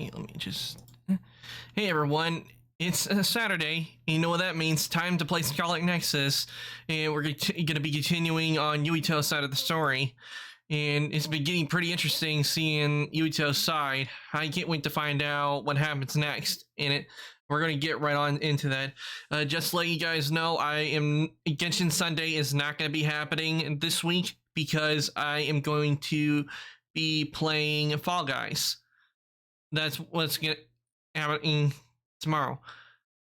Hey, let me just. Hey everyone, it's Saturday. You know what that means? Time to play Scarlet Nexus, and we're gonna be continuing on Yuito's side of the story. And it's been getting pretty interesting seeing Yuito's side. I can't wait to find out what happens next in it. We're gonna get right on into that. Just to let you guys know, Genshin Sunday is not gonna be happening this week because I am going to be playing Fall Guys. That's what's happening tomorrow.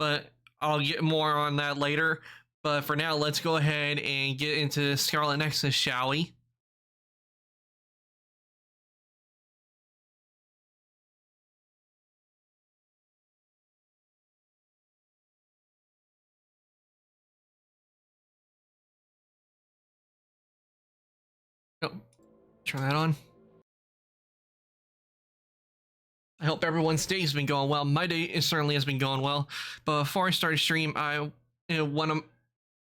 But I'll get more on that later. But for now, let's go ahead and get into Scarlet Nexus, shall we? Oh, turn that on. I hope everyone's day has been going well. My day certainly has been going well. But before I started stream, one of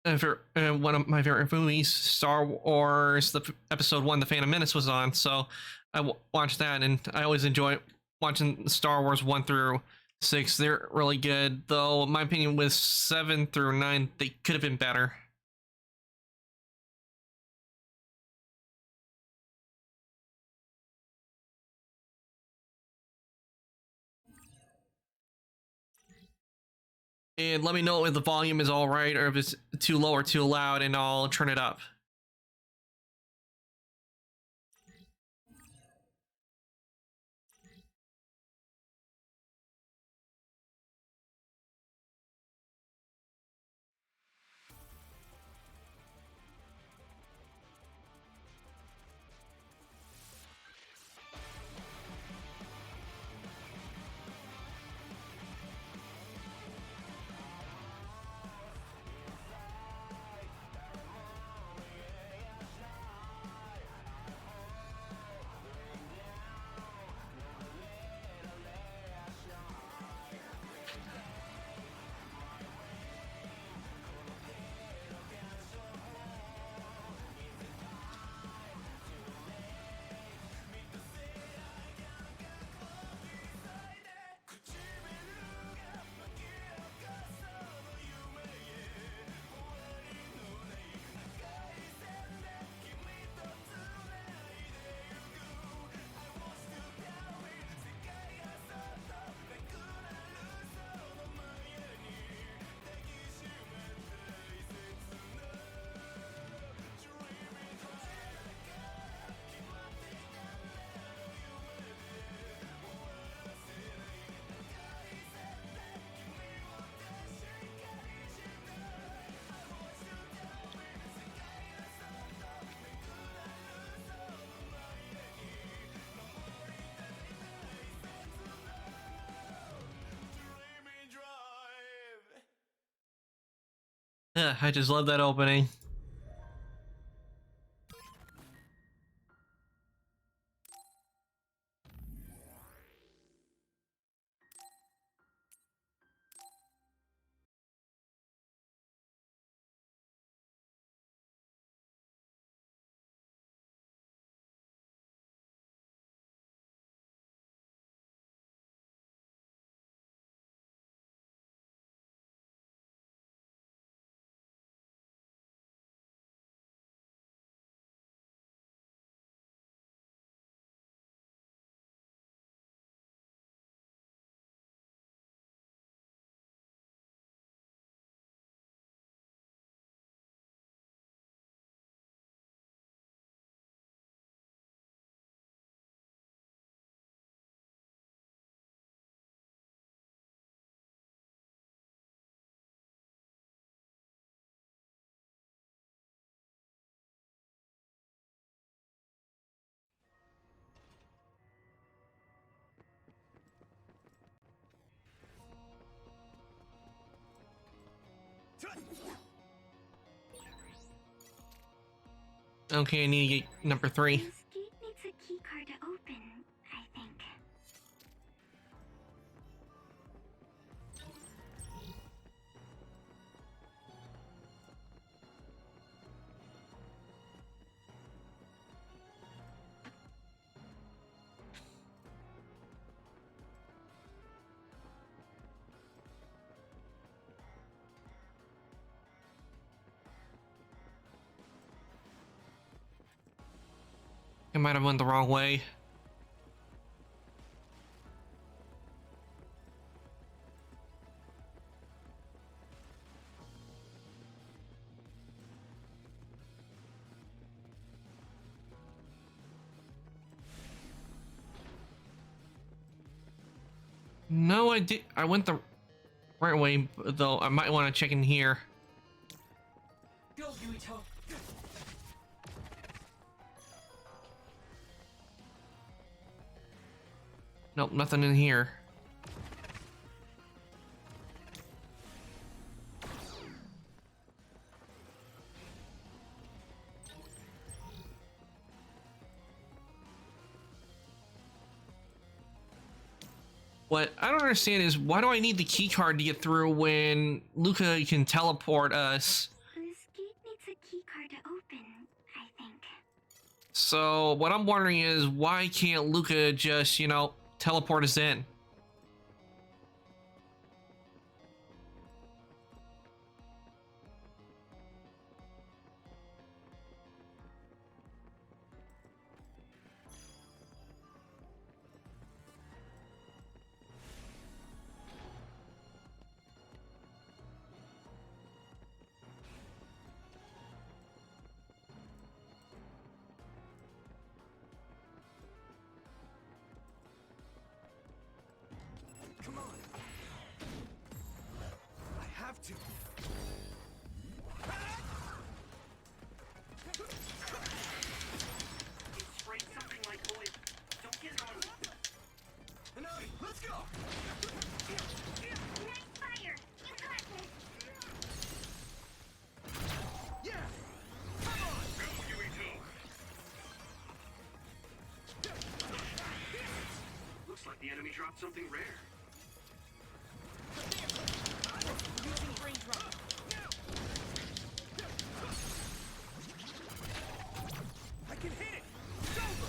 my favorite movies, Star Wars, the episode 1, The Phantom Menace, was on, so I watched that, and I always enjoy watching Star Wars 1 through 6. They're really good, though in my opinion with 7 through 9 they could have been better. And let me know if the volume is all right or if it's too low or too loud, and I'll turn it up. Yeah, I just love that opening. Okay, I need to get number 3. This gate needs a key card to open, I think. I might have went the wrong way. No, I did. I went the right way, though. I might want to check in here. Go, Yuito. Nope, nothing in here. What I don't understand is why do I need the key card to get through when Luca can teleport us? This gate needs a key card to open, I think. So what I'm wondering is why can't Luca just, teleport us in? Come on. I have to. It sprayed something like oil. Don't get on. Hanabi, let's go. Nice fire! You got this! Yeah. Come on. Go, Yuito! Looks like the enemy dropped something rare. I can hit it! It's over!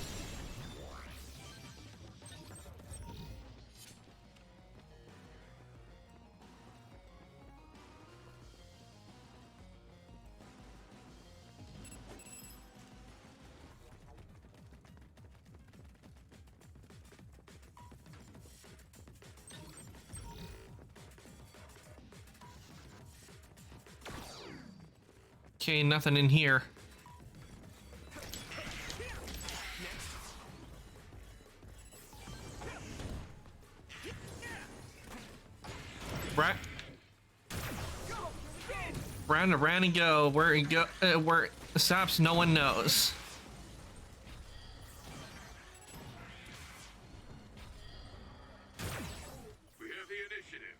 Okay, nothing in here. Right. Round and round and go. Where it go? Where it stops, no one knows. We have the initiative.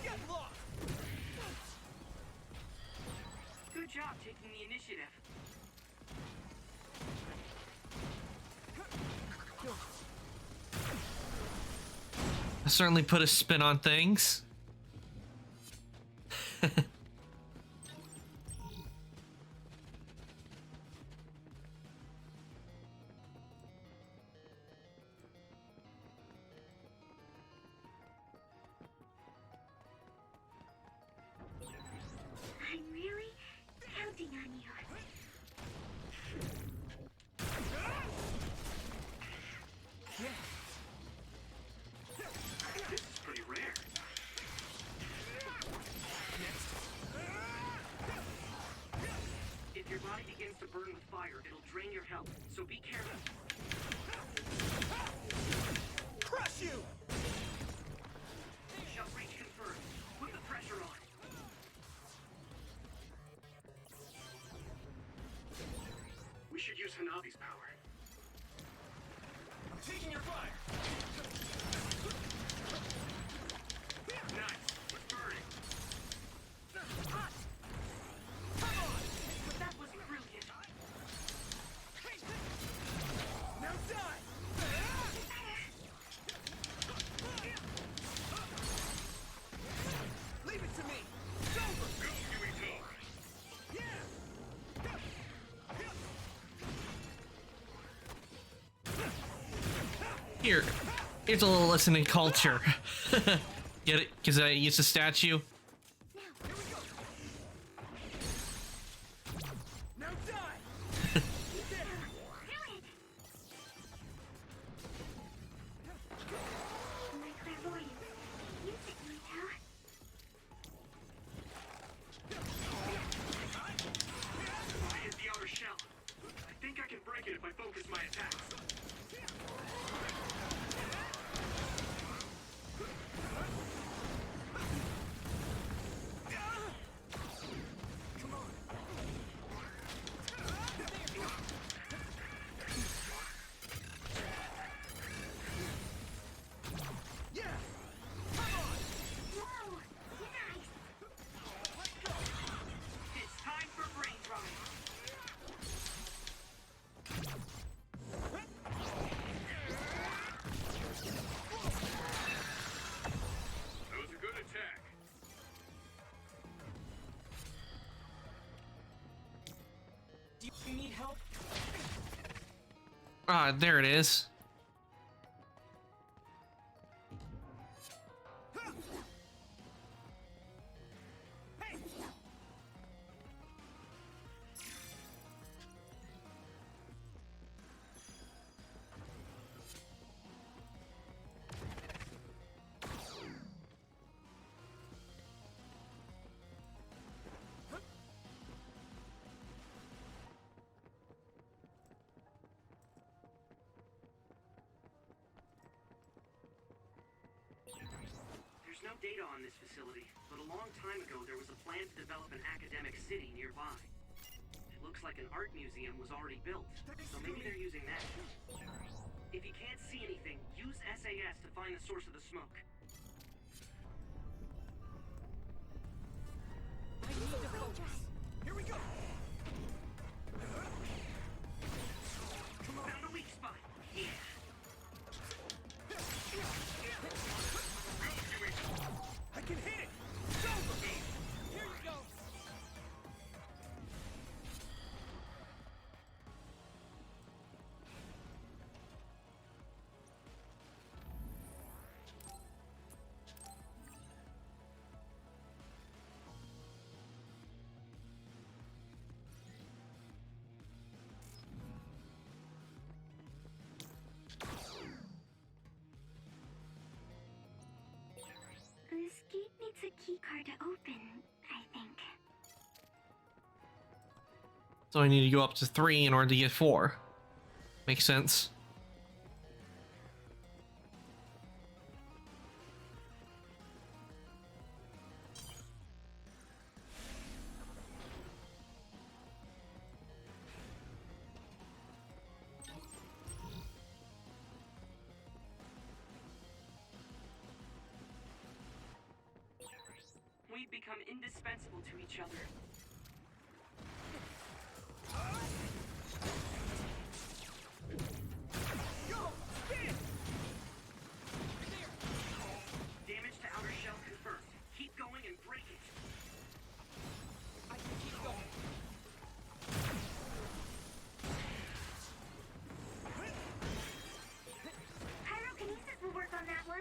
Get lost! Good job taking the initiative. I certainly put a spin on things. I'm really counting on you. This is pretty rare. If your body begins to burn with fire, it'll drain your health, so be careful. Crush you! Shut reach confirmed. Put the pressure on. We should use Hanabi's power. I'm taking your fire! Nice. It's burning. Hot! Come on! But that was brilliant. Now die! Leave it to me! It's over! Go, Yuito! Yeah! Here, here's a little lesson in culture. Get it? Because I used a statue. Now, Ah, there it is. There's no data on this facility, but a long time ago there was a plan to develop an academic city nearby. It looks like an art museum was already built, so maybe they're using that. If you can't see anything, use SAS to find the source of the smoke. Here we go. Found a weak spot. Yeah. I can hit it. Go. Here you go. This gate needs a keycard to open, I think. So I need to go up to 3 in order to get 4. Makes sense. We've become indispensable to each other. Go. Spin. Damage to outer shell confirmed. Keep going and break it. I can keep going. Pyrokinesis will work on that one.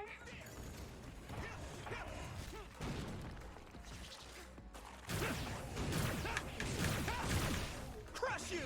Crush you.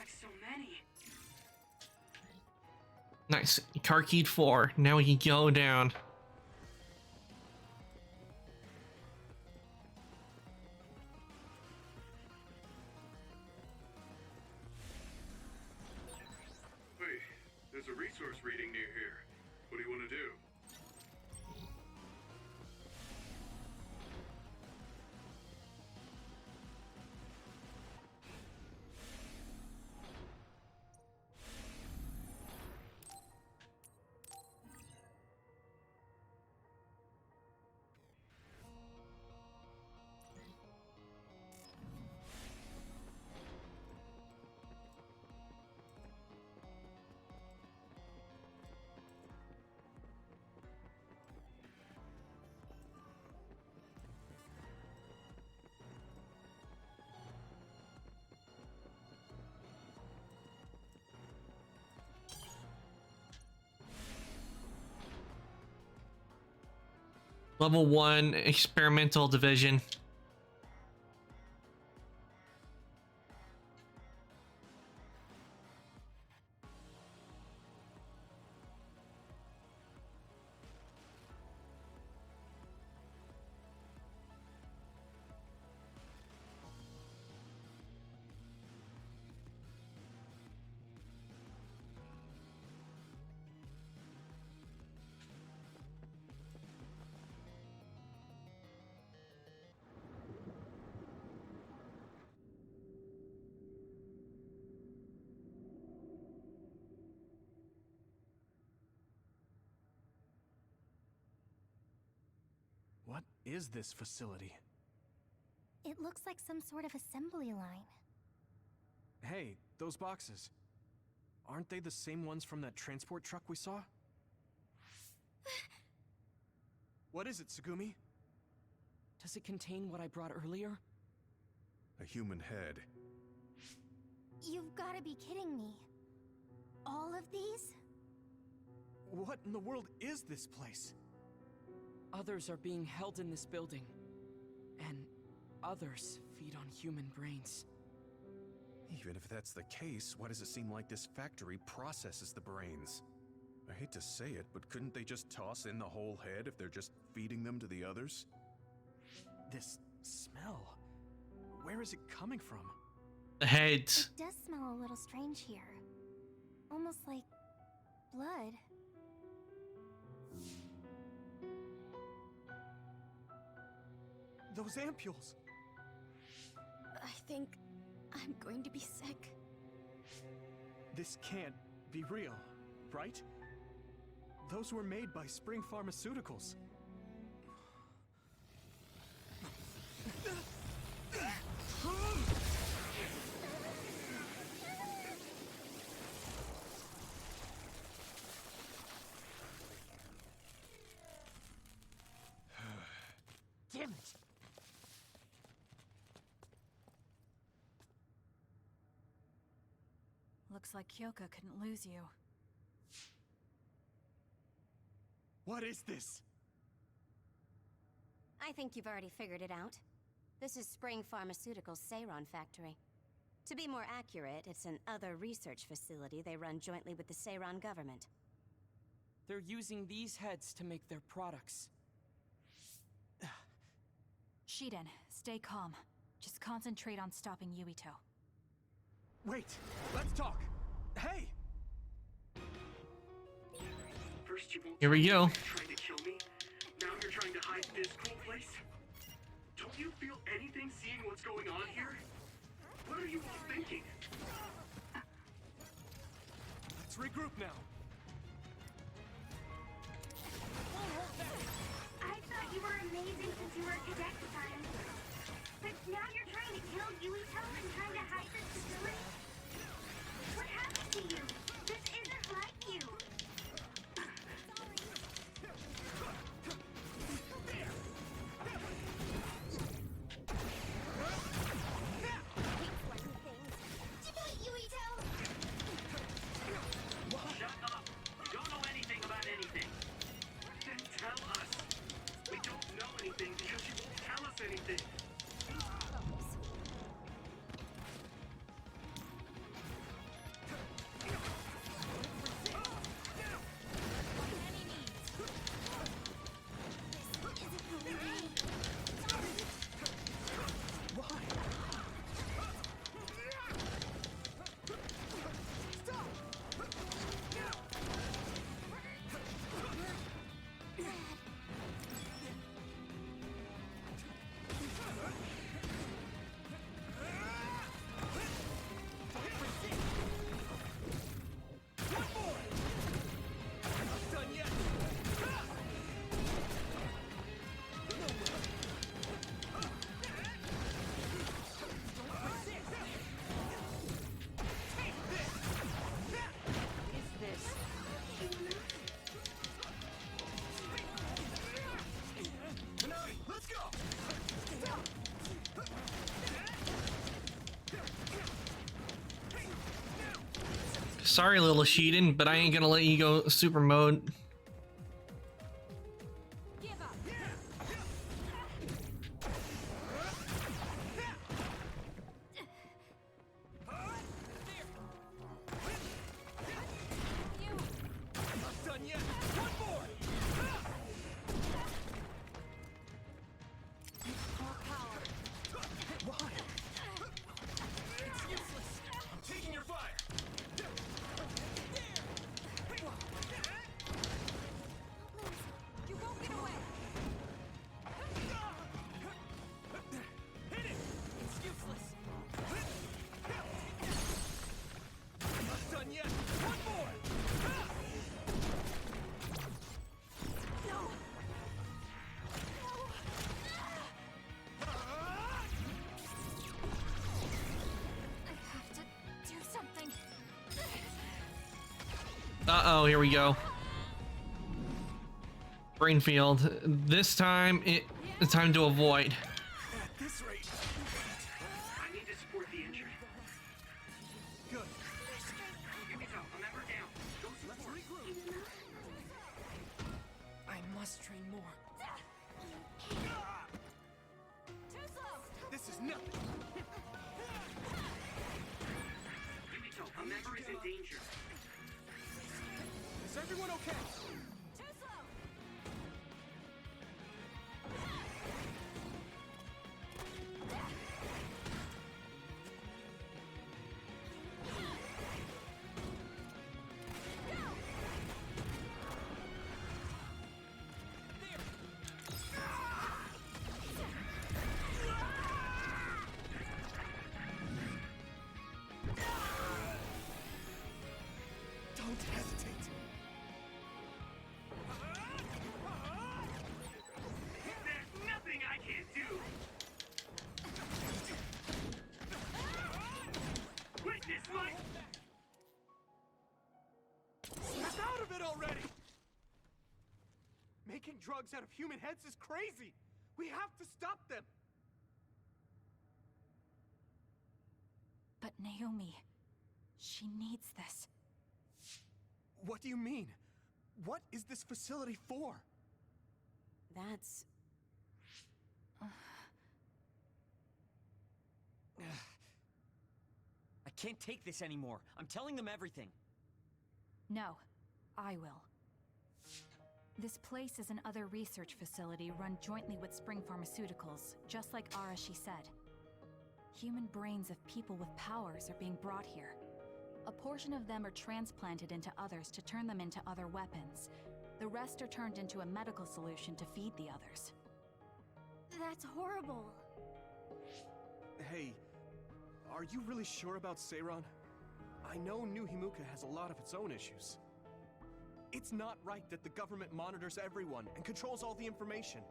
expect so many. Nice. Car keyed 4. Now we can go down. Wait, there's a resource reading near here. What do you want to do? Level 1 experimental division. What is this facility? It looks like some sort of assembly line. Hey, those boxes. Aren't they the same ones from that transport truck we saw? What is it, Tsugumi? Does it contain what I brought earlier? A human head. You've got to be kidding me. All of these? What in the world is this place? Others are being held in this building. And others feed on human brains. Even if that's the case, why does it seem like this factory processes the brains? I hate to say it, but couldn't they just toss in the whole head if they're just feeding them to the others? This smell. Where is it coming from? The heads. It does smell a little strange here. Almost like blood. Those ampules! I think I'm going to be sick. This can't be real, right? Those were made by Spring Pharmaceuticals. Damn it! Looks like Kyoka couldn't lose you. What is this? I think you've already figured it out. This is Spring Pharmaceuticals' Seiron factory. To be more accurate, it's an other research facility they run jointly with the Seiron government. They're using these heads to make their products. Shiden, stay calm. Just concentrate on stopping Yuito. Wait, let's talk. Hey! First you won't Here we tell me go. you're trying to kill me. Now you're trying to hide this cool place. Don't you feel anything seeing what's going on here? What are you all thinking? Let's regroup now. I thought you were amazing since you were a cadet time. But now you're trying to kill Yuito and trying to hide this facility? What happened to you? This isn't like you. Shut up! You don't know anything about anything. Then tell us. We don't know anything because you won't tell us anything. Sorry, little Shiden, but I ain't gonna let you go super mode. Give up. Not done yet. One more. More power. Why? It's useless. I'm taking your fire. You won't get away. Hit it. It's useless. Not done yet. One more. I have to do something. Uh-oh, here we go. Brainfield. This time, it's time to avoid. At this rate. I need to support the injured. Good. Yumito, a member down. Go Let's support. regroup. I must train more. Too slow. This is nothing. Yumito, a member is in danger. Is everyone okay? Too slow. Don't hesitate. There's nothing I can't do. Witness my... Snap out of it already! Making drugs out of human heads is crazy! We have to stop them! But Naomi, she needs this. What do you mean? What is this facility for? That's... I can't take this anymore. I'm telling them everything. No, I will. This place is another research facility run jointly with Spring Pharmaceuticals, just like Arashi said. Human brains of people with powers are being brought here. A portion of them are transplanted into others to turn them into other weapons. The rest are turned into a medical solution to feed the others. That's horrible. Hey, are you really sure about Seiron? I know New Himuka has a lot of its own issues. It's not right that the government monitors everyone and controls all the information.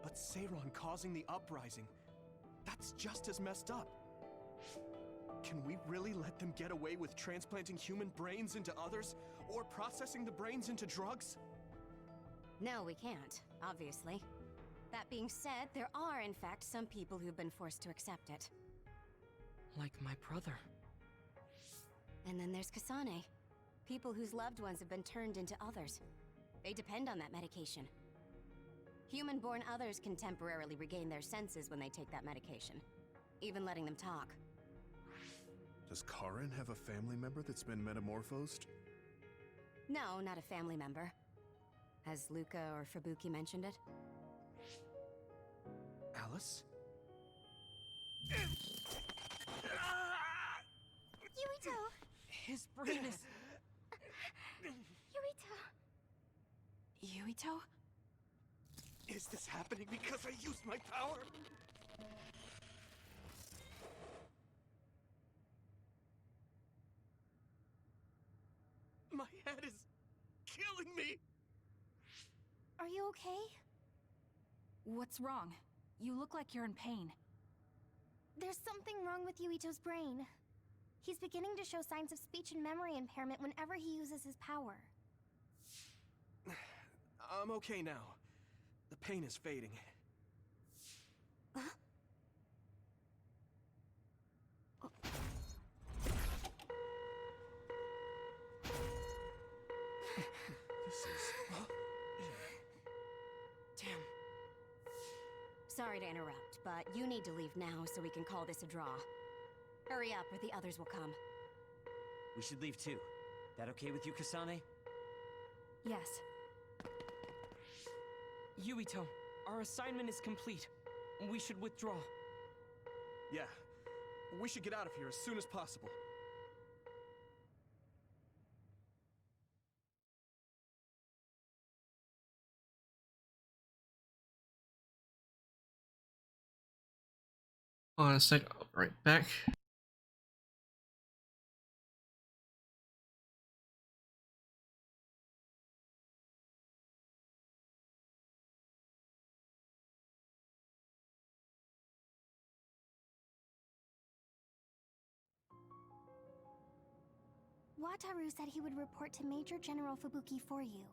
But Seiron causing the uprising, that's just as messed up. Can we really let them get away with transplanting human brains into others, or processing the brains into drugs? No, we can't, obviously. That being said, there are, in fact, some people who've been forced to accept it. Like my brother. And then there's Kasane. People whose loved ones have been turned into others. They depend on that medication. Human-born others can temporarily regain their senses when they take that medication, even letting them talk. Does Karin have a family member that's been metamorphosed? No, not a family member. Has Luca or Fubuki mentioned it? Alice? Yuito! His brain is... Yuito! Yuito? Is this happening because I used my power? My head is killing me! Are you okay? What's wrong? You look like you're in pain. There's something wrong with Yuito's brain. He's beginning to show signs of speech and memory impairment whenever he uses his power. I'm okay now. The pain is fading. Sorry to interrupt, but you need to leave now so we can call this a draw. Hurry up or the others will come. We should leave too. That okay with you, Kasane? Yes. Yuito, our assignment is complete. We should withdraw. Yeah, we should get out of here as soon as possible. Hold on a sec, I'll be right back. Wataru said he would report to Major General Fubuki for you.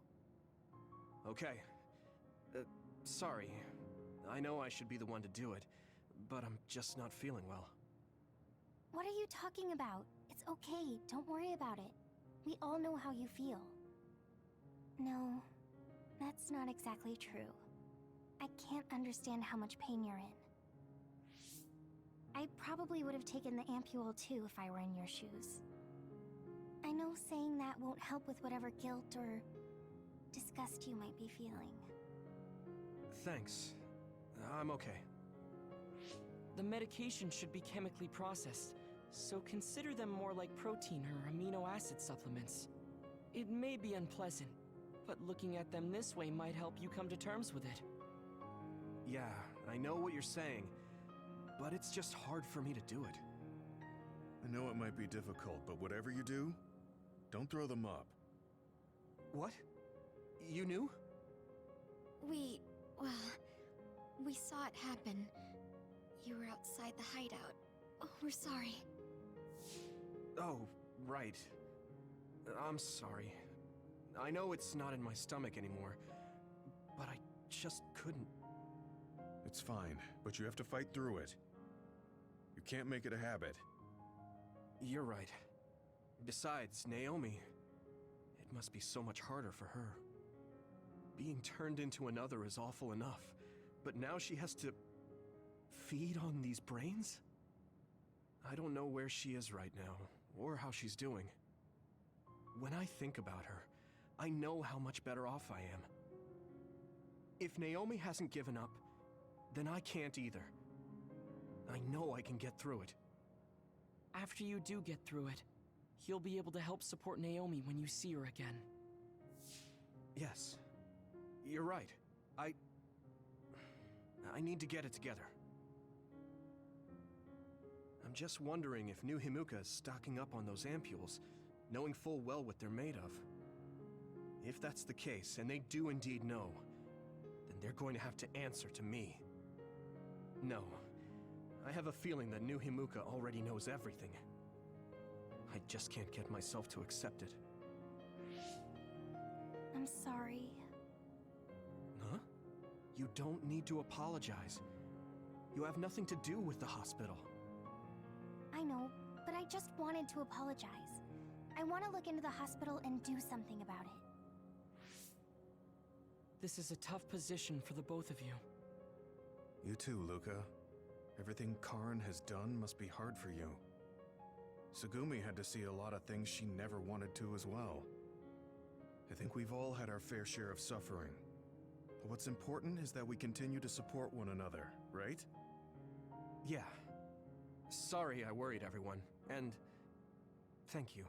Okay. Sorry. I know I should be the one to do it, but I'm just not feeling well. What are you talking about? It's okay, don't worry about it. We all know how you feel. No, that's not exactly true. I can't understand how much pain you're in. I probably would have taken the ampule too if I were in your shoes. I know saying that won't help with whatever guilt or disgust you might be feeling. Thanks. I'm okay. The medication should be chemically processed, so consider them more like protein or amino acid supplements. It may be unpleasant, but looking at them this way might help you come to terms with it. Yeah, I know what you're saying, but it's just hard for me to do it. I know it might be difficult, but whatever you do, don't throw them up. What? You knew? We saw it happen. You were outside the hideout. Oh, we're sorry. Oh, right. I'm sorry. I know it's not in my stomach anymore, but I just couldn't. It's fine, but you have to fight through it. You can't make it a habit. You're right. Besides, Naomi, it must be so much harder for her. Being turned into another is awful enough, but now she has to feed on these brains? I don't know where she is right now, or how she's doing. When I think about her, I know how much better off I am. If Naomi hasn't given up, then I can't either. I know I can get through it. After you do get through it, you'll be able to help support Naomi when you see her again. Yes, you're right. I need to get it together. I'm just wondering if New Himuka is stocking up on those ampules, knowing full well what they're made of. If that's the case, and they do indeed know, then they're going to have to answer to me. No, I have a feeling that New Himuka already knows everything. I just can't get myself to accept it. I'm sorry. Huh? You don't need to apologize. You have nothing to do with the hospital. I know, but I just wanted to apologize. I want to look into the hospital and do something about it. This is a tough position for the both of you. You too, Luca. Everything Karn has done must be hard for you. Tsugumi had to see a lot of things she never wanted to as well. I think we've all had our fair share of suffering. But what's important is that we continue to support one another, right? Yeah. Sorry I worried everyone, and thank you.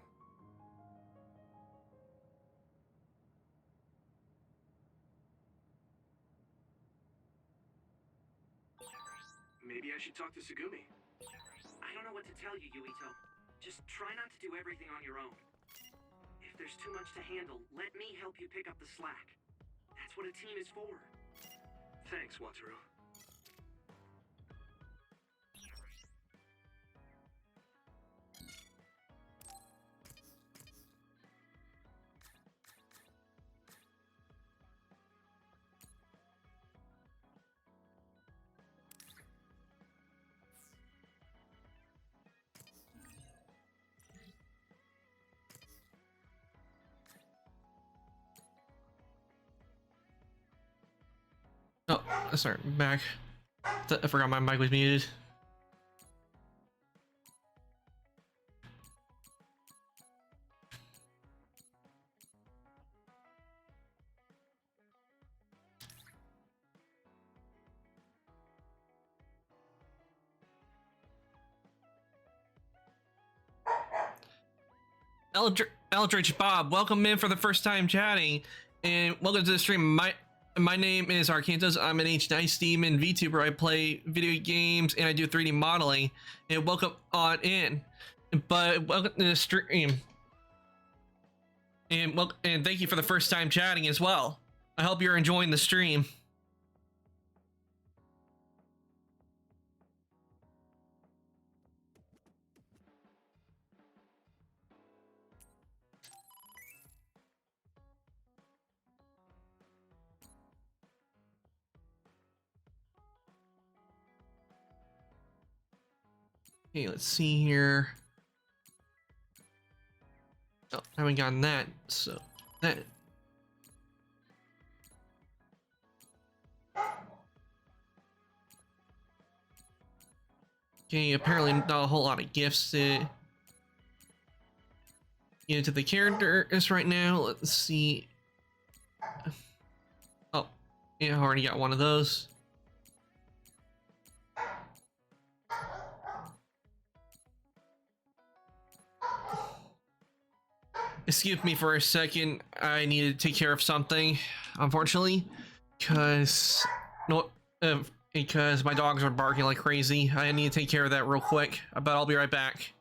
Maybe I should talk to Tsugumi. I don't know what to tell you, Yuito. Just try not to do everything on your own. If there's too much to handle, let me help you pick up the slack. That's what a team is for. Thanks, Wataru. Oh, sorry, back. I forgot my mic was muted. Eldritch Bob, welcome in for the first time chatting, and welcome to the stream. My name is Arcantos. I'm an H-Nice Demon VTuber. I play video games and I do 3D modeling. And welcome on in. But welcome to the stream. And thank you for the first time chatting as well. I hope you're enjoying the stream. Okay, let's see here. Oh, I haven't gotten that, so that. Okay, apparently not a whole lot of gifts to get into the characters right now. Let's see. Oh, yeah, I already got one of those. Excuse me for a second. I need to take care of something, unfortunately, because my dogs are barking like crazy. I need to take care of that real quick, but I'll be right back.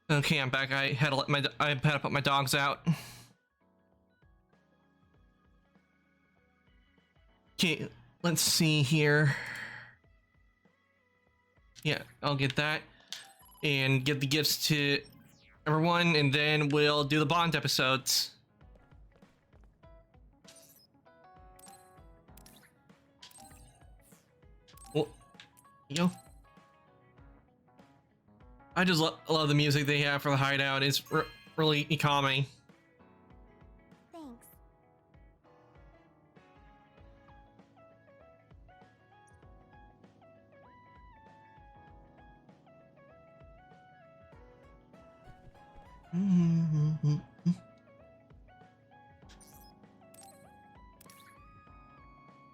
Okay, I'm back. I had to put my dogs out. Okay, let's see here. Yeah, I'll get that and give the gifts to everyone, and then we'll do the Bond episodes. Well, you know. I just love the music they have for the hideout. It's really calming. Thanks.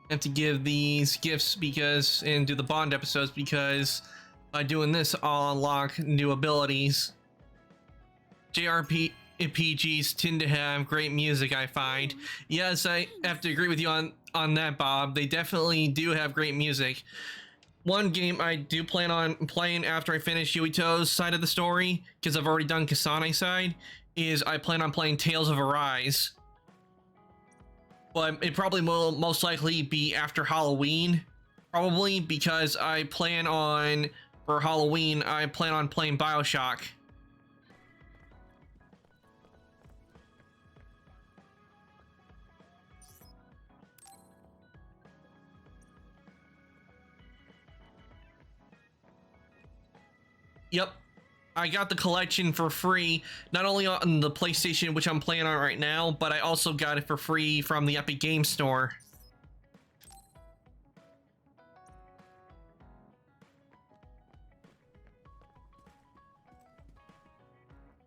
I have to give these gifts and do the Bond episodes because by doing this, I'll unlock new abilities. JRPGs tend to have great music, I find. Yes, I have to agree with you on that, Bob. They definitely do have great music. One game I do plan on playing after I finish Yuito's side of the story, because I've already done Kasane's side, is I plan on playing Tales of Arise. But it probably will most likely be after Halloween. Probably because I plan on... For Halloween, I plan on playing BioShock. Yep. I got the collection for free, not only on the PlayStation, which I'm playing on right now, but I also got it for free from the Epic Games Store.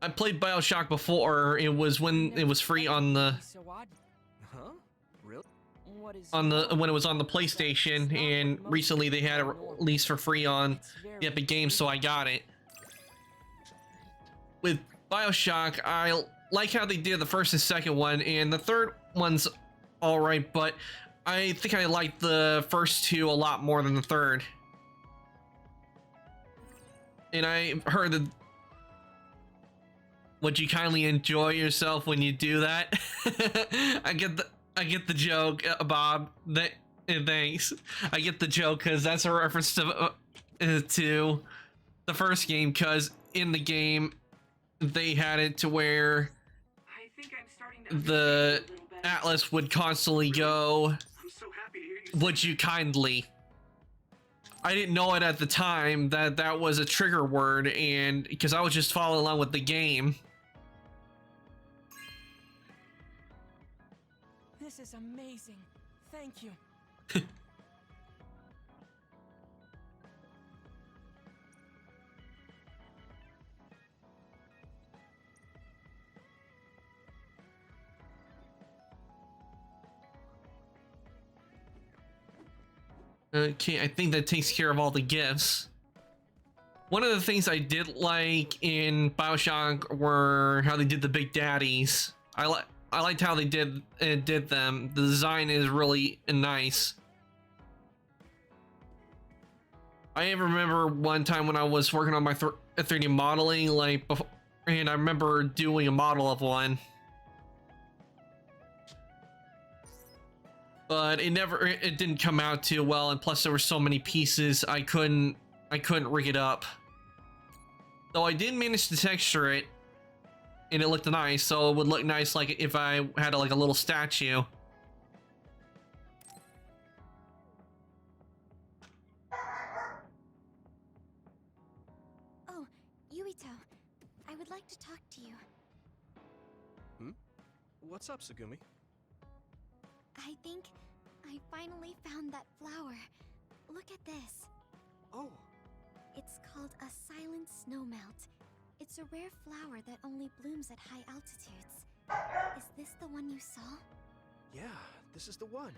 I played BioShock before. It was when it was free on the Huh? Really? when it was on the PlayStation, and recently they had it released for free on the Epic Games, so I got it. with BioShock, I like how they did the first and second one, and the third one's all right, but I think I like the first two a lot more than the third. And I heard that. Would you kindly enjoy yourself when you do that? I get the joke, Bob. Thanks. I get the joke because that's a reference to the first game. Because in the game, they had it to where I think I'm starting to the understand you a little better. Atlas would constantly go, I'm so happy to hear you. "Would you kindly?" I didn't know it at the time that that was a trigger word, and because I was just following along with the game. This is amazing. Thank you. Okay, I think that takes care of all the gifts. One of the things I did like in BioShock were how they did the Big Daddies. I liked how they did them. The design is really nice. I remember one time when I was working on my 3D modeling, like, and I remember doing a model of one. But it didn't come out too well, and plus there were so many pieces I couldn't rig it up. Though I did manage to texture it, and it looked nice, so it would look nice like if I had like a little statue. Oh, Yuito. I would like to talk to you. What's up, Tsugumi? I think I finally found that flower. Look at this. Oh, It's called a silent snowmelt. It's a rare flower that only blooms at high altitudes. Is this the one you saw? yeah, this is the one.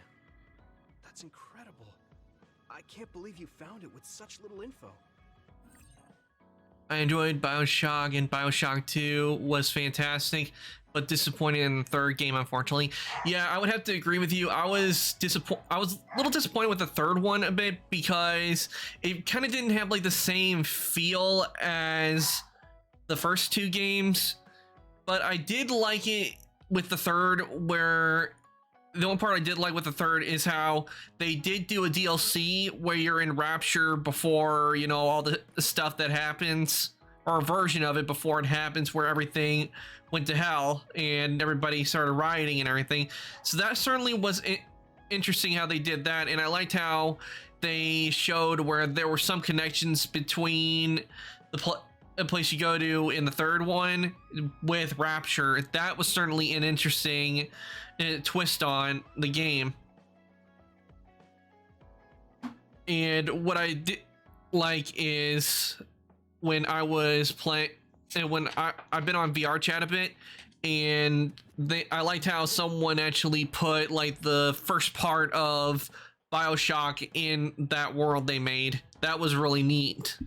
That's incredible. I can't believe you found it with such little info. I enjoyed BioShock, and BioShock 2 was fantastic, but disappointed in the third game, unfortunately. Yeah, I would have to agree with you. I was a little disappointed with the third one a bit because it kind of didn't have like the same feel as the first two games, but I did like it with the third, where the one part I did like with the third is how they did do a DLC where you're in Rapture before, you know, all the stuff that happens, or a version of it before it happens, where everything went to hell and everybody started rioting and everything. So that certainly was interesting how they did that, and I liked how they showed where there were some connections between the place you go to in the third one with Rapture. That was certainly an interesting twist on the game. And what I did like is when I was playing, and when I've been on VR chat a bit, and I liked how someone actually put like the first part of BioShock in that world they made. That was really neat.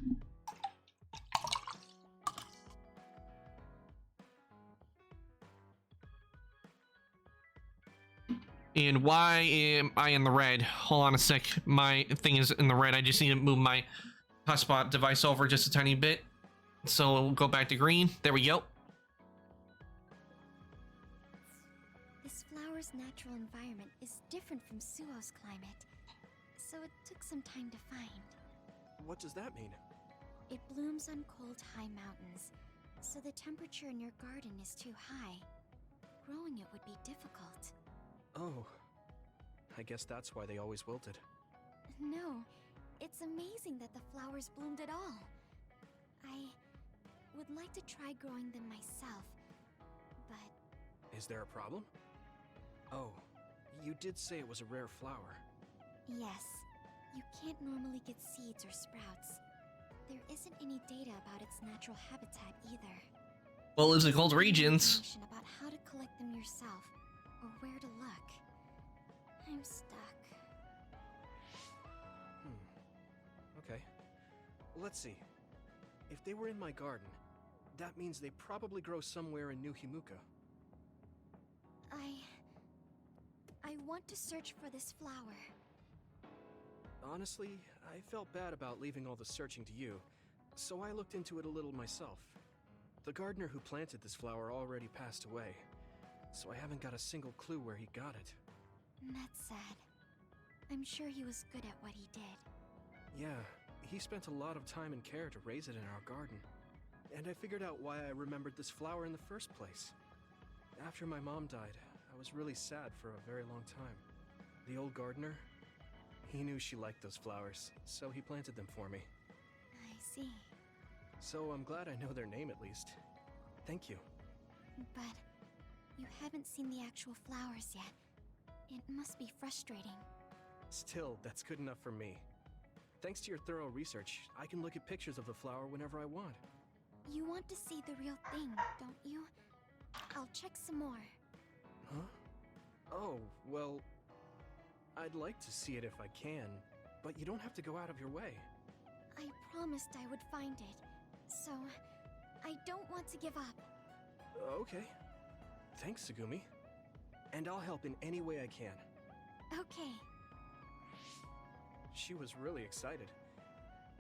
And why am I in the red? Hold on a sec. My thing is in the red. I just need to move my hotspot device over just a tiny bit. So we'll go back to green. There we go. This flower's natural environment is different from Suo's climate, so it took some time to find. What does that mean? It blooms on cold, high mountains, so the temperature in your garden is too high. Growing it would be difficult. Oh, I guess that's why they always wilted. No, it's amazing that the flowers bloomed at all. I would like to try growing them myself, but... Is there a problem? Oh, you did say it was a rare flower. Yes, you can't normally get seeds or sprouts. There isn't any data about its natural habitat either. Well, it's the cold There's no regions. information about how to collect them yourself, or where to look. I'm stuck. Okay. Let's see. If they were in my garden, That means they probably grow somewhere in New Himuka. I want to search for this flower. Honestly, I felt bad about leaving all the searching to you, so I looked into it a little myself. The gardener who planted this flower already passed away, so I haven't got a single clue where he got it. That's sad. I'm sure he was good at what he did. Yeah, he spent a lot of time and care to raise it in our garden. And I figured out why I remembered this flower in the first place. After my mom died, I was really sad for a very long time. The old gardener, he knew she liked those flowers, so he planted them for me. I see. So I'm glad I know their name at least. Thank you. But you haven't seen the actual flowers yet. It must be frustrating. Still, that's good enough for me. Thanks to your thorough research, I can look at pictures of the flower whenever I want. You want to see the real thing, don't you? I'll check some more. Huh? Oh, well, I'd like to see it if I can, but you don't have to go out of your way. I promised I would find it, so I don't want to give up. Okay. Thanks, Tsugumi. And I'll help in any way I can. Okay. She was really excited.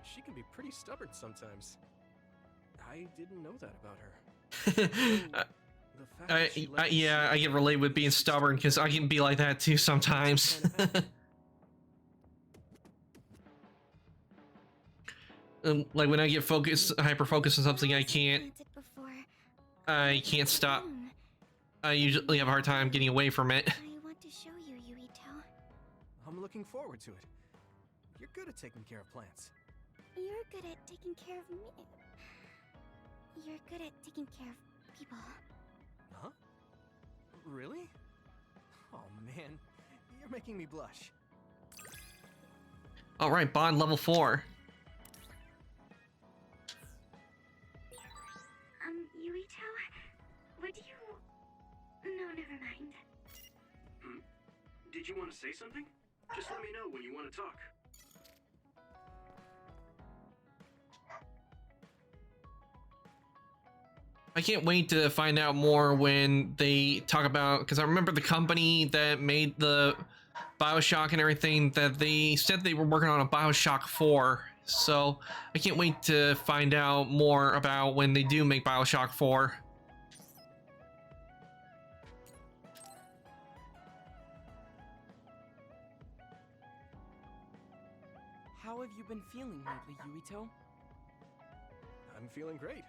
She can be pretty stubborn sometimes. I didn't know that about her. The fact that she let me yeah, I get related with being stubborn because I can be like that too sometimes. Like when I get hyper focused on something, I can't stop. I usually have a hard time getting away from it. I want to show you, Yuito. I'm looking forward to it. You're good at taking care of plants. You're good at taking care of me. You're good at taking care of people. Huh? Really? Oh man, you're making me blush. All right, bond level 4. Yuito, would you... No, never mind. Did you want to say something? Just let me know when you want to talk. I can't wait to find out more when they talk about, because I remember the company that made the BioShock and everything, that they said they were working on a BioShock 4. So I can't wait to find out more about when they do make BioShock 4. How have you been feeling lately, Yuito? I'm feeling great.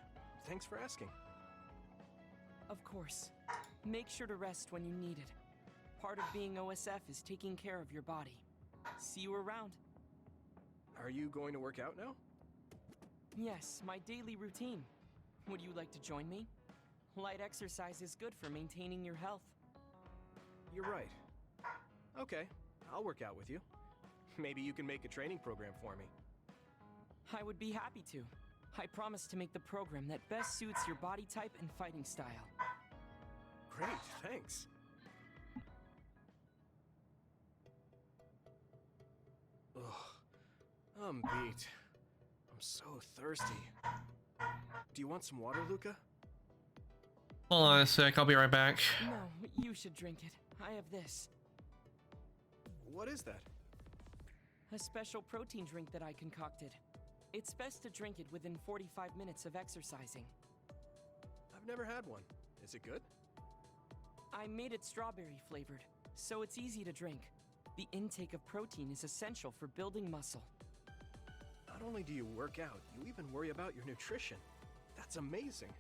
Thanks for asking. Of course. Make sure to rest when you need it. Part of being OSF is taking care of your body. See you around. Are you going to work out now? Yes, my daily routine. Would you like to join me? Light exercise is good for maintaining your health. You're right. Okay, I'll work out with you. Maybe you can make a training program for me. I would be happy to. I promise to make the program that best suits your body type and fighting style. Great, thanks. Ugh, I'm beat. I'm so thirsty. Do you want some water, Luca? Hold on a sec, I'll be right back. No, you should drink it. I have this. What is that? A special protein drink that I concocted. It's best to drink it within 45 minutes of exercising. I've never had one. Is it good? I made it strawberry flavored, so it's easy to drink. The intake of protein is essential for building muscle. Not only do you work out, you even worry about your nutrition. That's amazing.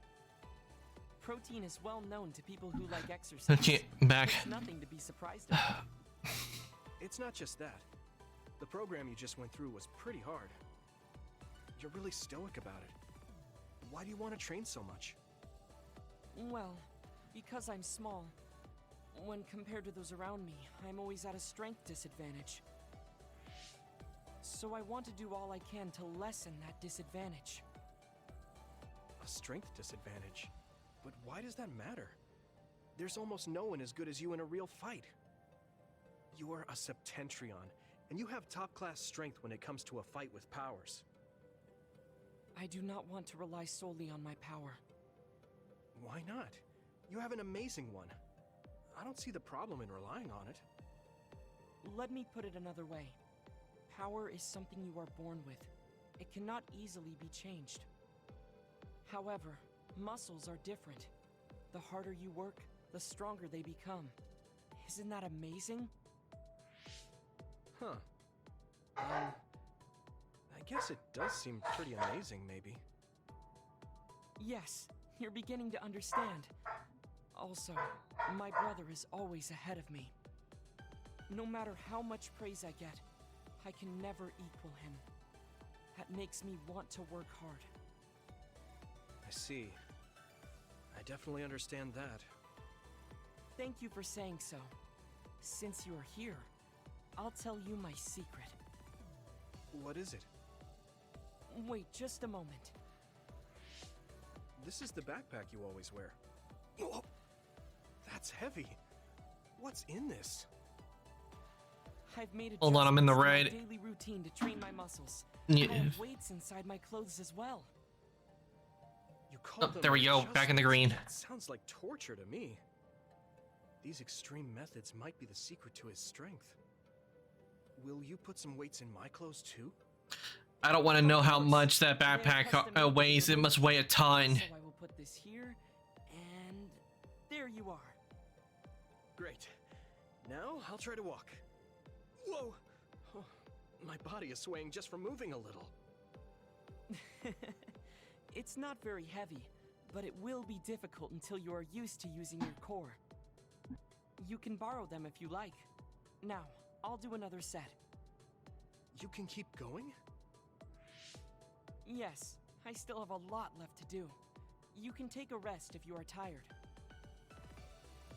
Protein is well known to people who like exercise. Okay, back. It's nothing to be surprised about. It's not just that. The program you just went through was pretty hard. You're really stoic about it. Why do you want to train so much? Well, because I'm small. When compared to those around me, I'm always at a strength disadvantage. So I want to do all I can to lessen that disadvantage. A strength disadvantage? But why does that matter? There's almost no one as good as you in a real fight. You are a Septentrion, and you have top-class strength when it comes to a fight with powers. I do not want to rely solely on my power. Why not? You have an amazing one. I don't see the problem in relying on it. Let me put it another way. Power is something you are born with. It cannot easily be changed. However, muscles are different. The harder you work, the stronger they become. Isn't that amazing? Huh. I guess it does seem pretty amazing, maybe. Yes, you're beginning to understand. Also, my brother is always ahead of me. No matter how much praise I get, I can never equal him. That makes me want to work hard. I see. I definitely understand that. Thank you for saying so. Since you are here, I'll tell you my secret. What is it? Wait just a moment. This is the backpack you always wear. Whoa! That's heavy. What's in this? I've made Hold on, I'm in the adjustments right. to my daily routine to train my muscles. Yeah. I have weights inside my clothes as well. You call Oh, them there we go, back in the green. That sounds like torture to me. These extreme methods might be the secret to his strength. Will you put some weights in my clothes too? I don't want to know how much that backpack weighs. It must weigh a ton. So I will put this here, and there you are. Great. Now I'll try to walk. Whoa! Oh, my body is swaying just from moving a little. It's not very heavy, but it will be difficult until you are used to using your core. You can borrow them if you like. Now, I'll do another set. You can keep going? Yes, I still have a lot left to do. You can take a rest if you are tired.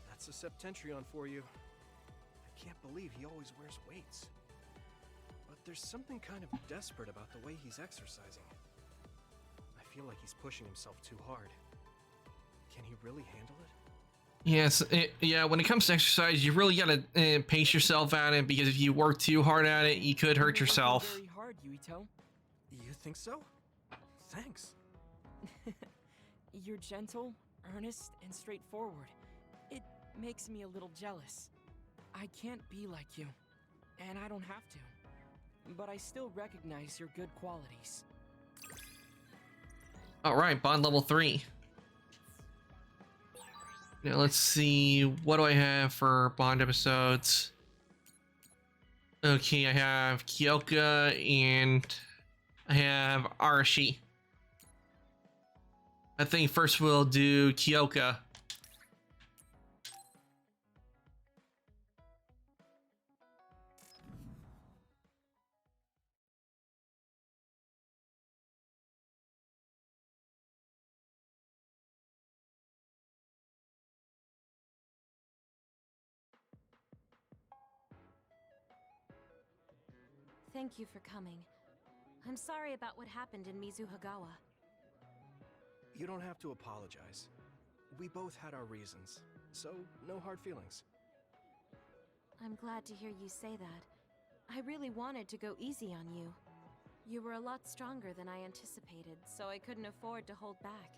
That's a Septentrion for you. I can't believe he always wears weights. But there's something kind of desperate about the way he's exercising. I feel like he's pushing himself too hard. Can he really handle it? Yes, yeah, when it comes to exercise, you really gotta pace yourself at it, because if you work too hard at it, you could hurt You're working yourself. very hard, Yuito. You think so? Thanks. You're gentle, earnest, and straightforward. It makes me a little jealous. I can't be like you, and I don't have to. But I still recognize your good qualities. Alright, bond level 3. Now let's see, what do I have for bond episodes? Okay, I have Kyoka and I have Arashi. I think first we'll do Kyoka. Thank you for coming. I'm sorry about what happened in Mizuhagawa. You don't have to apologize. We both had our reasons, so no hard feelings. I'm glad to hear you say that. I really wanted to go easy on you. You were a lot stronger than I anticipated, so I couldn't afford to hold back.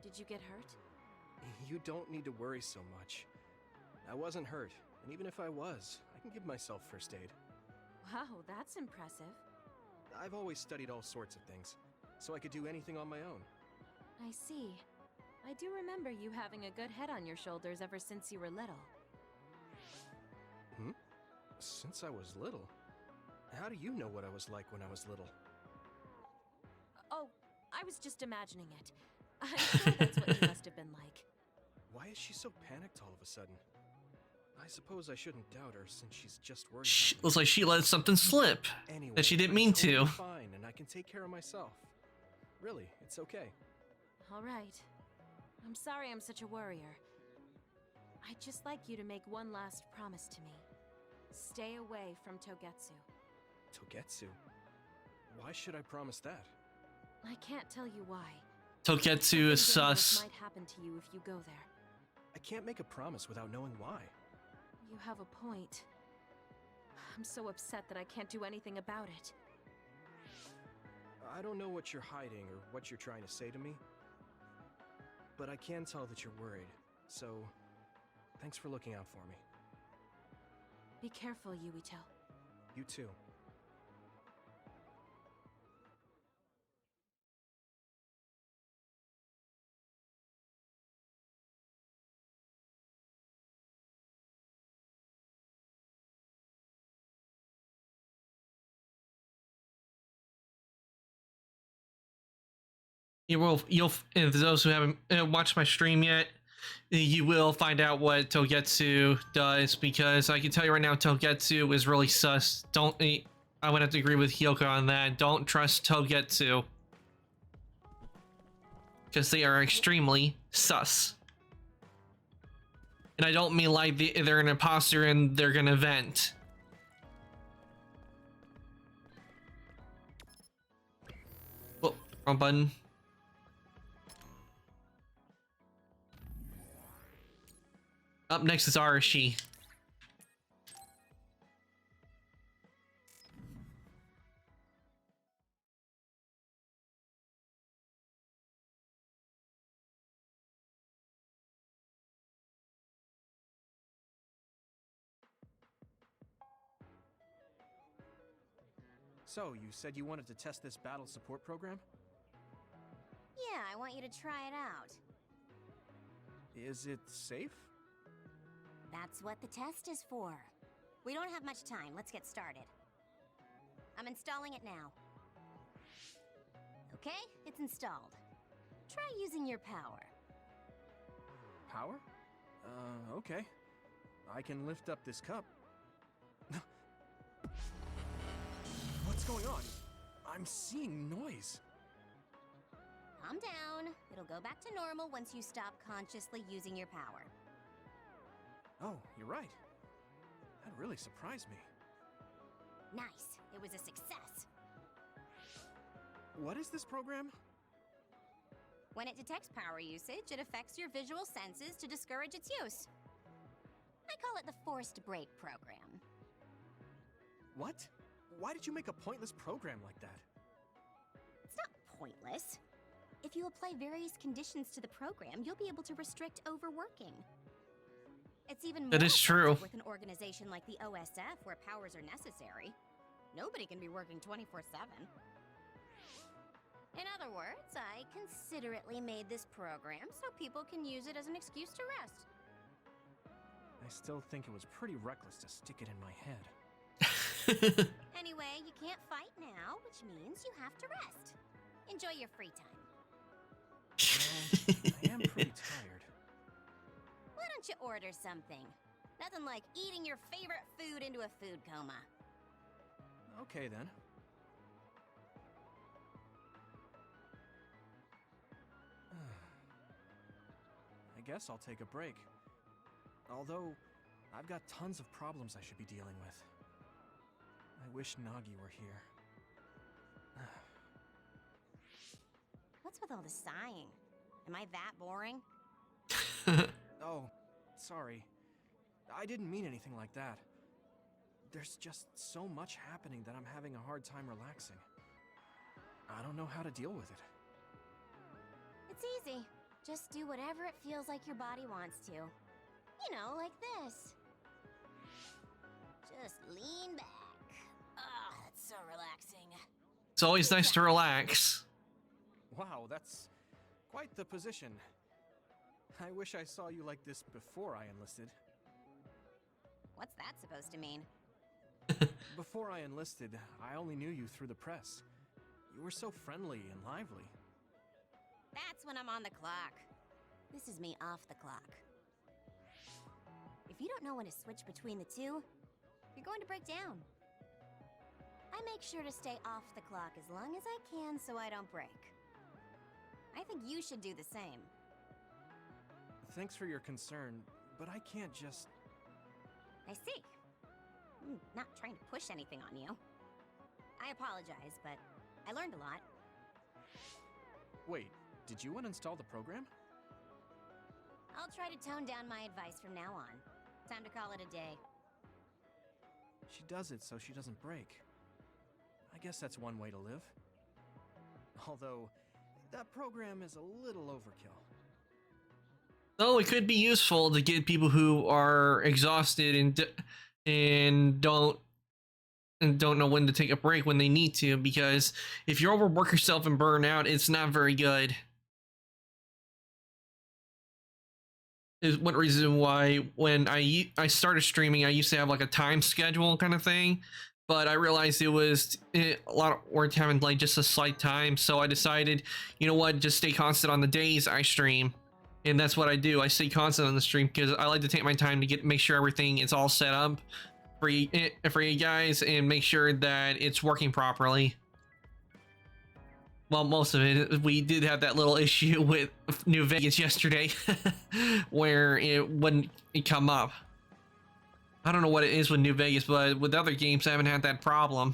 Did you get hurt? You don't need to worry so much. I wasn't hurt, and even if I was, I can give myself first aid. Wow, that's impressive. I've always studied all sorts of things, so I could do anything on my own. I see. I do remember you having a good head on your shoulders ever since you were little. Hmm? Since I was little? How do you know what I was like when I was little? Oh, I was just imagining it. I'm sure that's what you must have been like. Why is she so panicked all of a sudden? I suppose I shouldn't doubt her since she's just worried about me. Looks like she let something slip Anyway, that she didn't I'm mean totally to. fine, and I can take care of myself. Really, it's okay. All right. I'm sorry I'm such a worrier. I'd just like you to make one last promise to me. Stay away from Togetsu. Togetsu? Why should I promise that? I can't tell you why. Togetsu is Something dangerous sus. might happen to you if you go there. I can't make a promise without knowing why. You have a point. I'm so upset that I can't do anything about it. I don't know what you're hiding or what you're trying to say to me. but I can tell that you're worried. So, thanks for looking out for me. Be careful, Yuito. You too. You'll and those who haven't watched my stream yet, you will find out what Togetsu does, because I can tell you right now, Togetsu is really sus. Don't I would have to agree with Hyoko on that. Don't trust Togetsu, because they are extremely sus. And I don't mean like they're an imposter and they're gonna vent. Oh, wrong button. Up next is Arashi. So, you said you wanted to test this battle support program? Yeah, I want you to try it out. Is it safe? That's what the test is for. We don't have much time. Let's get started. I'm installing it now. Okay, it's installed. Try using your power. Power? Okay. I can lift up this cup. What's going on? I'm seeing noise. Calm down. It'll go back to normal once you stop consciously using your power. Oh, you're right. That really surprised me. Nice. It was a success. What is this program? When it detects power usage, it affects your visual senses to discourage its use. I call it the Forced Break program. What? Why did you make a pointless program like that? It's not pointless. If you apply various conditions to the program, you'll be able to restrict overworking. It's even more That is true. with an organization like the OSF, where powers are necessary. Nobody can be working 24/7. In other words, I considerately made this program so people can use it as an excuse to rest. I still think it was pretty reckless to stick it in my head. Anyway, you can't fight now, which means you have to rest. Enjoy your free time. Well, I am pretty tired. Why don't you order something? Nothing like eating your favorite food into a food coma. Okay then. I guess I'll take a break. Although, I've got tons of problems I should be dealing with. I wish Nagi were here. What's with all the sighing? Am I that boring? Oh, sorry. I didn't mean anything like that. There's just so much happening that I'm having a hard time relaxing. I don't know how to deal with it. It's easy. Just do whatever it feels like your body wants to. You know, like this. Just lean back. Oh, that's so relaxing. It's always nice to relax. Wow, that's quite the position. I wish I saw you like this before I enlisted. What's that supposed to mean? Before I enlisted, I only knew you through the press. You were so friendly and lively. That's when I'm on the clock. This is me off the clock. If you don't know when to switch between the two, you're going to break down. I make sure to stay off the clock as long as I can so I don't break. I think you should do the same. Thanks for your concern, but I can't just... I see. I'm not trying to push anything on you. I apologize, but I learned a lot. Wait, did you uninstall the program? I'll try to tone down my advice from now on. Time to call it a day. She does it so she doesn't break. I guess that's one way to live. Although, that program is a little overkill. Though it could be useful to get people who are exhausted and don't know when to take a break when they need to, because if you overwork yourself and burn out, it's not very good. Is one reason why when I started streaming, I used to have like a time schedule kind of thing, but I realized it was a lot of work having like just a slight time, so I decided, you know what, just stay constant on the days I stream. And that's what I do. I stay constant on the stream because I like to take my time to make sure everything is all set up for you guys and make sure that it's working properly. Well, most of it. We did have that little issue with New Vegas yesterday where it wouldn't come up. I don't know what it is with New Vegas, but with other games I haven't had that problem.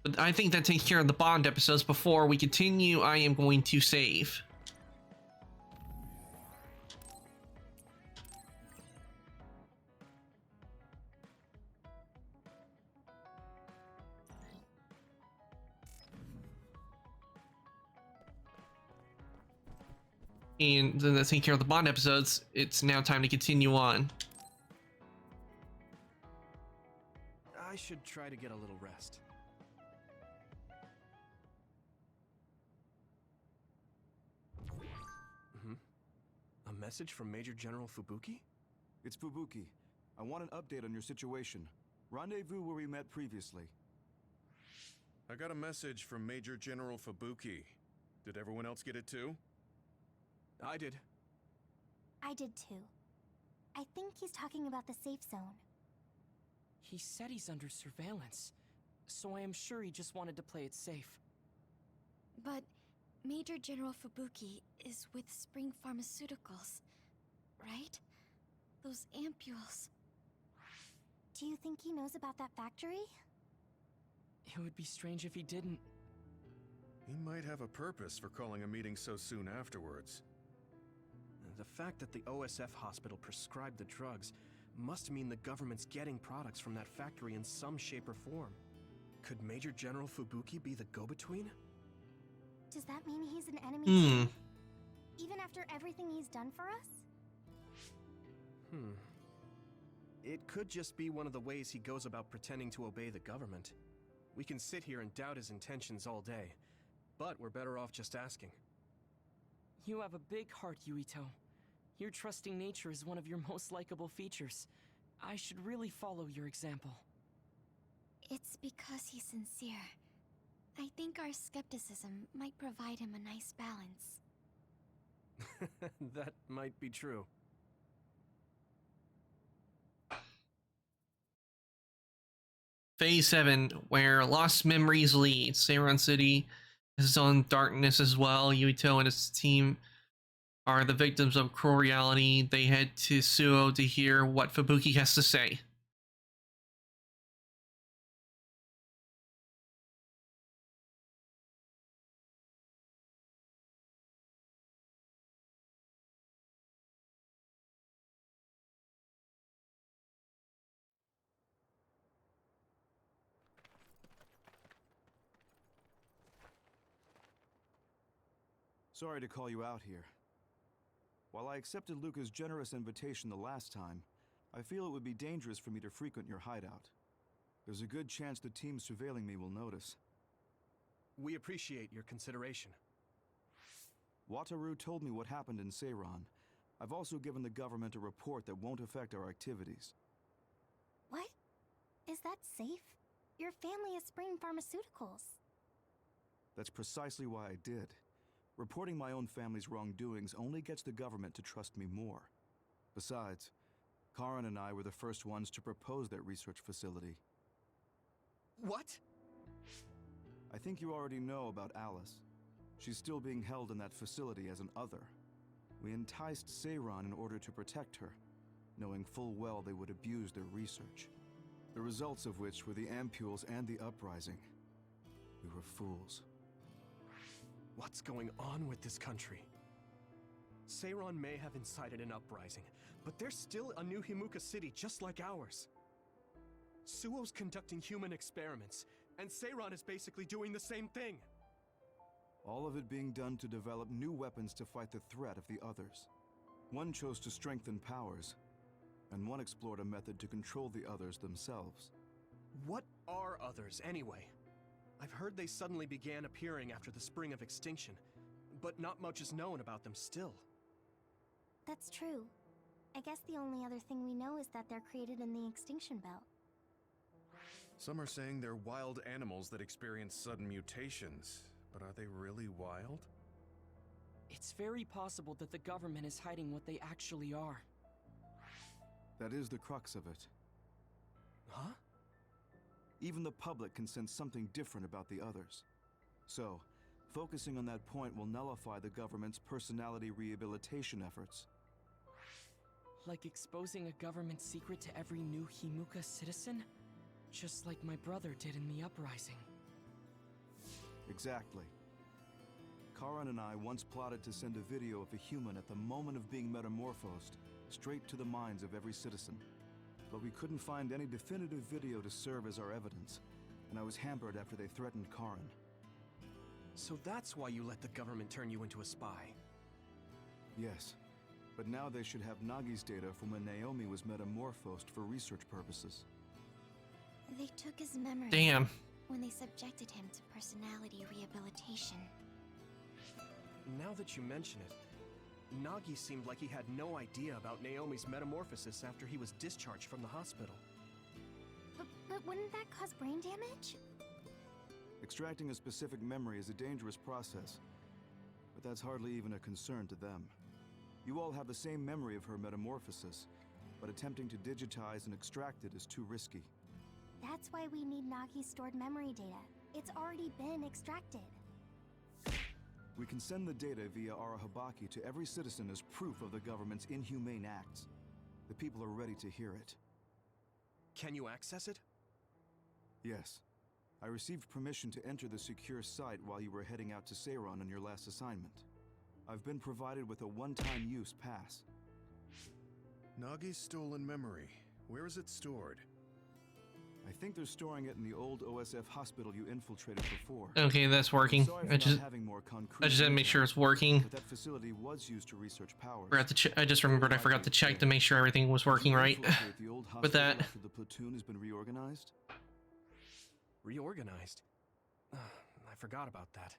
But I think that takes care of the Bond episodes. Before we continue, I am going to save. And then that's taking care of the Bond episodes. It's now time to continue on. I should try to get a little rest. A message from Major General Fubuki? It's Fubuki. I want an update on your situation. Rendezvous where we met previously. I got a message from Major General Fubuki. Did everyone else get it too? I did. I did too. I think he's talking about the safe zone. He said he's under surveillance, so I am sure he just wanted to play it safe. But Major General Fubuki is with Spring Pharmaceuticals, right? Those ampules. Do you think he knows about that factory? It would be strange if he didn't. He might have a purpose for calling a meeting so soon afterwards. The fact that the OSF hospital prescribed the drugs must mean the government's getting products from that factory in some shape or form. Could Major General Fubuki be the go-between? Does that mean he's an enemy too? Even after everything he's done for us? It could just be one of the ways he goes about pretending to obey the government. We can sit here and doubt his intentions all day, but we're better off just asking. You have a big heart, Yuito. Your trusting nature is one of your most likable features. I should really follow your example. It's because he's sincere. I think our skepticism might provide him a nice balance. That might be true. Phase 7, where Lost Memories lead. Seiran City has its own darkness as well. Yuito and his team are the victims of cruel reality. They head to Suo to hear what Fubuki has to say. Sorry to call you out here. While I accepted Luca's generous invitation the last time, I feel it would be dangerous for me to frequent your hideout. There's a good chance the team surveilling me will notice. We appreciate your consideration. Wataru told me what happened in Seiran. I've also given the government a report that won't affect our activities. What? Is that safe? Your family is Spring Pharmaceuticals. That's precisely why I did. Reporting my own family's wrongdoings only gets the government to trust me more. Besides, Karen and I were the first ones to propose that research facility. What? I think you already know about Alice. She's still being held in that facility as an other. We enticed Seiran in order to protect her, knowing full well they would abuse their research. The results of which were the ampules and the uprising. We were fools. What's going on with this country? Seiran may have incited an uprising, but there's still a new Himuka city just like ours. Suo's conducting human experiments, and Seiran is basically doing the same thing. All of it being done to develop new weapons to fight the threat of the others. One chose to strengthen powers, and one explored a method to control the others themselves. What are others, anyway? I've heard they suddenly began appearing after the Spring of Extinction, but not much is known about them still. That's true. I guess the only other thing we know is that they're created in the Extinction Belt. Some are saying they're wild animals that experience sudden mutations, but are they really wild? It's very possible that the government is hiding what they actually are. That is the crux of it. Huh? Even the public can sense something different about the others. So, focusing on that point will nullify the government's personality rehabilitation efforts. Like exposing a government secret to every new Himuka citizen? Just like my brother did in the uprising. Exactly. Karan and I once plotted to send a video of a human at the moment of being metamorphosed straight to the minds of every citizen. But we couldn't find any definitive video to serve as our evidence, and I was hampered after they threatened Karan. So that's why you let the government turn you into a spy? Yes. But now they should have Nagi's data from when Naomi was metamorphosed for research purposes. They took his memory. Damn. When they subjected him to personality rehabilitation. Now that you mention it, Nagi seemed like he had no idea about Naomi's metamorphosis after he was discharged from the hospital. But wouldn't that cause brain damage? Extracting a specific memory is a dangerous process, but that's hardly even a concern to them. You all have the same memory of her metamorphosis, but attempting to digitize and extract it is too risky. That's why we need Nagi's stored memory data. It's already been extracted. We can send the data via Arahabaki to every citizen as proof of the government's inhumane acts. The people are ready to hear it. Can you access it? Yes. I received permission to enter the secure site while you were heading out to Seiron on your last assignment. I've been provided with a one-time use pass. Nagi's stolen memory. Where is it stored? I think they're storing it in the old OSF hospital you infiltrated before. Okay, that's working. I just had to make sure it's working. But that facility was used to research power. I just remembered I forgot to check to make sure everything was working right. With that. After the platoon has been reorganized? Reorganized? I forgot about that.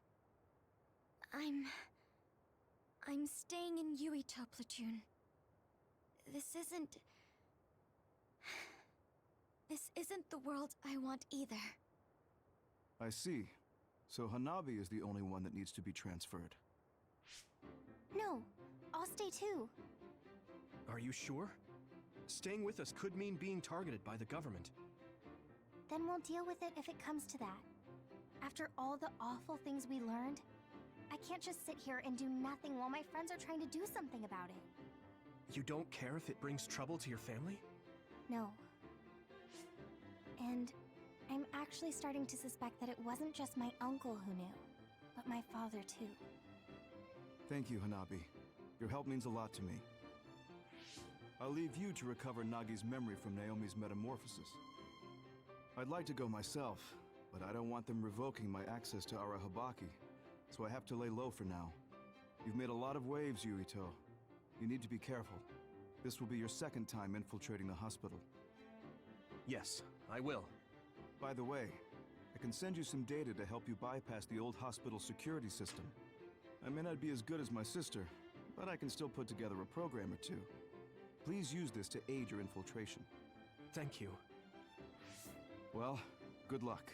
I'm staying in Yuito platoon. This isn't the world I want either. I see. So Hanabi is the only one that needs to be transferred. No, I'll stay too. Are you sure? Staying with us could mean being targeted by the government. Then we'll deal with it if it comes to that. After all the awful things we learned, I can't just sit here and do nothing while my friends are trying to do something about it. You don't care if it brings trouble to your family? No. And I'm actually starting to suspect that it wasn't just my uncle who knew, but my father too. Thank you, Hanabi. Your help means a lot to me. I'll leave you to recover Nagi's memory from Naomi's metamorphosis. I'd like to go myself, but I don't want them revoking my access to Arahabaki, so I have to lay low for now. You've made a lot of waves, Yuito. You need to be careful. This will be your second time infiltrating the hospital. Yes, I will. By the way, I can send you some data to help you bypass the old hospital security system. I may not be as good as my sister, but I can still put together a program or two. Please use this to aid your infiltration. Thank you. Well, good luck.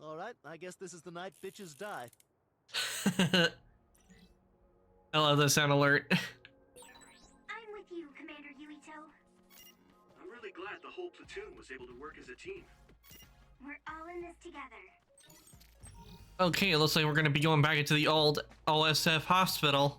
Alright, I guess this is the night bitches die. I love the sound alert. I'm with you, Commander Yuito. I'm really glad the whole platoon was able to work as a team. We're all in this together. Okay, it looks like we're gonna be going back into the old OSF hospital.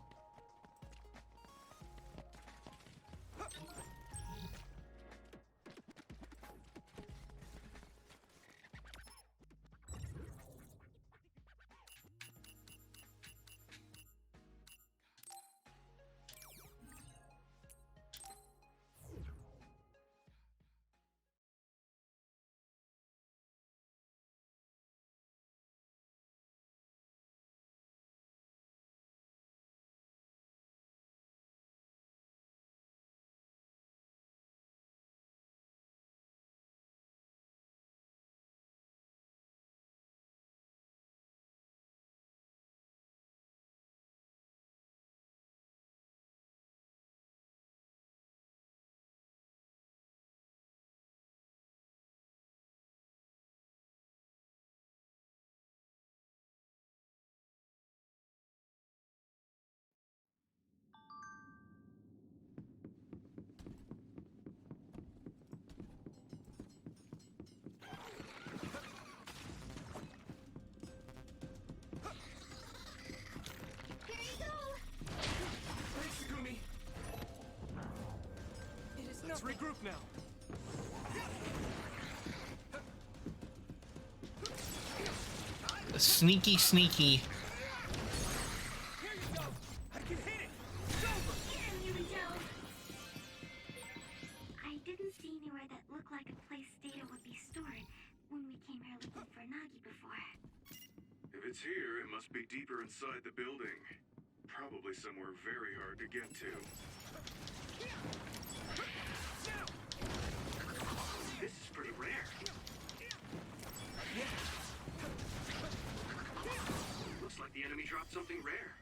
Let's regroup now. Sneaky, sneaky. Here you go. I can hit it. It's over. Get him, Yumito. I didn't see anywhere that looked like a place data would be stored when we came here looking for Nagi before. If it's here, it must be deeper inside the building. Probably somewhere very hard to get to. This is pretty rare. Looks like the enemy dropped something rare.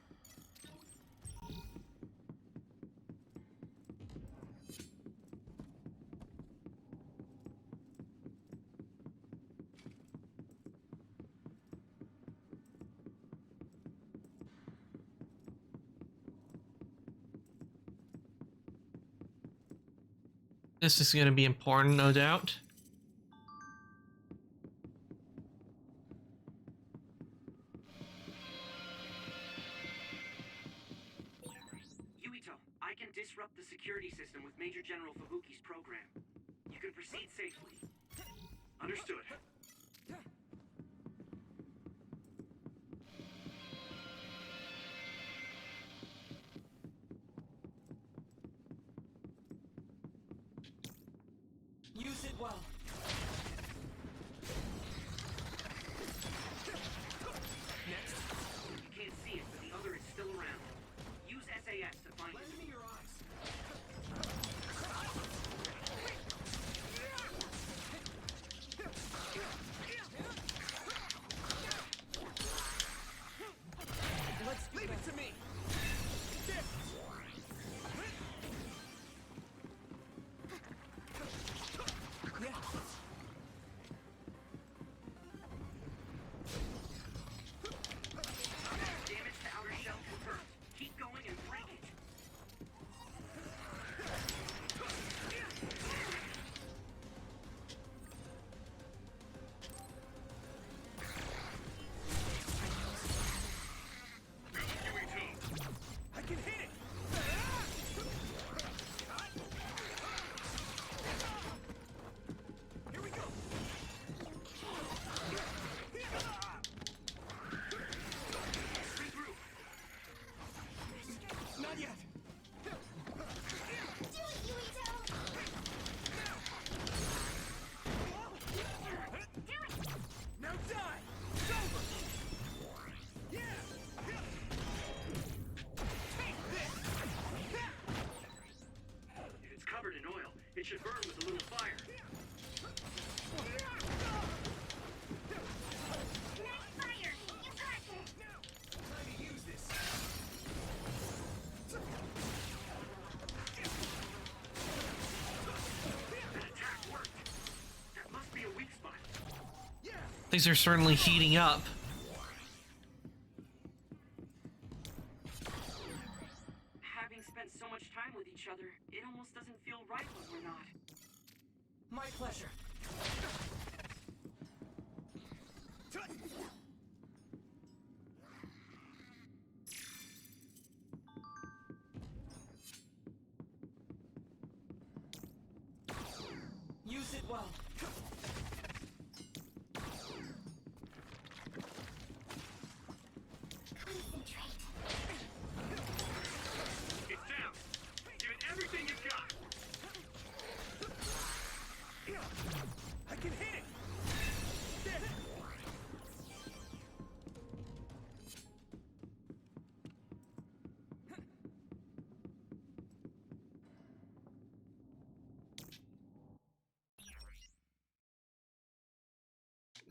This is going to be important, no doubt. Yuito, I can disrupt the security system with Major General Fubuki's program. You can proceed safely. Understood. Use it well. Next. You can't see it, but the other is still around. Use SAS to find it. Lend me your eyes. Let's leave it to me. Damage to outer shell confirmed. Keep going and break it. I can hit it. Here we go. Regroup. Not yet. Do it, Yumito. Do it. Now die. It's over. Yeah. Take this. If it's covered in oil, it should burn with a little fire. Nice fire. You got this. Time to use this. That attack worked. That must be a weak spot. Yeah. Things are certainly heating up. Having spent so much time with each other, it almost doesn't feel right when we're not. My pleasure. Use it well. Concentrate. It's down. Give it everything you've got. I can hit it.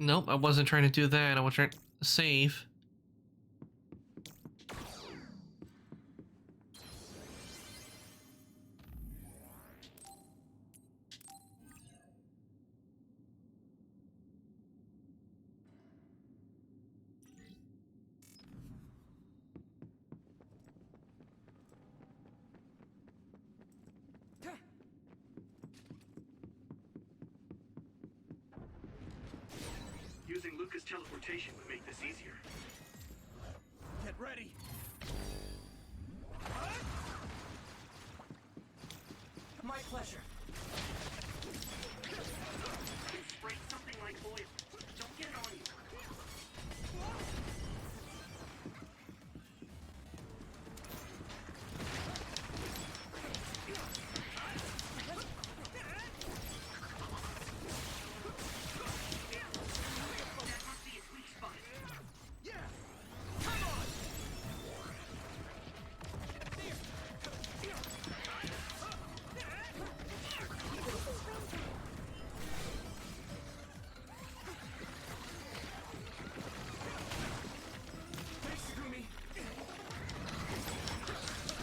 Nope, I wasn't trying to do that. I was trying to save. Using Luca's teleportation would make this easier. Get ready. My My pleasure. Spray something like oil. Don't get it on you. That must be its weak spot. Thanks, Segumi.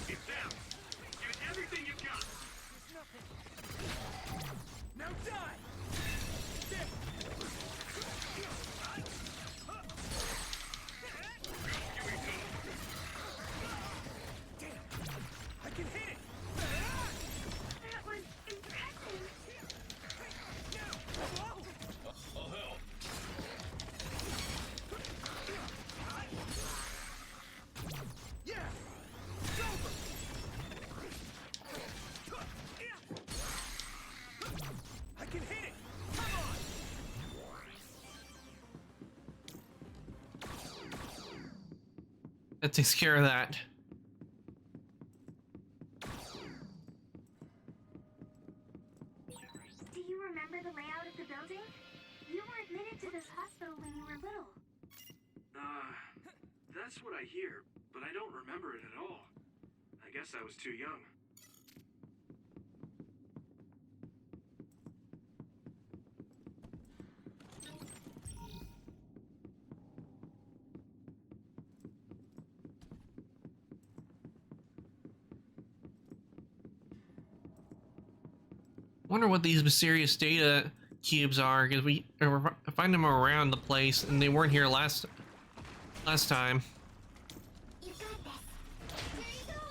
It's down. Give it everything you've got. Now die! Damn! I can hit it! That was impressive. Oh, hell. Yeah! It's over! I can hit it! Come on! That takes care of that. Do you remember the layout of the building? You were admitted to this hospital when you were little. That's what I hear, but I don't remember it at all. I guess I was too young. Wonder what these mysterious data cubes are, because we find them around the place, and they weren't here last time. You got this. There you go.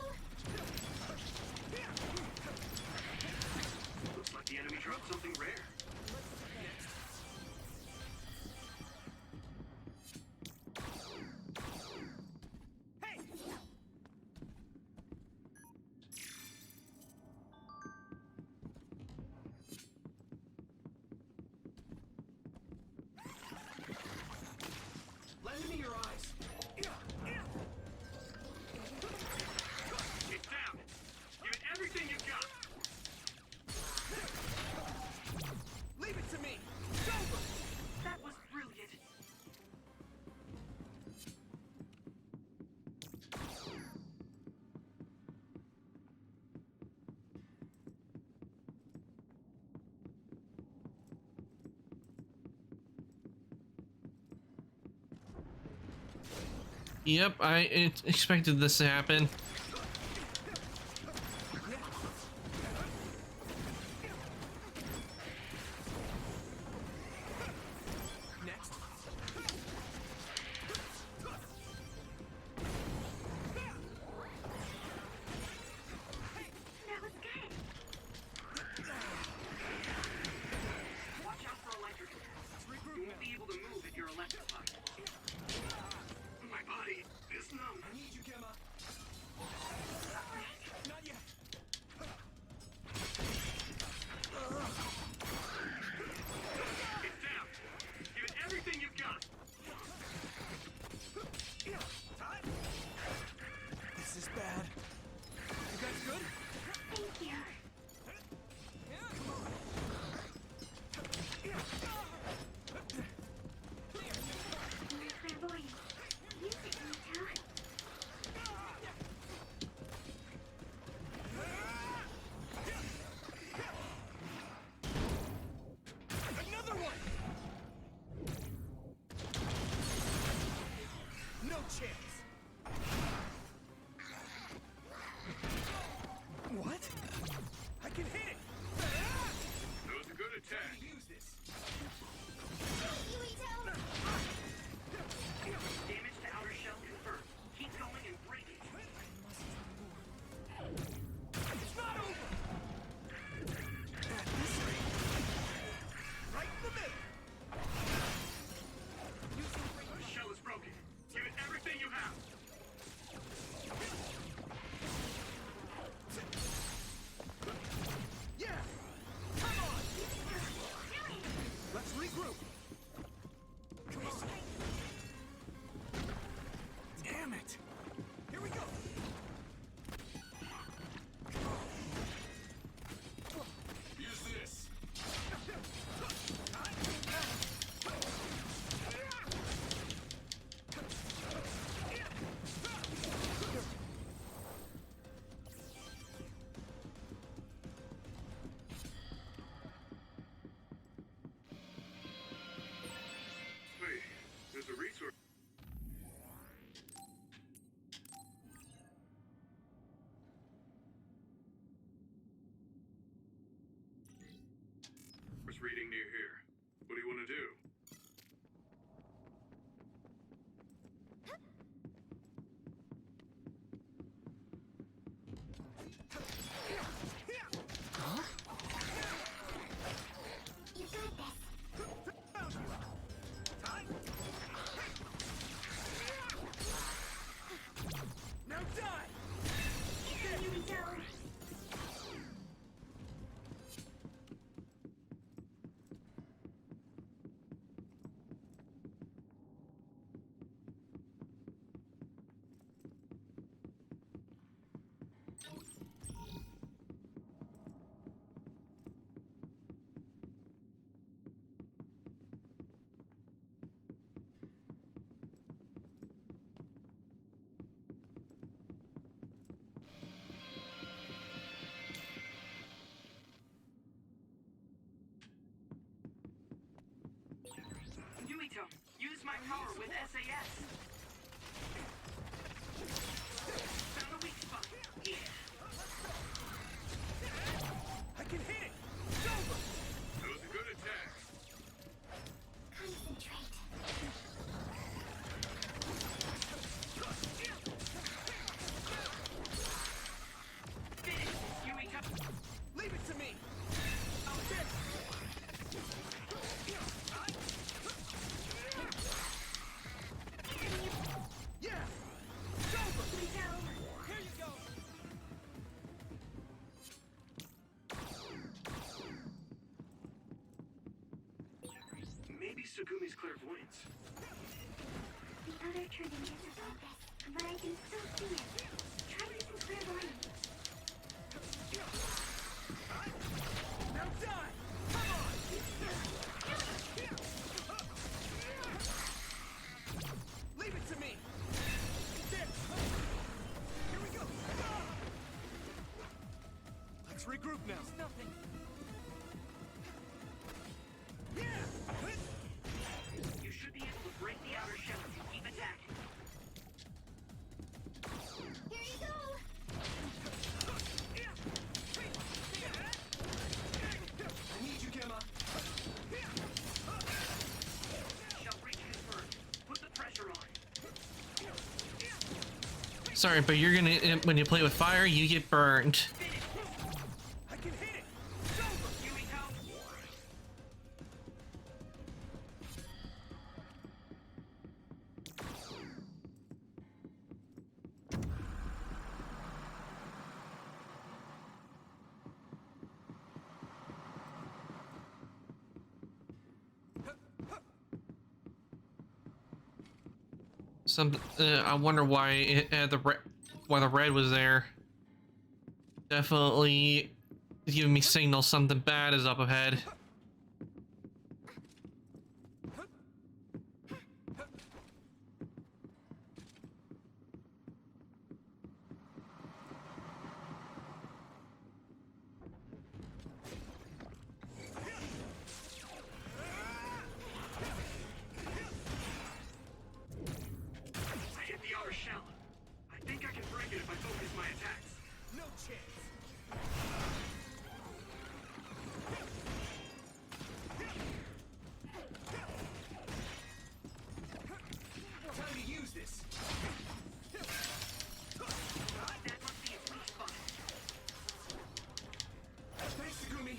Looks like the enemy dropped something rare. Lend me your eyes. It's down. Give it everything you've got. Leave it to me. It's over. That was brilliant. Yep, I expected this to happen. Next. That was good. Watch out for electrical. You won't be able to move if you're electrified. My body is numb. I need you, Gemma. reading near here. What do you want to do? You got this. Now die! Here you go. Yuito, use my power with SAS. Found a weak spot. Yeah. I can hit it! It's over! That was a good attack. Concentrate. Finish, Yuito. Leave it to me! I'll get Yeah! It's over! We go. Here you go! Maybe Sugumi's clairvoyance. The other turned invisible, but I can still see it. Try using clairvoyance. Now die! Come on! Leave it to me! There! Here we go! Let's regroup now! Nothing. Yeah! You should be able to break the outer shell if you keep attacking. Here you go. I need you, Gemma! Shell breach confirmed. Put the pressure on. Sorry, but you're gonna when you play with fire, you get burned. I can hit it! It's over! Yuito. I wonder why it had why the red was there. Definitely giving me signals something bad is up ahead. I hit the outer shell. I think I can break it if I focus my attacks. No chance! Time to use this! That must be its weak spot. Thanks, Sugumi!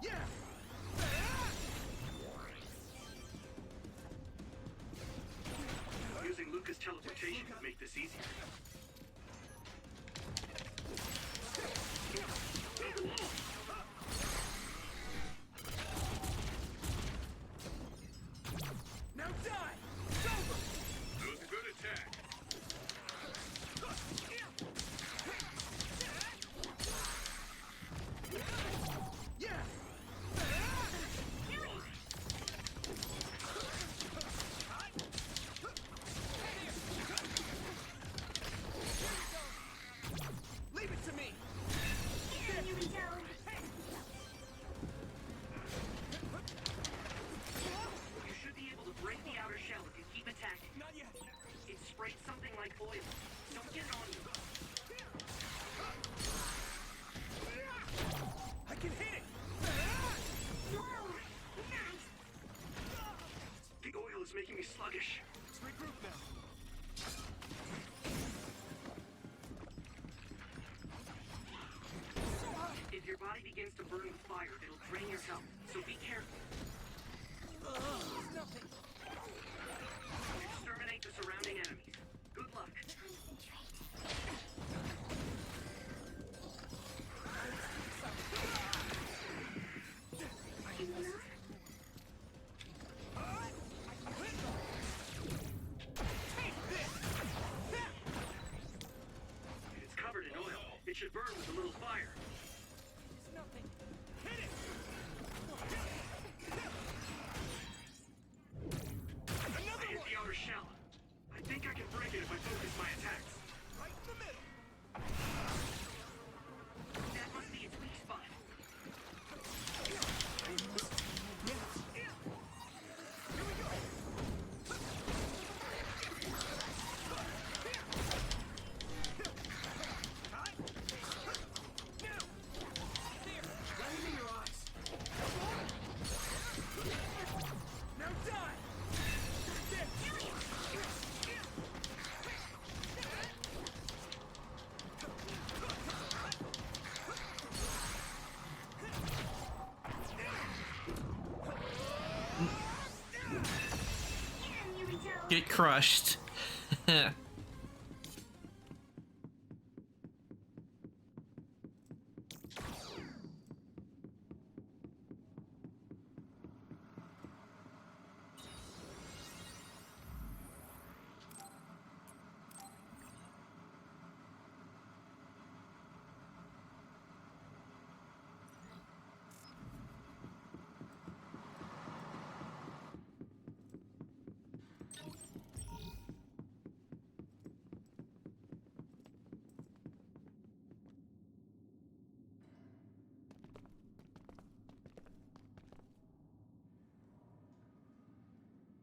Yeah! Using Luca's teleportation would make this easier. Now die! It's over! That was a good attack. Yeah! sluggish. Let's regroup now. If your body begins to burn with fire, it'll drain your health, so be careful. Exterminate the surrounding enemies. Good luck. It's covered in oil. It should burn with a little fire. I hit the outer shell. I think I can break it if I focus my attacks. Right in the middle. That must be its weak spot. Now die. Get crushed.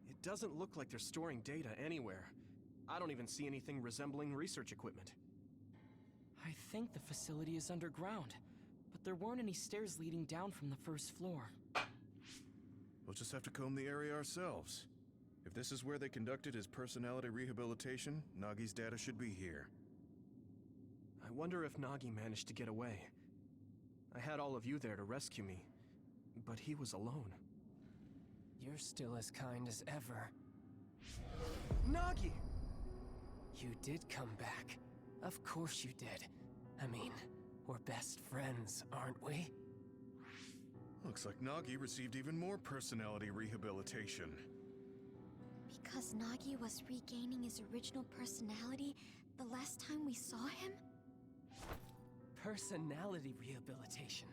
It doesn't look like they're storing data anywhere. I don't even see anything resembling research equipment. I think the facility is underground, but there weren't any stairs leading down from the first floor. We'll just have to comb the area ourselves. If this is where they conducted his personality rehabilitation, Nagi's data should be here. I wonder if Nagi managed to get away. I had all of you there to rescue me, but he was alone. You're still as kind as ever. Nagi! You did come back. Of course you did. I mean, we're best friends, aren't we? Looks like Nagi received even more personality rehabilitation. Because Nagi was regaining his original personality the last time we saw him? Personality rehabilitation.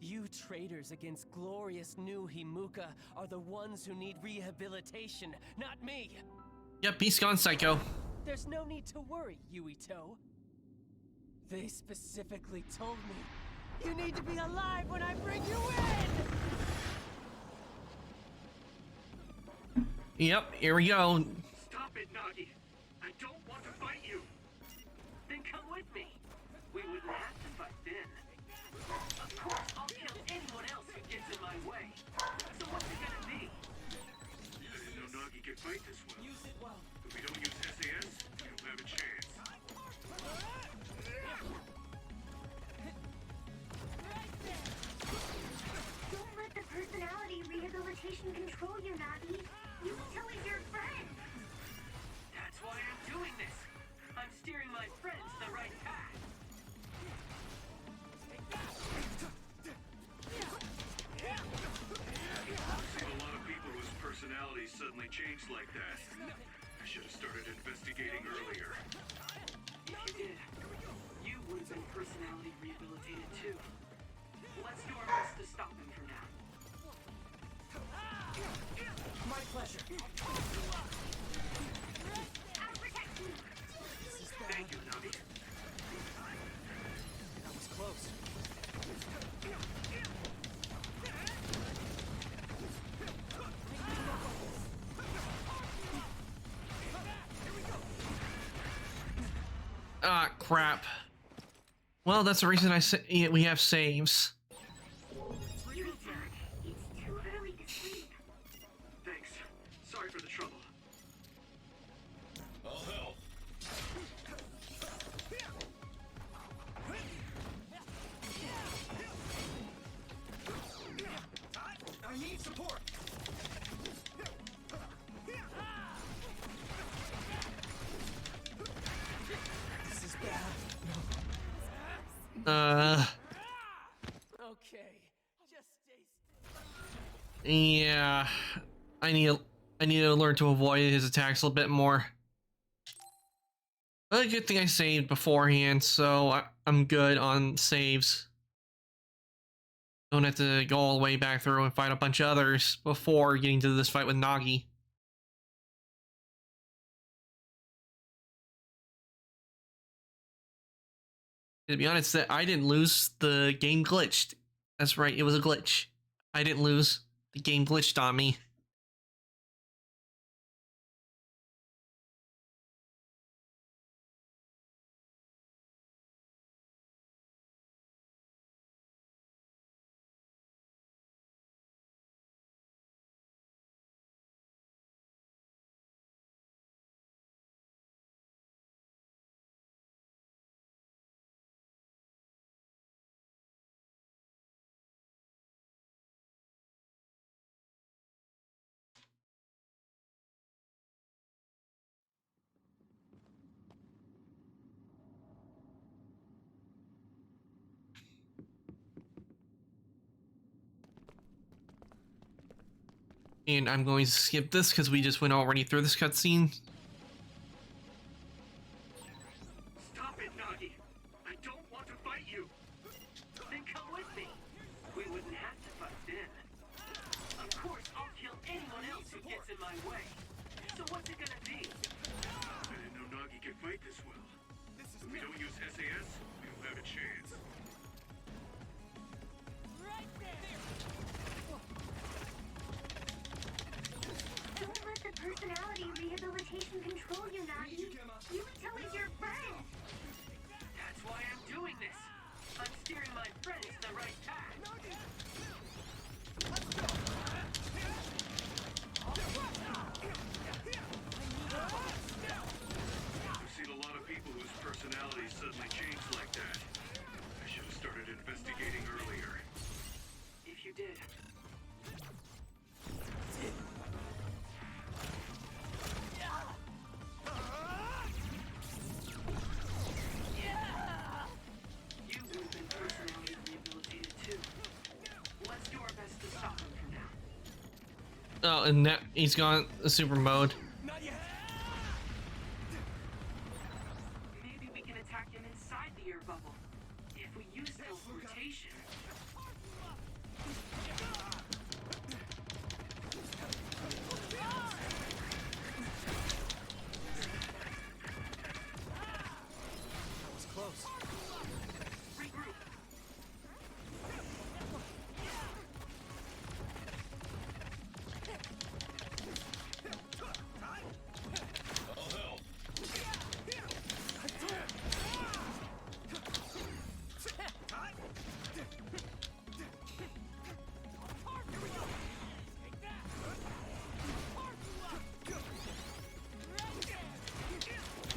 You traitors against glorious new Himuka are the ones who need rehabilitation, not me! Yep, he's gone psycho. There's no need to worry, Yuito. They specifically told me you need to be alive when I bring you in! Yep, here we go. Stop it, Nagi. I don't want to fight you. Then come with me. We wouldn't have to fight then. Of course, I'll kill anyone else who gets in my way. So what's it gonna be? I didn't know Nagi could fight this well. Use it well. If we don't use SAS, we don't have a chance. Don't let the personality rehabilitation control you, Nagi. Yuito is your friend. That's why I'm doing this. I'm steering my friends the right path. I've seen a lot of people whose personalities suddenly changed like that. I should have started investigating earlier. If you did, you would have been personality rehabilitated too. Let's do our best to stop him for now. My pleasure. Thank you, Nagi. That was close. Ah, crap. Well, that's the reason I say we have saves. Yuito, it's too early to sleep. Thanks. Sorry for the trouble. Okay, just stay still. Yeah, I need to learn to avoid his attacks a little bit more. But a good thing I saved beforehand, so I'm good on saves. Don't have to go all the way back through and fight a bunch of others before getting to this fight with Nagi. To be honest, that I didn't lose. The game glitched. That's right, it was a glitch. I didn't lose. The game glitched on me. And I'm going to skip this because we just went already through this cutscene. Stop it, Nagi! I don't want to fight you! Then come with me! We wouldn't have to fight then. Of course, I'll kill anyone else who gets in my way. So what's it gonna be? I didn't know Nagi could fight this well. If we don't use SAS, we don't have a chance. Don't let the personality rehabilitation control you, Nagi. Yuito is your friend. That's why I'm doing this. I'm steering my friends the right path. I've seen a lot of people whose personalities suddenly change like that. I should have started investigating earlier. If you did. You would have been personality rehabilitated too. Let's do our best to stop him from now. Oh, and now he's gone super mode. Maybe we can attack him inside the air bubble. If we use teleportation. That was close. Regroup.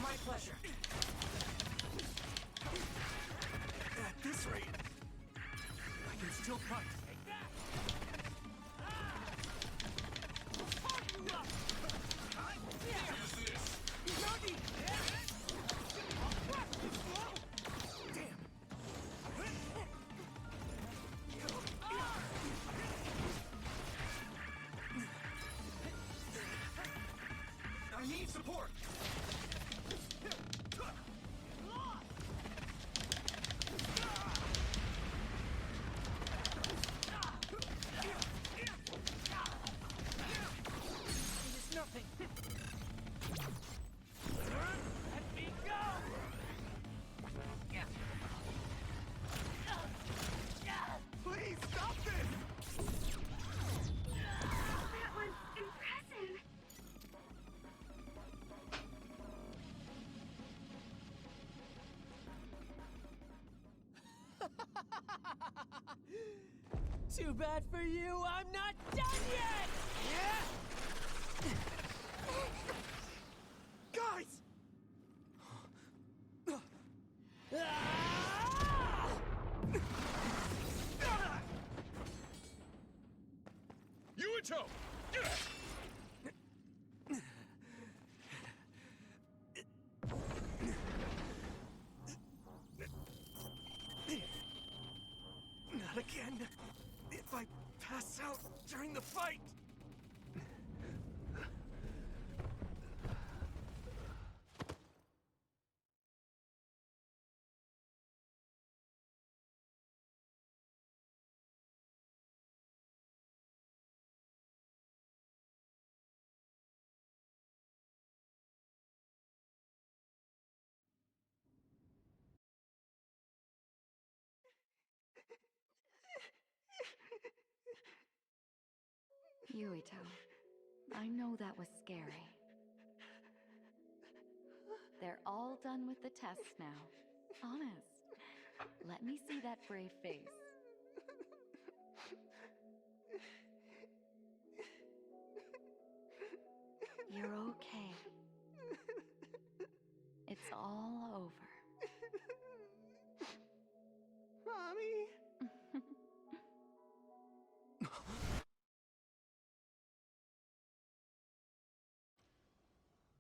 My pleasure. At this rate, I can still fight. I need support. It's nothing. Let me go. Please stop this. That was impressive. Too bad for you, I'm not done yet! Guys! Yuito! again if I pass out during the fight. Yuito, I know that was scary. They're all done with the tests now. Honest. Let me see that brave face. You're okay. It's all over. Mommy!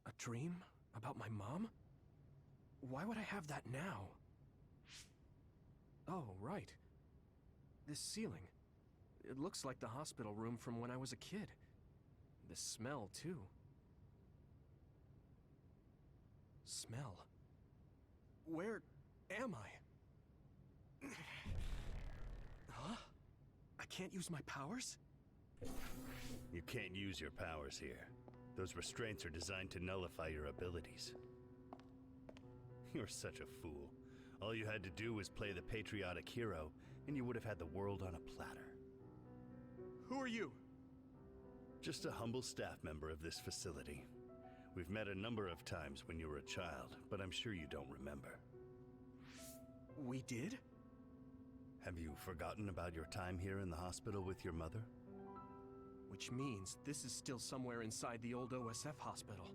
A dream? About my mom? Why would I have that now? Oh, right. This ceiling. It looks like the hospital room from when I was a kid. The smell, too. Smell? Where am I? Huh? I can't use my powers? You can't use your powers here. Those restraints are designed to nullify your abilities. You're such a fool. All you had to do was play the patriotic hero, and you would have had the world on a platter. Who are you? Just a humble staff member of this facility. We've met a number of times when you were a child, but I'm sure you don't remember. We did? Have you forgotten about your time here in the hospital with your mother? Which means this is still somewhere inside the old OSF hospital.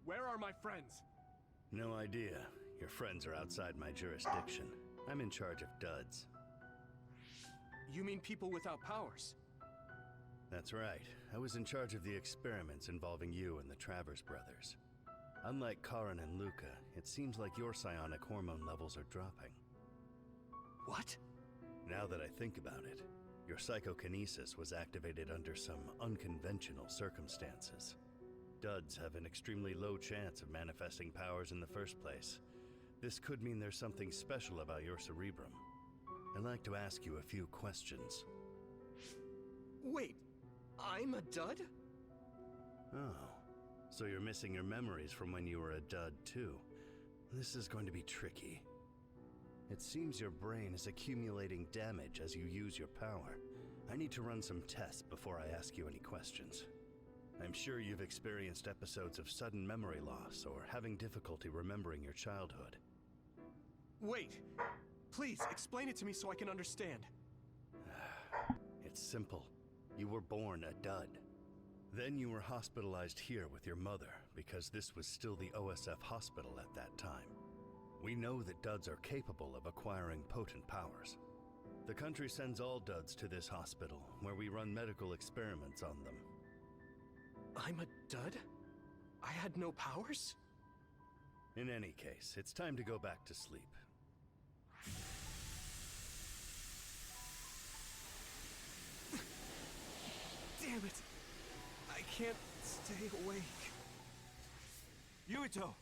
Where are my friends? No idea. Your friends are outside my jurisdiction. I'm in charge of duds. You mean people without powers? That's right. I was in charge of the experiments involving you and the Travers brothers. Unlike Karin and Luca, it seems like your psionic hormone levels are dropping. What? Now that I think about it, your psychokinesis was activated under some unconventional circumstances. Duds have an extremely low chance of manifesting powers in the first place. This could mean there's something special about your cerebrum. I'd like to ask you a few questions. Wait, I'm a dud? Oh, so you're missing your memories from when you were a dud too. This is going to be tricky. It seems your brain is accumulating damage as you use your power. I need to run some tests before I ask you any questions. I'm sure you've experienced episodes of sudden memory loss or having difficulty remembering your childhood. Wait, please explain it to me so I can understand. It's simple. You were born a dud. Then you were hospitalized here with your mother because this was still the OSF hospital at that time. We know that duds are capable of acquiring potent powers. The country sends all duds to this hospital, where we run medical experiments on them. I'm a dud? I had no powers? In any case, it's time to go back to sleep. Damn it! I can't stay awake. Yuito!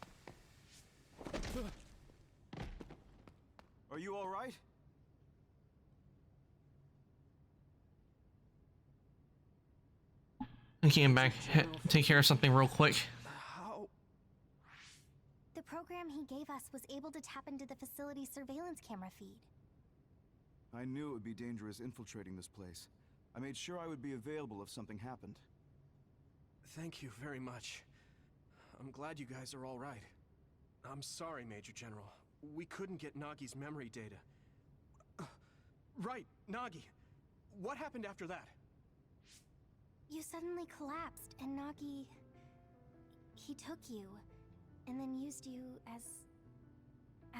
Are you all right? I came back, take care of something real quick. How? The program he gave us was able to tap into the facility's surveillance camera feed. I knew it would be dangerous infiltrating this place. I made sure I would be available if something happened. Thank you very much. I'm glad you guys are all right. I'm sorry, Major General. We couldn't get Nagi's memory data. Right, Nagi. What happened after that? You suddenly collapsed, and Nagi... he took you, and then used you as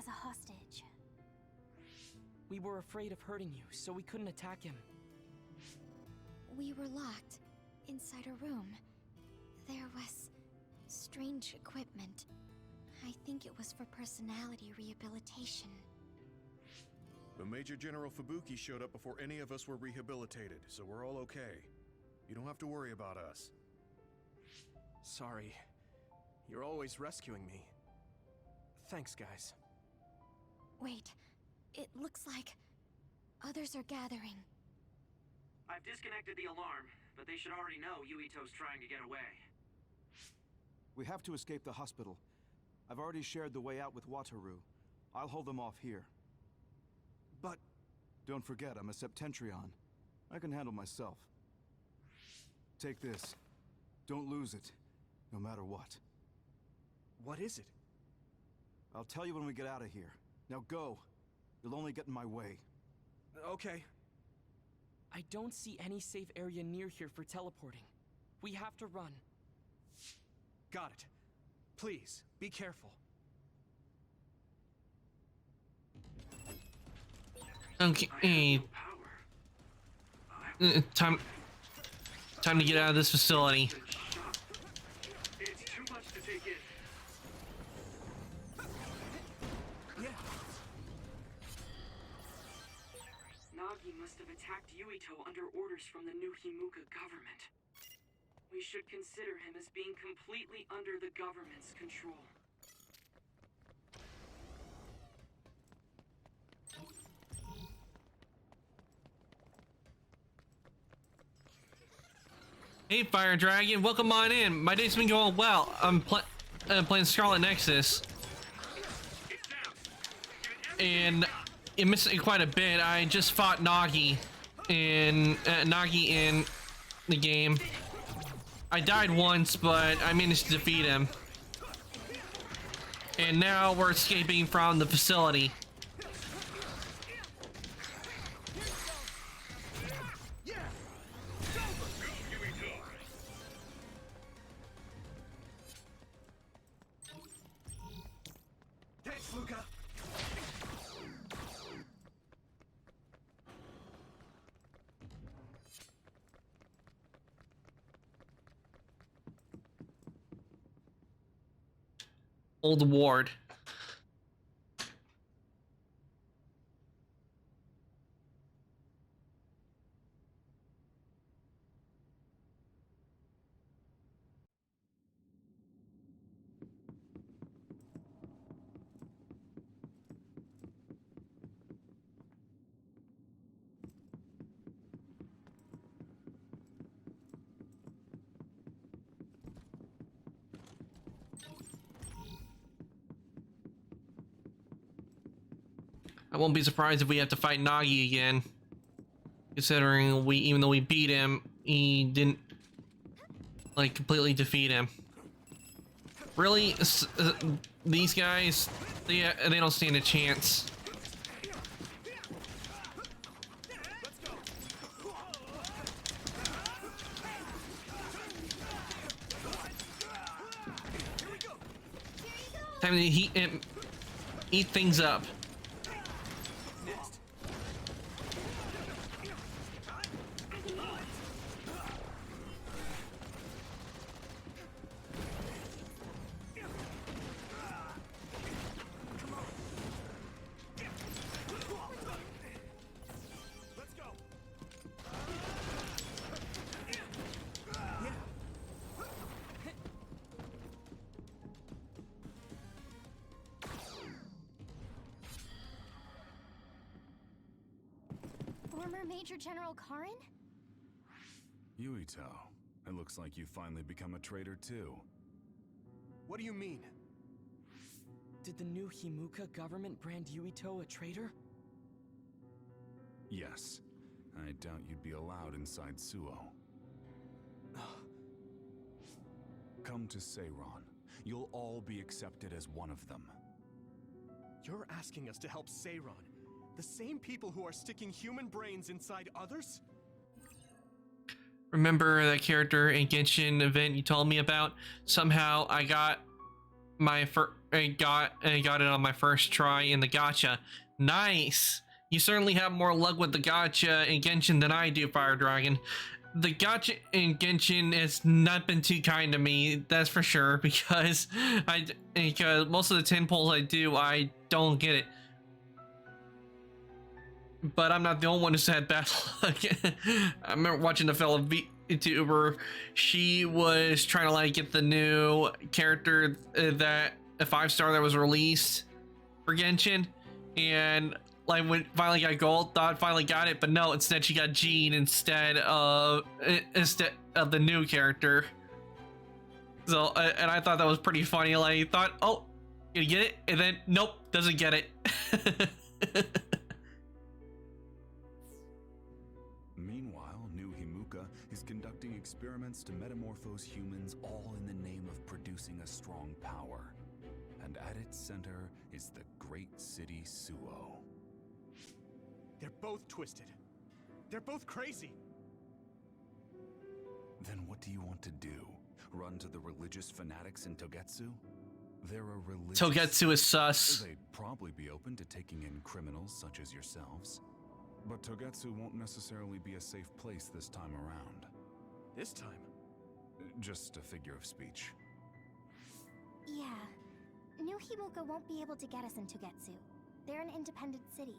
a hostage. We were afraid of hurting you, so we couldn't attack him. We were locked inside a room. There was strange equipment. I think it was for personality rehabilitation. But Major General Fubuki showed up before any of us were rehabilitated, so we're all okay. You don't have to worry about us. Sorry. You're always rescuing me. Thanks, guys. Wait, it looks like others are gathering. I've disconnected the alarm, but they should already know Yuito's trying to get away. We have to escape the hospital. I've already shared the way out with Wataru. I'll hold them off here. But... Don't forget, I'm a Septentrion. I can handle myself. Take this. Don't lose it, no matter what. What is it? I'll tell you when we get out of here. Now go. You'll only get in my way. Okay. I don't see any safe area near here for teleporting. We have to run. Got it. Please, be careful. Okay. Time to get out of this facility. It's too much to take in. Nagi must have attacked Yuito under orders from the new Himuka government. We should consider him as being completely under the government's control. Hey, Fire Dragon, welcome on in. My day's been going well. I'm playing Scarlet Nexus, and it missed quite a bit. I just fought Nagi in the game. I died once, but I managed to defeat him. And now we're escaping from the facility. Thanks, Luca. Old ward. I won't be surprised if we have to fight Nagi again, considering even though we beat him, he didn't like completely defeat him. Really, these guys, they don't stand a chance. Time to eat things up. Former Major General Karin? Yuito, it looks like you finally become a traitor too. What do you mean? Did the new Himuka government brand Yuito a traitor? Yes. I doubt you'd be allowed inside Suo. Come to Seiron. You'll all be accepted as one of them. You're asking us to help Seiron? The same people who are sticking human brains inside others? Remember that character in Genshin event you told me about? Somehow I got it on my first try in the gacha. Nice. You certainly have more luck with the gacha in Genshin than I do, Fire Dragon. The gacha in Genshin has not been too kind to me, that's for sure, because most of the 10 pulls I do, I don't get it. but I'm not the only one who's had bad luck. I remember watching a fellow VTuber. She was trying to like get the new character that a 5-star that was released for Genshin, and like when finally got gold, thought finally got it, but no, instead she got Jean instead of the new character. So and I thought that was pretty funny. Like thought, oh, you get it, and then nope, doesn't get it. Meanwhile, New Himuka is conducting experiments to metamorphose humans, all in the name of producing a strong power. And at its center is the great city Suo. They're both twisted. They're both crazy. Then what do you want to do? Run to the religious fanatics in Togetsu? They're a religious... Togetsu is sus. They'd probably be open to taking in criminals such as yourselves. But Togetsu won't necessarily be a safe place this time around. This time? Just a figure of speech. Yeah. New Himuka won't be able to get us in Togetsu. They're an independent city.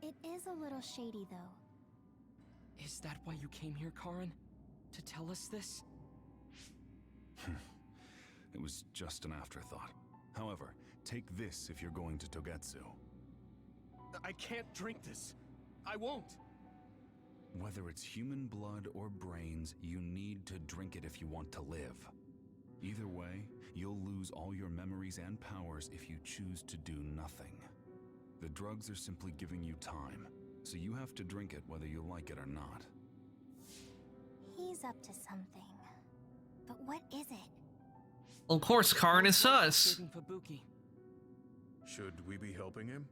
It is a little shady, though. Is that why you came here, Karin? To tell us this? It was just an afterthought. However, take this if you're going to Togetsu. I can't drink this. I won't. Whether it's human blood or brains, you need to drink it if you want to live. Either way, you'll lose all your memories and powers if you choose to do nothing. The drugs are simply giving you time, so you have to drink it whether you like it or not. He's up to something. But what is it? Of course, Karin is sus. Saving Fubuki. Should we be helping him?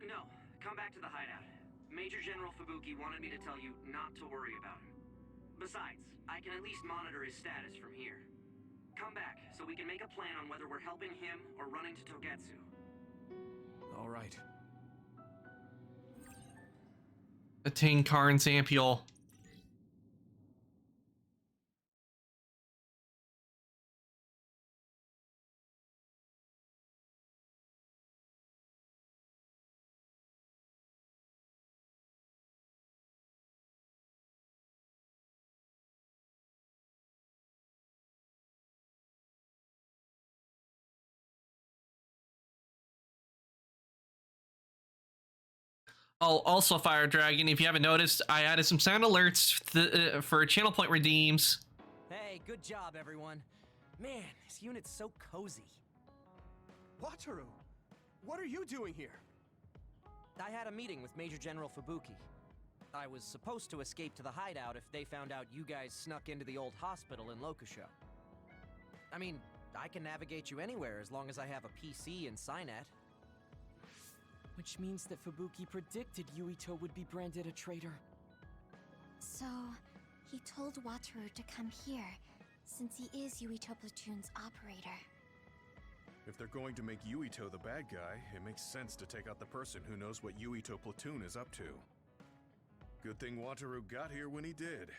No, come back to the hideout. Major General Fubuki wanted me to tell you not to worry about him. Besides, I can at least monitor his status from here. Come back, so we can make a plan on whether we're helping him or running to Togetsu. All right. Attain Karin's ampule. Oh, also Fire Dragon, if you haven't noticed, I added some sound alerts for channel point redeems. Hey, good job, everyone. Man, this unit's so cozy. Wataru, what are you doing here? I had a meeting with Major General Fubuki. I was supposed to escape to the hideout if they found out you guys snuck into the old hospital in Lokusho. I mean, I can navigate you anywhere as long as I have a PC and Cynet. Which means that Fubuki predicted Yuito would be branded a traitor. So, he told Wataru to come here, since he is Yuito Platoon's operator. If they're going to make Yuito the bad guy, it makes sense to take out the person who knows what Yuito Platoon is up to. Good thing Wataru got here when he did.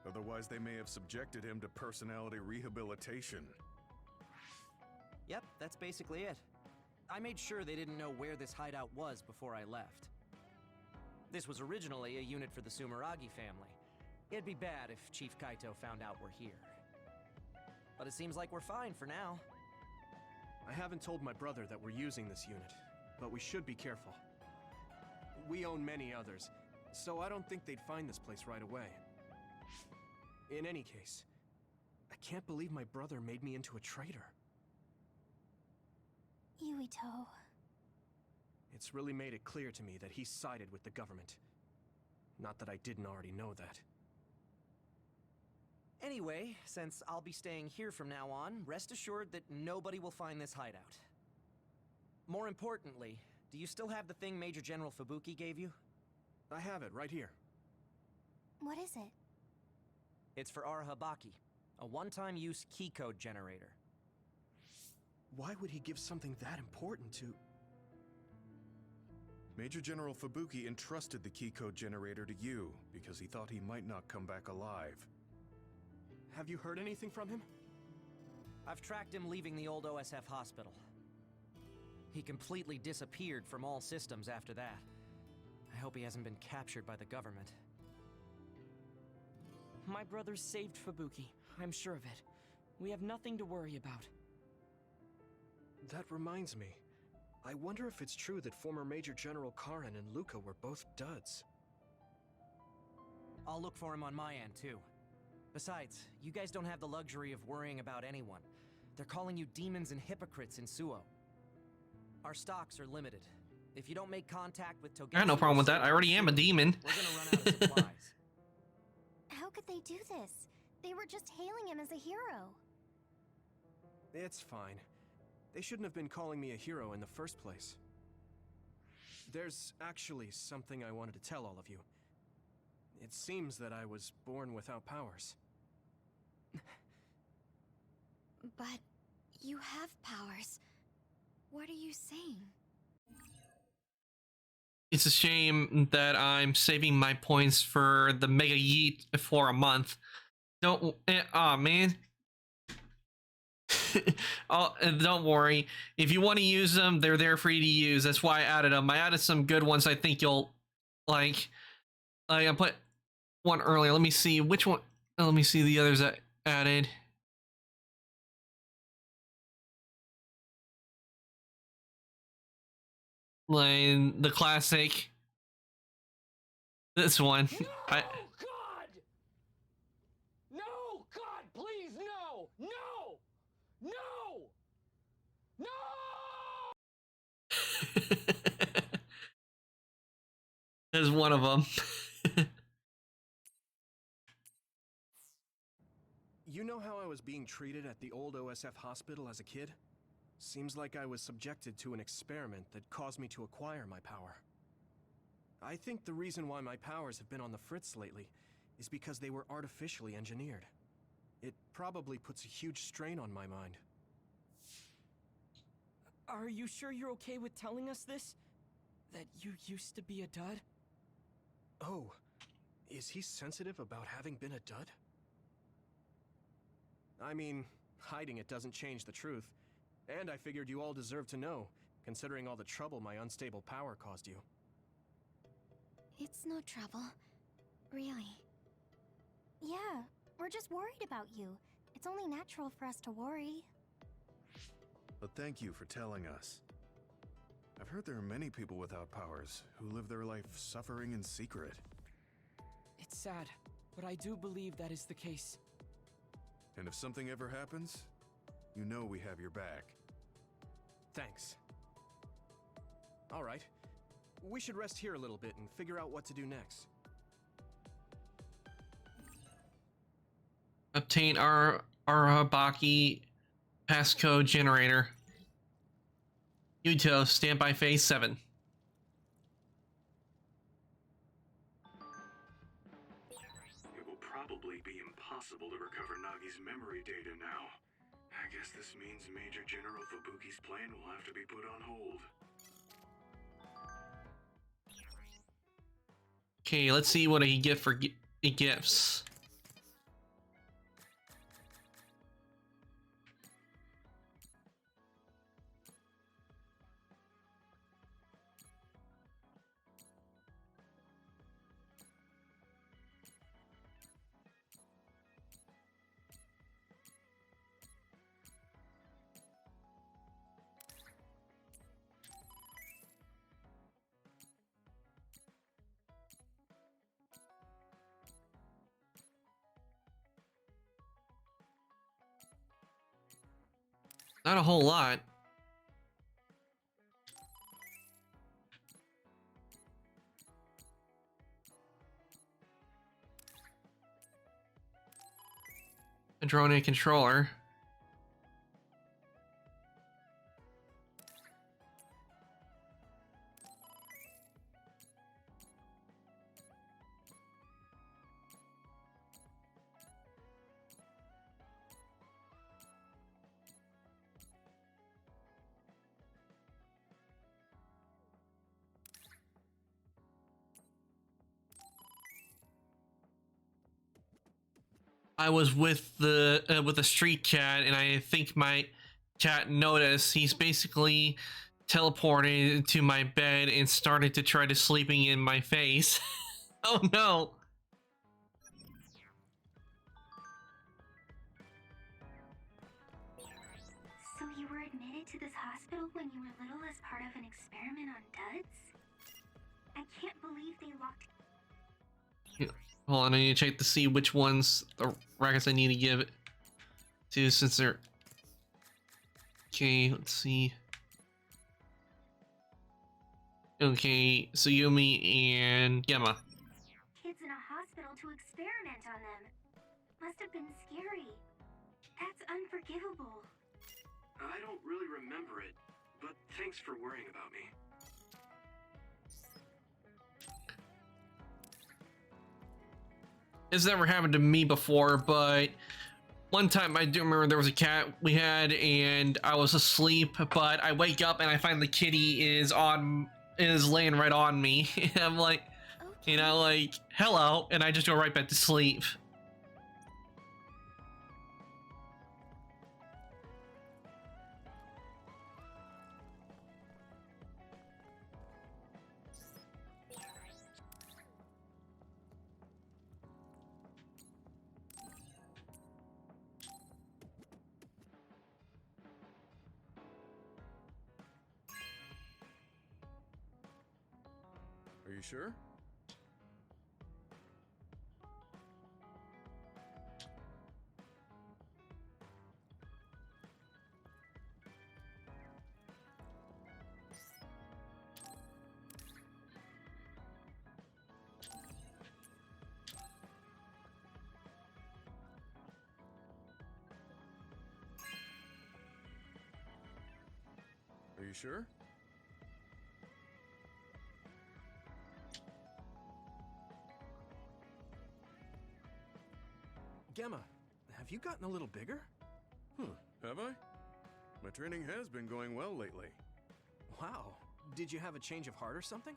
Otherwise, they may have subjected him to personality rehabilitation. Yep, that's basically it. I made sure they didn't know where this hideout was before I left. This was originally a unit for the Sumeragi family. It'd be bad if Chief Kaito found out we're here. But it seems like we're fine for now. I haven't told my brother that we're using this unit, but we should be careful. We own many others, so I don't think they'd find this place right away. In any case, I can't believe my brother made me into a traitor. Yuito. It's really made it clear to me that he sided with the government. Not that I didn't already know that. Anyway, since I'll be staying here from now on, rest assured that nobody will find this hideout. More importantly, do you still have the thing Major General Fubuki gave you? I have it right here. What is it? It's for Arahabaki, a one-time use key code generator. Why would he give something that important to... Major General Fubuki entrusted the key code generator to you because he thought he might not come back alive. Have you heard anything from him? I've tracked him leaving the old OSF hospital. He completely disappeared from all systems after that. I hope he hasn't been captured by the government. My brother saved Fubuki. I'm sure of it. We have nothing to worry about. That reminds me. I wonder if it's true that former Major General Karen and Luca were both duds. I'll look for him on my end, too. Besides, you guys don't have the luxury of worrying about anyone. They're calling you demons and hypocrites in Suo. Our stocks are limited. If you don't make contact with Togetsu... I have no problem with that. I already am a demon. We're gonna run out of supplies. How could they do this? They were just hailing him as a hero. It's fine. They shouldn't have been calling me a hero in the first place. There's actually something I wanted to tell all of you. It seems that I was born without powers. But you have powers. What are you saying? It's a shame that I'm saving my points for the Mega Yeet for a month. Don't, aw, man. Oh, don't worry. If you want to use them, they're there for you to use. That's why I added them. I added some good ones I think you'll like. I put one earlier. Let me see which one. Let me see the others I added. Like the classic. This one. No, God! No, God, please, no! No! No! No! There's one of them. You know how I was being treated at the old OSF hospital as a kid? Seems like I was subjected to an experiment that caused me to acquire my power. I think the reason why my powers have been on the fritz lately is because they were artificially engineered. It probably puts a huge strain on my mind. Are you sure you're okay with telling us this? That you used to be a dud? Oh, is he sensitive about having been a dud? I mean, hiding it doesn't change the truth. And I figured you all deserve to know, considering all the trouble my unstable power caused you. It's no trouble. Really. Yeah, we're just worried about you. It's only natural for us to worry. But thank you for telling us. I've heard there are many people without powers who live their life suffering in secret. It's sad, but I do believe that is the case. And if something ever happens, you know we have your back. Thanks. All right. We should rest here a little bit and figure out what to do next. Obtain our Arabaki passcode generator. Yuto, standby phase 7. It will probably be impossible to recover Nagi's memory data now. I guess this means Major General Fubuki's plan will have to be put on hold. Okay, let's see what I get for gifts. Not a whole lot. A drone and controller. I was with the street cat, and I think my cat noticed. He's basically teleported to my bed and started to try to sleeping in my face. Oh no. So you were admitted to this hospital when you were little as part of an experiment on duds? I can't believe they locked... Hold on, I need to check to see which ones the rackets I need to give it to since they're... Okay, let's see. Okay, Tsuyumi and Gemma. Kids in a hospital to experiment on them. Must have been scary. That's unforgivable. I don't really remember it, but thanks for worrying about me. It's never happened to me before, but one time I do remember there was a cat we had and I was asleep, but I wake up and I find the kitty is laying right on me. I'm like, you know, like, hello, and I just go right back to sleep. Are you sure? Are you sure? Gemma, have you gotten a little bigger? Have I? My training has been going well lately. Wow. Did you have a change of heart or something?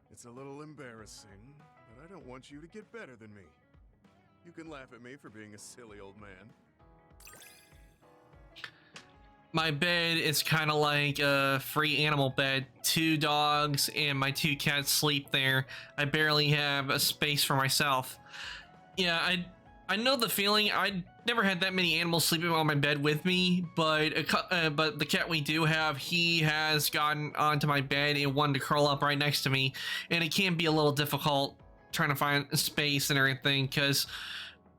It's a little embarrassing, but I don't want you to get better than me. You can laugh at me for being a silly old man. My bed is kind of like a free animal bed. 2 dogs and my 2 cats sleep there. I barely have a space for myself. Yeah, I know the feeling. I never had that many animals sleeping on my bed with me, but the cat we do have, he has gotten onto my bed and wanted to curl up right next to me, and it can be a little difficult trying to find space and everything, because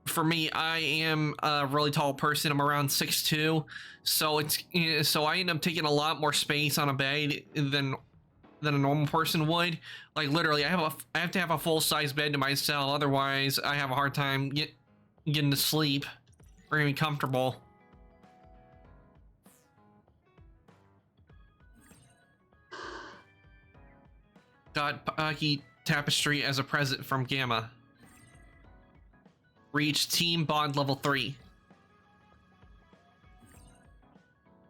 for me, I am a really tall person. I'm around 6'2", so I end up taking a lot more space on a bed than a normal person would. Like literally, I have to have a full-size bed to myself, otherwise I have a hard time getting to sleep or even comfortable. Got Paki Tapestry as a present from Gamma. Reach Team Bond level 3.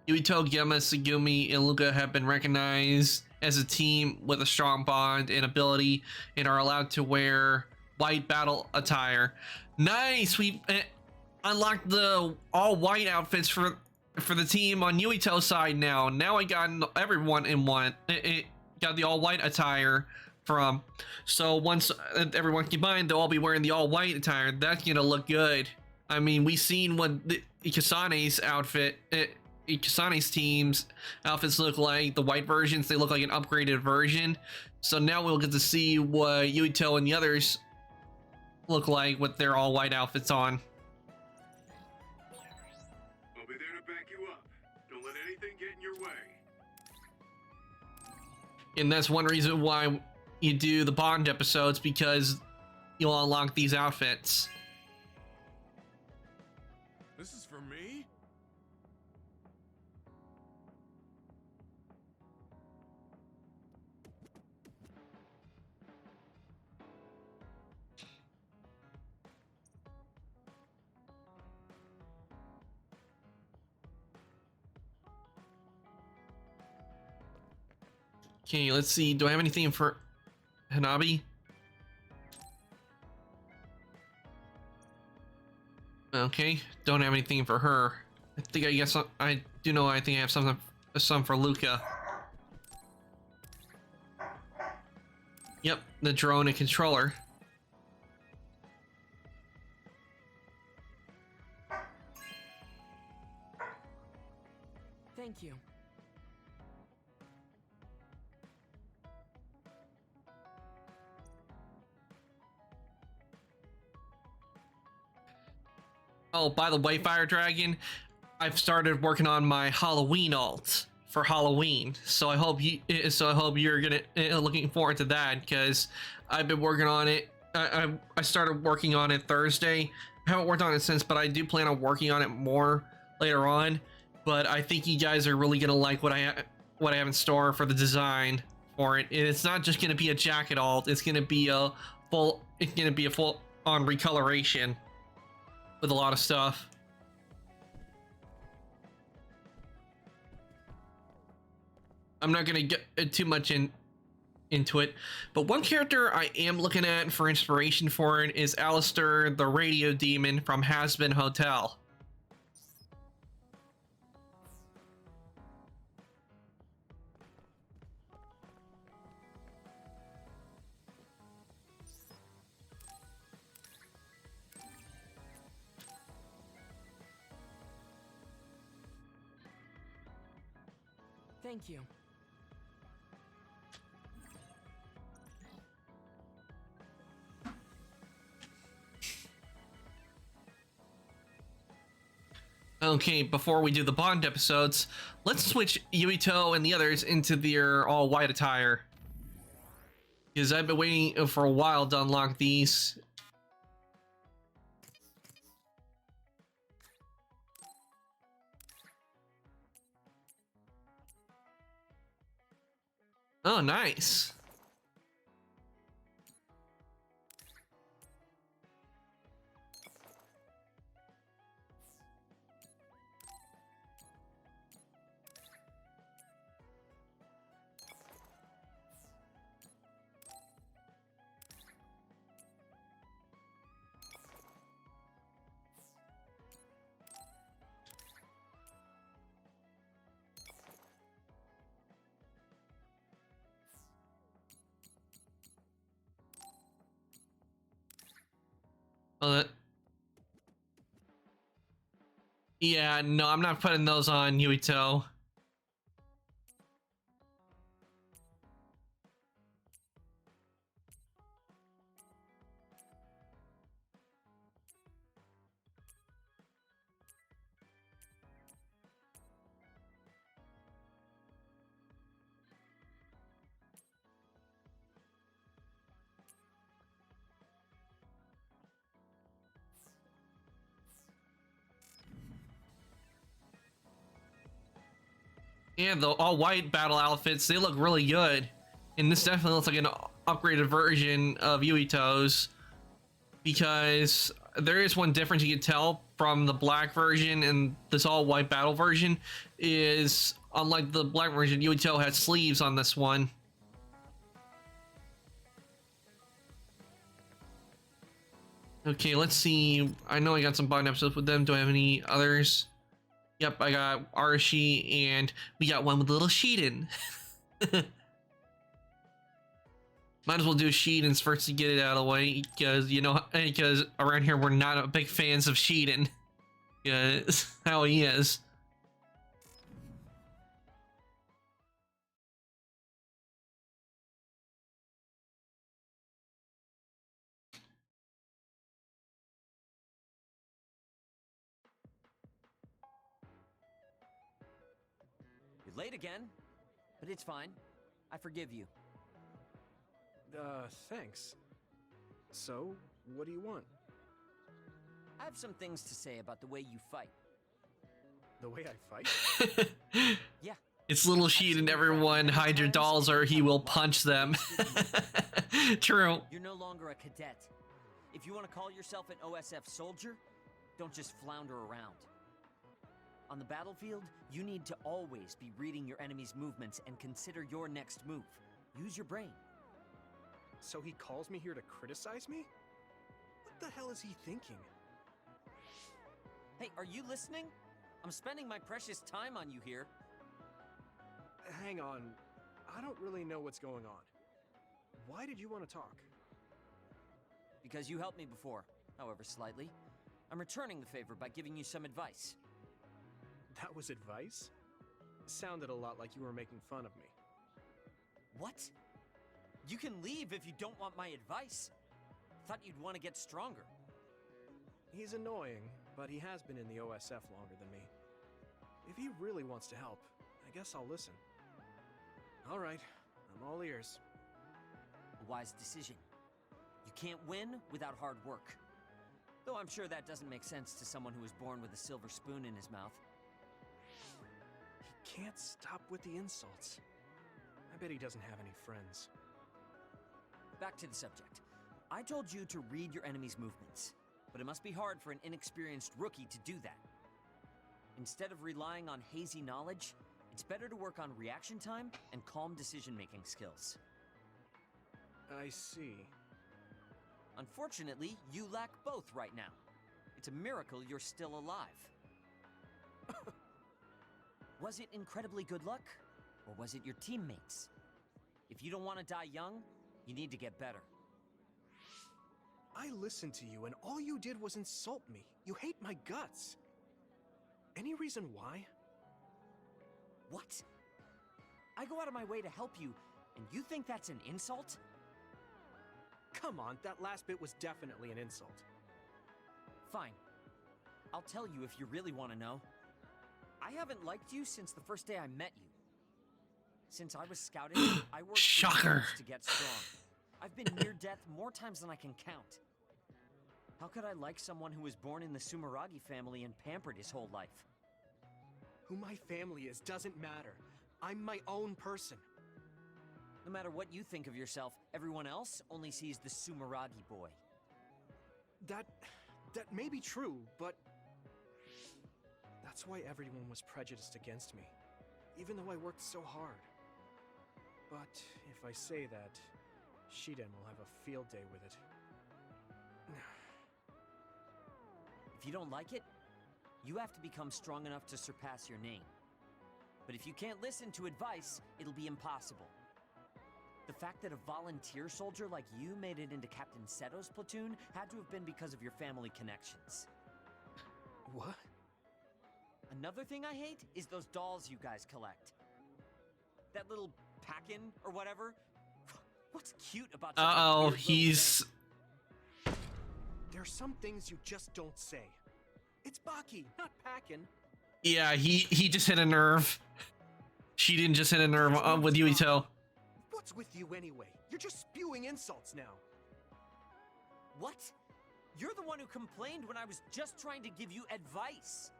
Yuito, Gemma, Tsugumi, and Luca have been recognized as a team with a strong bond and ability and are allowed to wear white battle attire. Nice! We unlocked the all-white outfits for the team on Yuito's side now. Now I got everyone in one. It got the all-white attire from. So once everyone combined, they'll all be wearing the all-white attire. That's gonna look good. I mean, we seen what the Ikasane's outfit, Ikasane's team's outfits look like. The white versions, they look like an upgraded version. So now we'll get to see what Yuito and the others look like with their all-white outfits on. I'll be there to back you up. Don't let anything get in your way. And that's one reason why you do the Bond episodes, because you'll unlock these outfits. This is for me? Okay, let's see. Do I have anything for Hanabi? Okay, don't have anything for her. I think I guess I do know. I think I have some for Luca. Yep, the drone and controller. Thank you. Oh, by the way, Fire Dragon, I've started working on my Halloween alt for Halloween. So I hope you're gonna looking forward to that, because I've been working on it. I started working on it Thursday. I haven't worked on it since, but I do plan on working on it more later on. But I think you guys are really gonna like what I have in store for the design for it. And it's not just gonna be a jacket alt. It's gonna be a full on recoloration with a lot of stuff. I'm not gonna get too much into it, but one character I am looking at for inspiration for it is Alistair, the radio demon from Hazbin Hotel. Thank you. Okay, before we do the Bond episodes, let's switch Yuito and the others into their all-white attire, because I've been waiting for a while to unlock these. Oh, nice. Yeah, no, I'm not putting those on Yuito. Yeah, the all-white battle outfits, they look really good. And this definitely looks like an upgraded version of Yuito's, because there is one difference you can tell from the black version and this all-white battle version is, unlike the black version, Yuito has sleeves on this one. Okay, let's see. I know I got some Bond episodes with them. Do I have any others? Yep, I got Arashi, and we got one with little Shiden. Might as well do Shiden's first to get it out of the way, because around here we're not big fans of Shiden. Because how he is. You're late again, but it's fine. I forgive you. Thanks. So, what do you want? I have some things to say about the way you fight. The way I fight? Yeah. It's little Shiden, everyone. Hide your dolls or he will punch them. True. You're no longer a cadet. If you want to call yourself an OSF soldier, don't just flounder around. On the battlefield, you need to always be reading your enemy's movements and consider your next move. Use your brain. So he calls me here to criticize me? What the hell is he thinking? Hey, are you listening? I'm spending my precious time on you here. Hang on. I don't really know what's going on. Why did you want to talk? Because you helped me before, however slightly. I'm returning the favor by giving you some advice. That was advice? Sounded a lot like you were making fun of me. What? You can leave if you don't want my advice. Thought you'd want to get stronger. He's annoying, but he has been in the OSF longer than me. If he really wants to help, I guess I'll listen. All right, I'm all ears. A wise decision. You can't win without hard work. Though I'm sure that doesn't make sense to someone who was born with a silver spoon in his mouth. He can't stop with the insults. I bet he doesn't have any friends. Back to the subject. I told you to read your enemy's movements, but it must be hard for an inexperienced rookie to do that. Instead of relying on hazy knowledge, it's better to work on reaction time and calm decision-making skills. I see. Unfortunately, you lack both right now. It's a miracle you're still alive. Was it incredibly good luck? Or was it your teammates? If you don't want to die young, you need to get better. I listened to you and all you did was insult me. You hate my guts. Any reason why? What? I go out of my way to help you, and you think that's an insult? Come on, that last bit was definitely an insult. Fine. I'll tell you if you really want to know. I haven't liked you since the first day I met you. Since I was scouting, I worked for years to get strong. I've been near death more times than I can count. How could I like someone who was born in the Sumeragi family and pampered his whole life? Who my family is doesn't matter. I'm my own person. No matter what you think of yourself, everyone else only sees the Sumeragi boy. That may be true, but that's why everyone was prejudiced against me, even though I worked so hard. But if I say that, Shiden will have a field day with it. If you don't like it, you have to become strong enough to surpass your name. But if you can't listen to advice, it'll be impossible. The fact that a volunteer soldier like you made it into Captain Seto's platoon had to have been because of your family connections. What? Another thing I hate is those dolls you guys collect. That little Pack-in or whatever. What's cute about such a weird he's... thing? There's some things you just don't say. It's Baki, not Pack-in. Yeah, he just hit a nerve. She didn't just hit a nerve with Yuito. What's with you anyway? You're just spewing insults now. What? You're the one who complained when I was just trying to give you advice.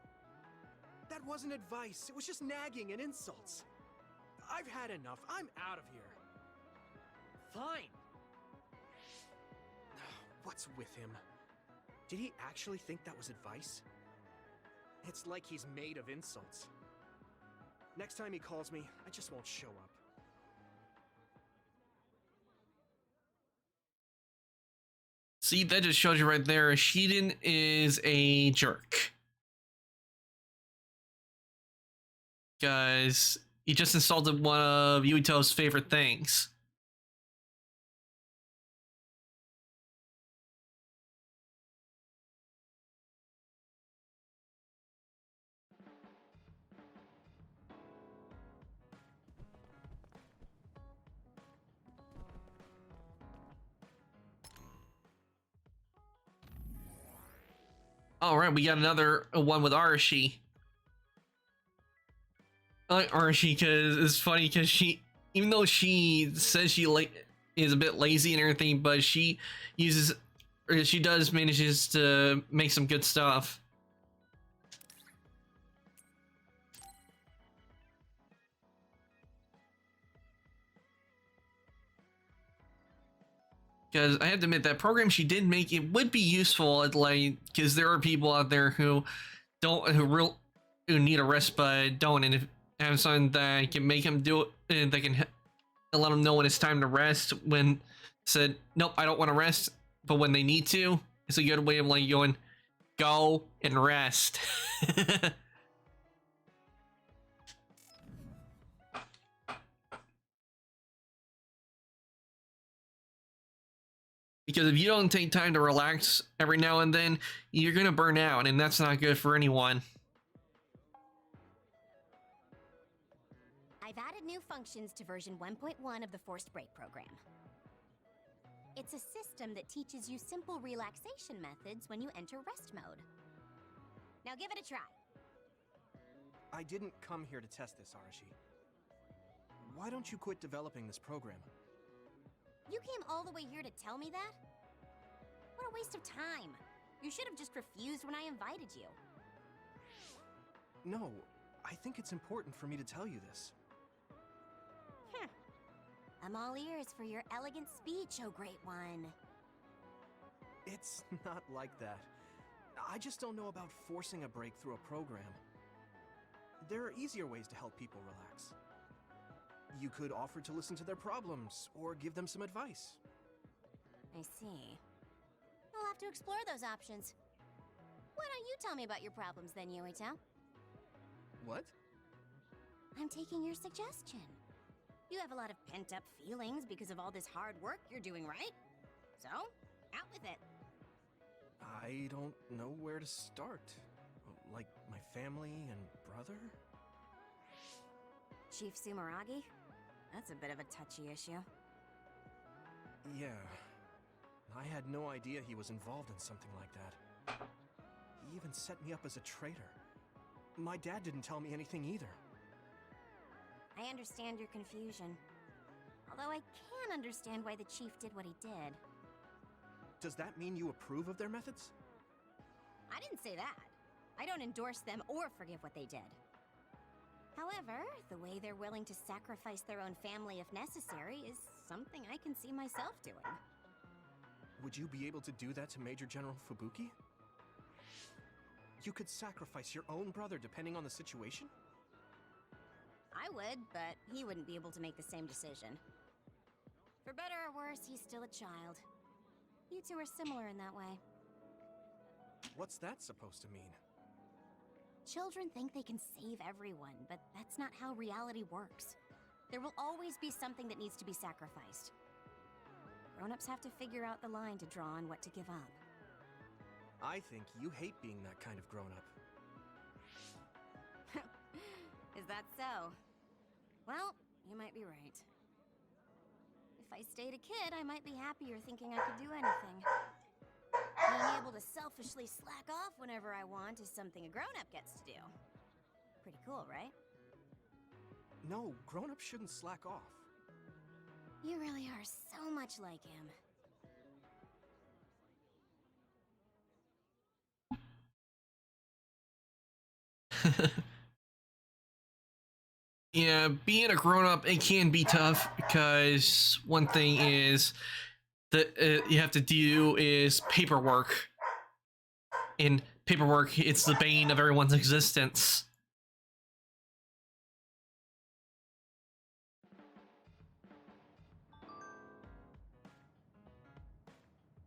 That wasn't advice. It was just nagging and insults. I've had enough. I'm out of here. Fine. What's with him? Did he actually think that was advice? It's like he's made of insults. Next time he calls me, I just won't show up. See, that just shows you right there, Shiden is a jerk. Guys, he just insulted one of Yuito's favorite things. All right, we got another one with Arashi. I like Arashi because it's funny because she, even though she says she is a bit lazy and everything, but she uses, or she does manages to make some good stuff. Because I have to admit that program she did make, it would be useful at because there are people out there who who need a rest but don't, and if have something that can make them do it, and they can let them know when it's time to rest. When said nope, I don't want to rest, but when they need to, it's a good way of going, go and rest. Because if you don't take time to relax every now and then, you're gonna burn out, and that's not good for anyone. I've added new functions to version 1.1 of the Forced Break program. It's a system that teaches you simple relaxation methods when you enter rest mode. Now give it a try. I didn't come here to test this, Arashi. Why don't you quit developing this program? You came all the way here to tell me that? What a waste of time. You should have just refused when I invited you. No, I think it's important for me to tell you this. I'm all ears for your elegant speech, oh great one. It's not like that. I just don't know about forcing a break through a program. There are easier ways to help people relax. You could offer to listen to their problems, or give them some advice. I see. I'll have to explore those options. Why don't you tell me about your problems then, Yuito? What? I'm taking your suggestion. You have a lot of pent-up feelings because of all this hard work you're doing, right? So, out with it. I don't know where to start. Like, my family and brother? Chief Sumeragi? That's a bit of a touchy issue. Yeah. I had no idea he was involved in something like that. He even set me up as a traitor. My dad didn't tell me anything either. I understand your confusion. Although I can understand why the chief did what he did. Does that mean you approve of their methods? I didn't say that. I don't endorse them or forgive what they did. However, the way they're willing to sacrifice their own family if necessary is something I can see myself doing. Would you be able to do that to Major General Fubuki? You could sacrifice your own brother depending on the situation? I would, but he wouldn't be able to make the same decision. For better or worse, he's still a child. You two are similar in that way. What's that supposed to mean? Children think they can save everyone, but that's not how reality works. There will always be something that needs to be sacrificed. Grown-ups have to figure out the line to draw on what to give up. I think you hate being that kind of grown-up. Is that so? Well, you might be right. If I stayed a kid, I might be happier thinking I could do anything. Being able to selfishly slack off whenever I want is something a grown-up gets to do. Pretty cool, right? No, grown-ups shouldn't slack off. You really are so much like him. Yeah, being a grown-up, it can be tough because one thing is that you have to do is paperwork. And paperwork, it's the bane of everyone's existence.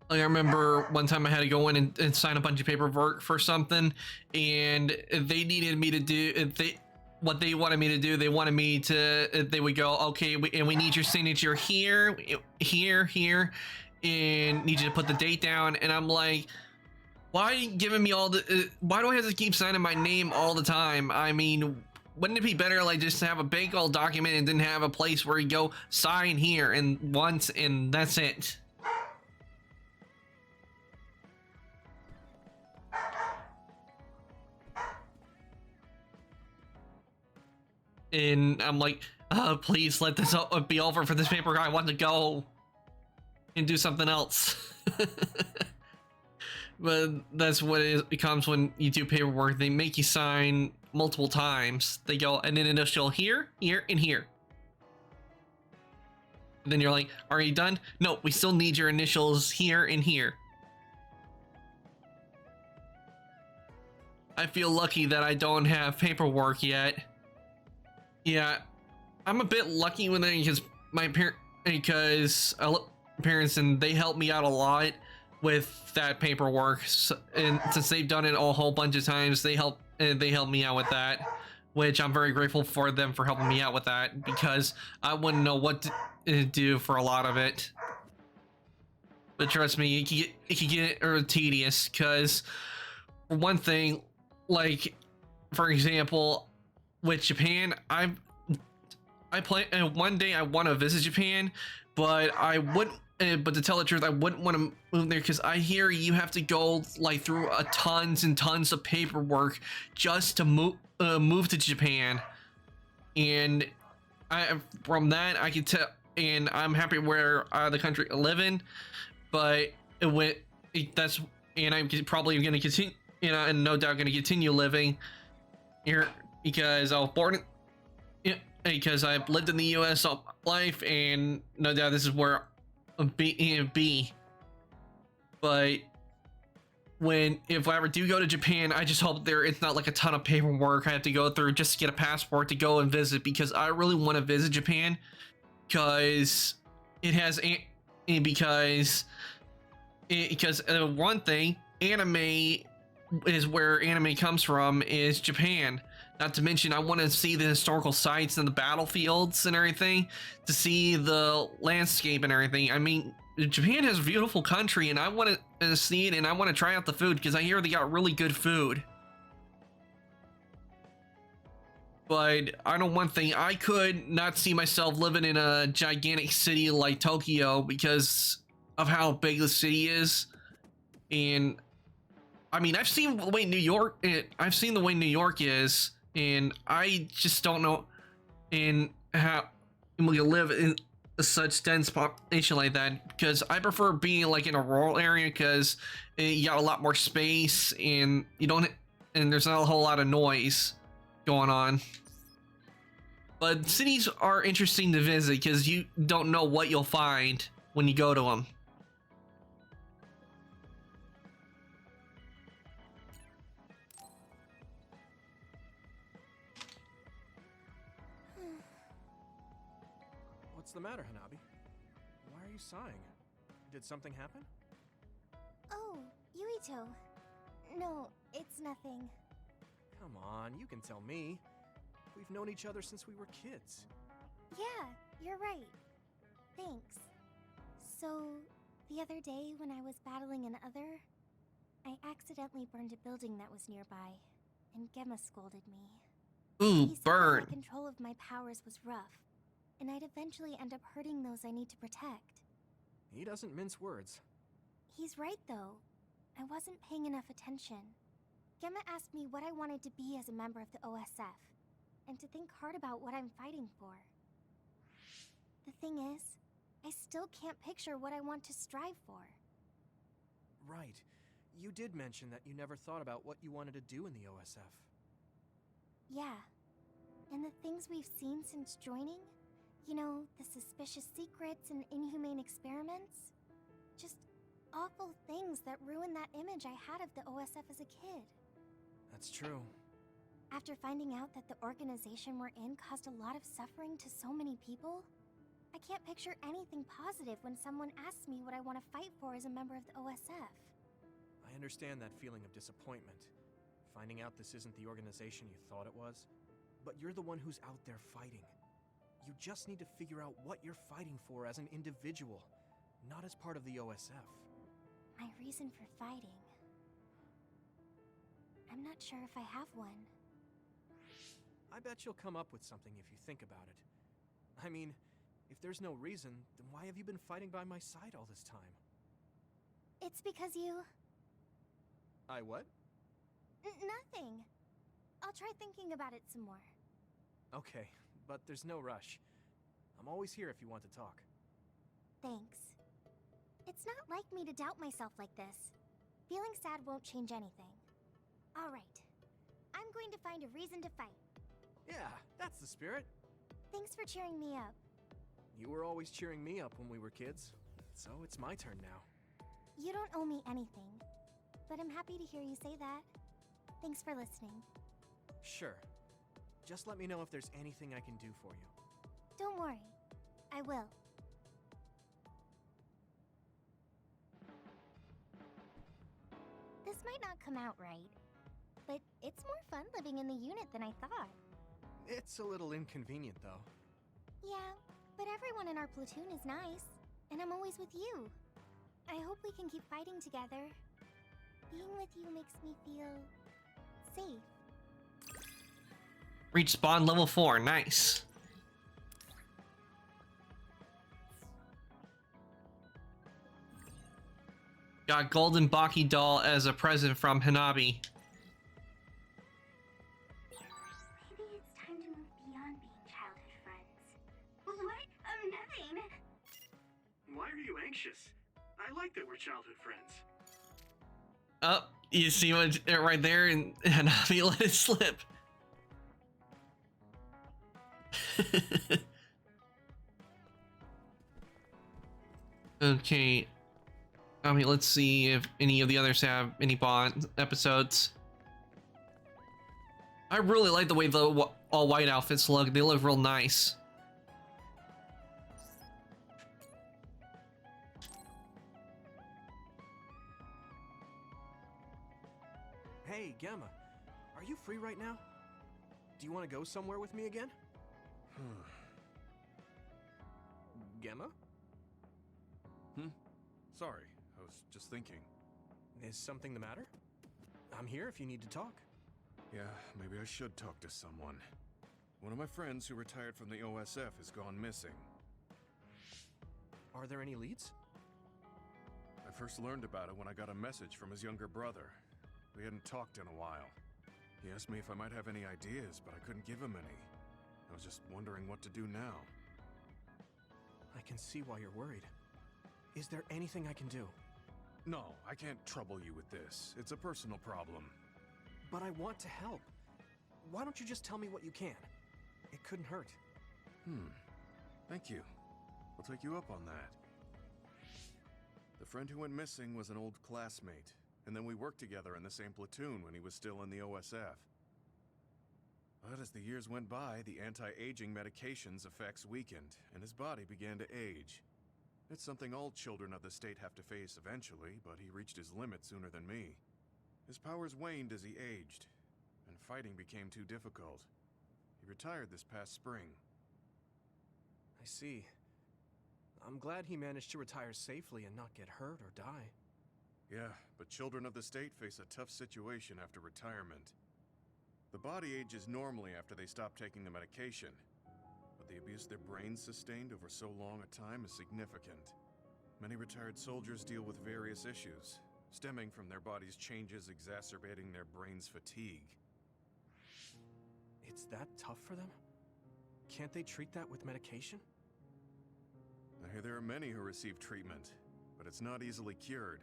Like, I remember one time I had to go in and sign a bunch of paperwork for something, and they needed me to do what they wanted me to do. They wanted me to, they would go, okay, and we need your signature here, here, and need you to put the date down. And I'm like, why are you giving me all the, why do I have to keep signing my name all the time? I mean, wouldn't it be better like just to have a big old document and then have a place where you go sign here and once and that's it? And I'm like, please let this be over for this paper. I want to go and do something else. But that's what it becomes when you do paperwork. They make you sign multiple times. They go, and then initial here, here, and here. And then you're like, are you done? No, we still need your initials here and here. I feel lucky that I don't have paperwork yet. Yeah, I'm a bit lucky with it because my parents and they help me out a lot with that paperwork, and since they've done it a whole bunch of times, they help me out with that, which I'm very grateful for them for helping me out with that because I wouldn't know what to do for a lot of it. but trust me, it can get tedious. Cause for one thing, like for example, with Japan, I plan one day I want to visit Japan, but I wouldn't. But to tell the truth, I wouldn't want to move there because I hear you have to go like through tons and tons of paperwork just to move to Japan, and from that I can tell. And I'm happy where the country I live in, but that's and I'm probably going to continue, and no doubt going to continue living here because I was born. Because I've lived in the U.S. all my life, and no doubt this is where be. But if I ever do go to Japan, I just hope it's not like a ton of paperwork I have to go through just to get a passport to go and visit, because I really want to visit Japan because one thing, anime is where anime comes from, is Japan. Not to mention, I want to see the historical sites and the battlefields and everything, to see the landscape and everything. I mean, Japan has a beautiful country, and I want to see it, and I want to try out the food, because I hear they got really good food. But I know one thing, I could not see myself living in a gigantic city like Tokyo because of how big the city is. And I mean, I've seen the way New York is, and I just don't know in how we live in such dense population like that, because I prefer being like in a rural area because you got a lot more space and there's not a whole lot of noise going on. But cities are interesting to visit because you don't know what you'll find when you go to them. What's the matter, Hanabi? Why are you sighing? Did something happen? Oh, Yuito. No, it's nothing. Come on, you can tell me. We've known each other since we were kids. Yeah, you're right. Thanks. So, the other day when I was battling an other, I accidentally burned a building that was nearby, and Gemma scolded me. Ooh, He said burn. that my control of my powers was rough, and I'd eventually end up hurting those I need to protect. He doesn't mince words. He's right, though. I wasn't paying enough attention. Gemma asked me what I wanted to be as a member of the OSF, and to think hard about what I'm fighting for. The thing is, I still can't picture what I want to strive for. Right. You did mention that you never thought about what you wanted to do in the OSF. Yeah. And the things we've seen since joining? You know, the suspicious secrets and inhumane experiments? Just awful things that ruined that image I had of the OSF as a kid. That's true. After finding out that the organization we're in caused a lot of suffering to so many people, I can't picture anything positive when someone asks me what I want to fight for as a member of the OSF. I understand that feeling of disappointment. Finding out this isn't the organization you thought it was. But you're the one who's out there fighting. You just need to figure out what you're fighting for as an individual, not as part of the OSF. My reason for fighting... I'm not sure if I have one. I bet you'll come up with something if you think about it. I mean, if there's no reason, then why have you been fighting by my side all this time? It's because you... I what? Nothing. I'll try thinking about it some more. Okay, but there's no rush. I'm always here if you want to talk. Thanks. It's not like me to doubt myself like this. Feeling sad won't change anything. All right. I'm going to find a reason to fight. Yeah, that's the spirit. Thanks for cheering me up. You were always cheering me up when we were kids, so it's my turn now. You don't owe me anything, but I'm happy to hear you say that. Thanks for listening. Sure. Just let me know if there's anything I can do for you. Don't worry. I will. This might not come out right, but it's more fun living in the unit than I thought. It's a little inconvenient, though. Yeah, but everyone in our platoon is nice, and I'm always with you. I hope we can keep fighting together. Being with you makes me feel safe. Reach spawn level 4. Nice. Got golden Baki doll as a present from Hanabi. Maybe it's time to move beyond being childhood friends. What? Nothing. Why are you anxious? I like that we're childhood friends. Oh, you see what right there, and Hanabi let it slip. Okay. I mean, let's see if any of the others have any Bond episodes. I really like the way the all white outfits look. They look real nice. Hey, Gamma. Are you free right now? Do you want to go somewhere with me again? Gamma? Sorry, I was just thinking. Is something the matter? I'm here if you need to talk. Yeah, maybe I should talk to someone. One of my friends who retired from the OSF has gone missing. Are there any leads? I first learned about it when I got a message from his younger brother. We hadn't talked in a while. He asked me if I might have any ideas, but I couldn't give him any. I was just wondering what to do now. I can see why you're worried. Is there anything I can do? No, I can't trouble you with this. It's a personal problem. But I want to help. Why don't you just tell me what you can? It couldn't hurt. Thank you. I'll take you up on that. The friend who went missing was an old classmate, and then we worked together in the same platoon when he was still in the OSF. But as the years went by, the anti-aging medication's effects weakened, and his body began to age. It's something all children of the state have to face eventually, but he reached his limit sooner than me. His powers waned as he aged, and fighting became too difficult. He retired this past spring. I see. I'm glad he managed to retire safely and not get hurt or die. Yeah, but children of the state face a tough situation after retirement. The body ages normally after they stop taking the medication, but the abuse their brains sustained over so long a time is significant. Many retired soldiers deal with various issues, stemming from their body's changes exacerbating their brain's fatigue. It's that tough for them? Can't they treat that with medication? I hear there are many who receive treatment, but it's not easily cured.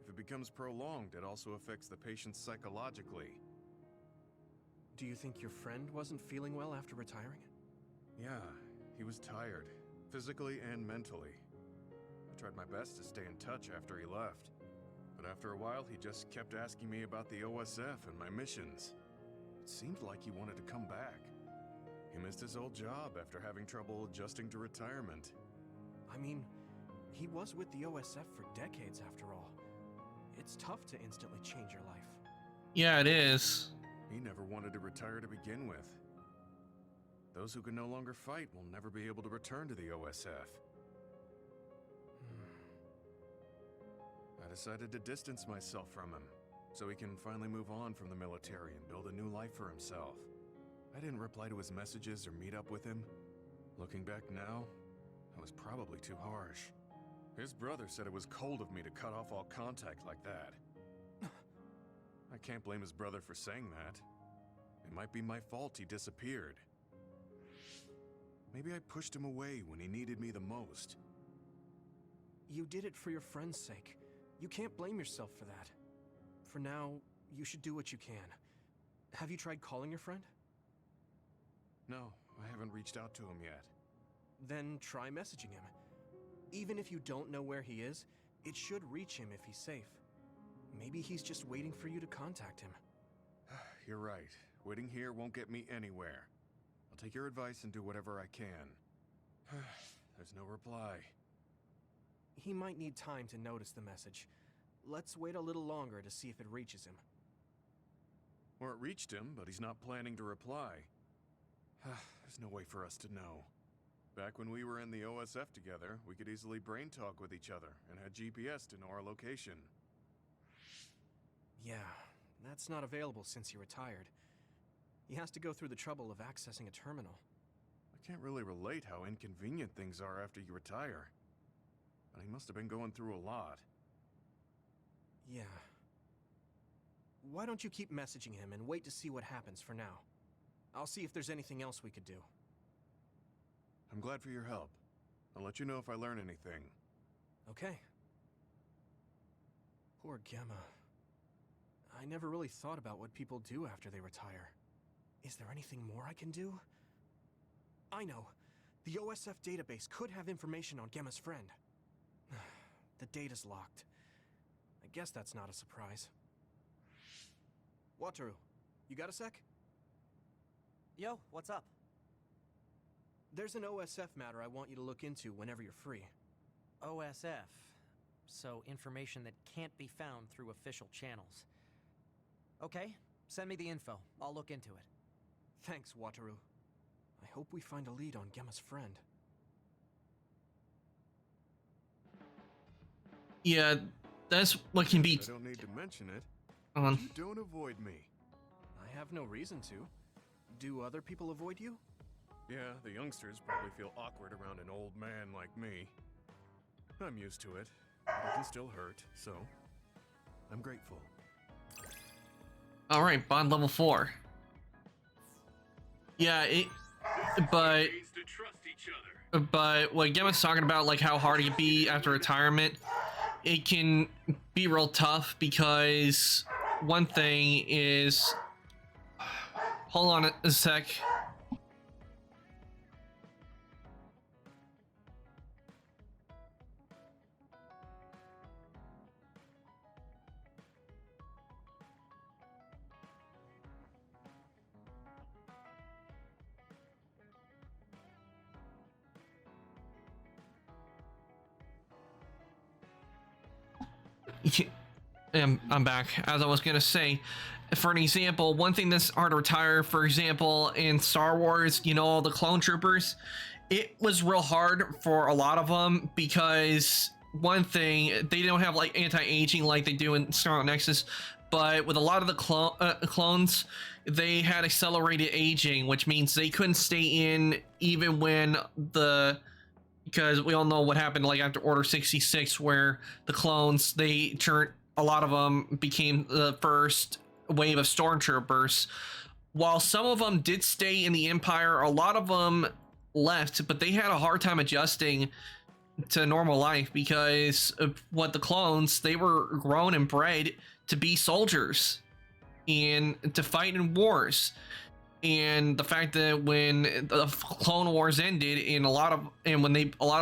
If it becomes prolonged, it also affects the patient psychologically. Do you think your friend wasn't feeling well after retiring? Yeah, he was tired, physically and mentally. I tried my best to stay in touch after he left, but after a while he just kept asking me about the OSF and my missions. It seemed like he wanted to come back. He missed his old job after having trouble adjusting to retirement. I mean, he was with the OSF for decades after all. It's tough to instantly change your life. Yeah, it is. He never wanted to retire to begin with. Those who can no longer fight will never be able to return to the OSF. I decided to distance myself from him, so he can finally move on from the military and build a new life for himself. I didn't reply to his messages or meet up with him. Looking back now, I was probably too harsh. His brother said it was cold of me to cut off all contact like that. I can't blame his brother for saying that. It might be my fault he disappeared. Maybe I pushed him away when he needed me the most. You did it for your friend's sake. You can't blame yourself for that. For now, you should do what you can. Have you tried calling your friend? No, I haven't reached out to him yet. Then try messaging him. Even if you don't know where he is, it should reach him if he's safe. Maybe he's just waiting for you to contact him. You're right. Waiting here won't get me anywhere. I'll take your advice and do whatever I can. There's no reply. He might need time to notice the message. Let's wait a little longer to see if it reaches him. Or it reached him, but he's not planning to reply. There's no way for us to know. Back when we were in the OSF together, we could easily brain talk with each other and had GPS to know our location. Yeah, that's not available since he retired. He has to go through the trouble of accessing a terminal. I can't really relate how inconvenient things are after you retire. But he must have been going through a lot. Yeah. Why don't you keep messaging him and wait to see what happens for now? I'll see if there's anything else we could do. I'm glad for your help. I'll let you know if I learn anything. Okay. Poor Gemma. I never really thought about what people do after they retire. Is there anything more I can do? I know. The OSF database could have information on Gemma's friend. The data's locked. I guess that's not a surprise. Wataru, you got a sec? Yo, what's up? There's an OSF matter I want you to look into whenever you're free. OSF. So information that can't be found through official channels. Okay, send me the info. I'll look into it. Thanks, Wataru. I hope we find a lead on Gemma's friend. Yeah, that's what can be. I don't need to mention it. You don't avoid me. I have no reason to. Do other people avoid you? Yeah, the youngsters probably feel awkward around an old man like me. I'm used to it, but it can still hurt, so I'm grateful. All right, bond level 4. Yeah, but what Gemma's talking about, like how hard it can be after retirement, it can be real tough because one thing is, hold on a sec. I'm back. As I was gonna say, for an example, one thing that's hard to retire, for example, in Star Wars, you know, all the clone troopers, it was real hard for a lot of them because one thing, they don't have like anti-aging like they do in Scarlet Nexus, but with a lot of the clones, they had accelerated aging, which means they couldn't stay in even when because we all know what happened like after Order 66, where the clones, they turned, a lot of them became the first wave of stormtroopers. While some of them did stay in the Empire, a lot of them left, but they had a hard time adjusting to normal life because of what the clones, they were grown and bred to be soldiers and to fight in wars. And the fact that when the Clone Wars ended and a lot of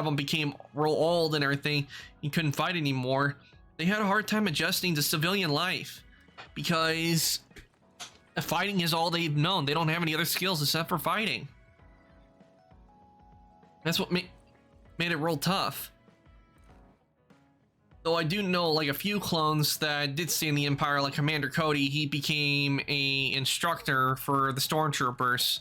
them became real old and everything, you couldn't fight anymore, they had a hard time adjusting to civilian life because fighting is all they've known. They don't have any other skills except for fighting. That's what made it real tough. Though I do know like a few clones that did stay in the Empire, like Commander Cody, he became a instructor for the stormtroopers.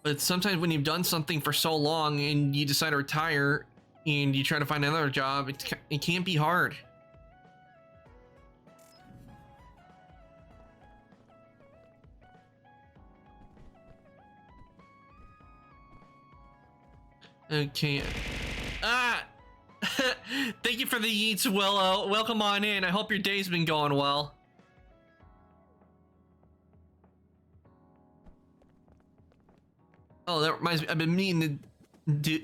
But sometimes when you've done something for so long and you decide to retire and you try to find another job, it can be hard. Okay. Thank you for the yeets, Willow. Welcome on in. I hope your day's been going well. Oh, that reminds me. I've been meaning to do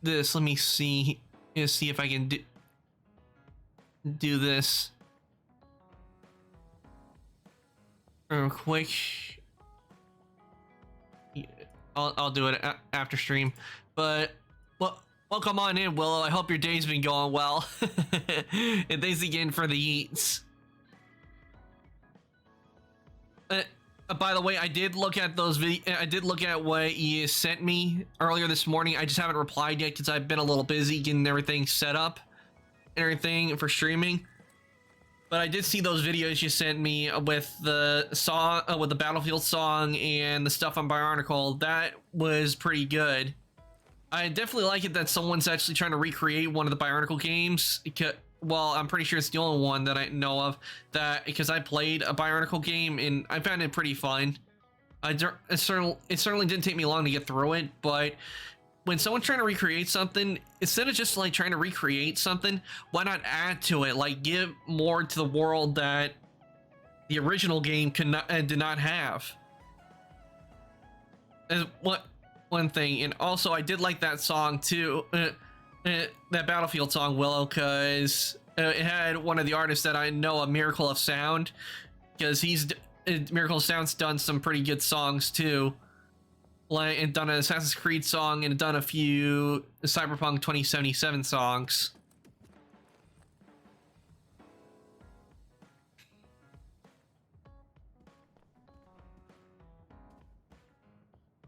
this. Let me see. See if I can do this real quick. I'll do it after stream. But welcome on in, Willow. I hope your day's been going well. And thanks again for the eats. By the way, I did look at those I did look at what you sent me earlier this morning. I just haven't replied yet because I've been a little busy getting everything set up and everything for streaming. but I did see those videos you sent me with the song, with the Battlefield song and the stuff on Bionicle. That was pretty good. I definitely like it that someone's actually trying to recreate one of the Bionicle games. Well, I'm pretty sure it's the only one that I know of that, because I played a Bionicle game and I found it pretty fun. It certainly didn't take me long to get through it, but when someone's trying to recreate something, instead of just like trying to recreate something, why not add to it? Like give more to the world that the original game did not have. As one thing, and also I did like that song too, that Battlefield song, Willow, because it had one of the artists that I know, a Miracle of Sound, because Miracle of Sound's done some pretty good songs too. Like, and done an Assassin's Creed song and done a few Cyberpunk 2077 songs.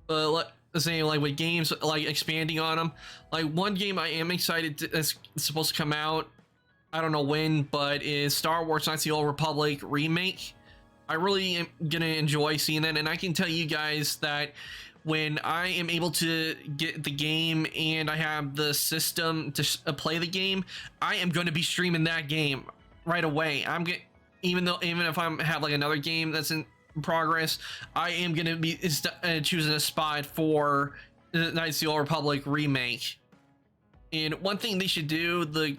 Let's say, like with games, like expanding on them, like one game I am excited to, that's supposed to come out, I don't know when, but is Star Wars Knights of the Old Republic remake. I really am gonna enjoy seeing that, and I can tell you guys that when I am able to get the game and I have the system to play the game, I am going to be streaming that game right away. Even if I have like another game that's in progress, I am going to be choosing a spot for the Knights of the Old Republic remake. And one thing they should do, the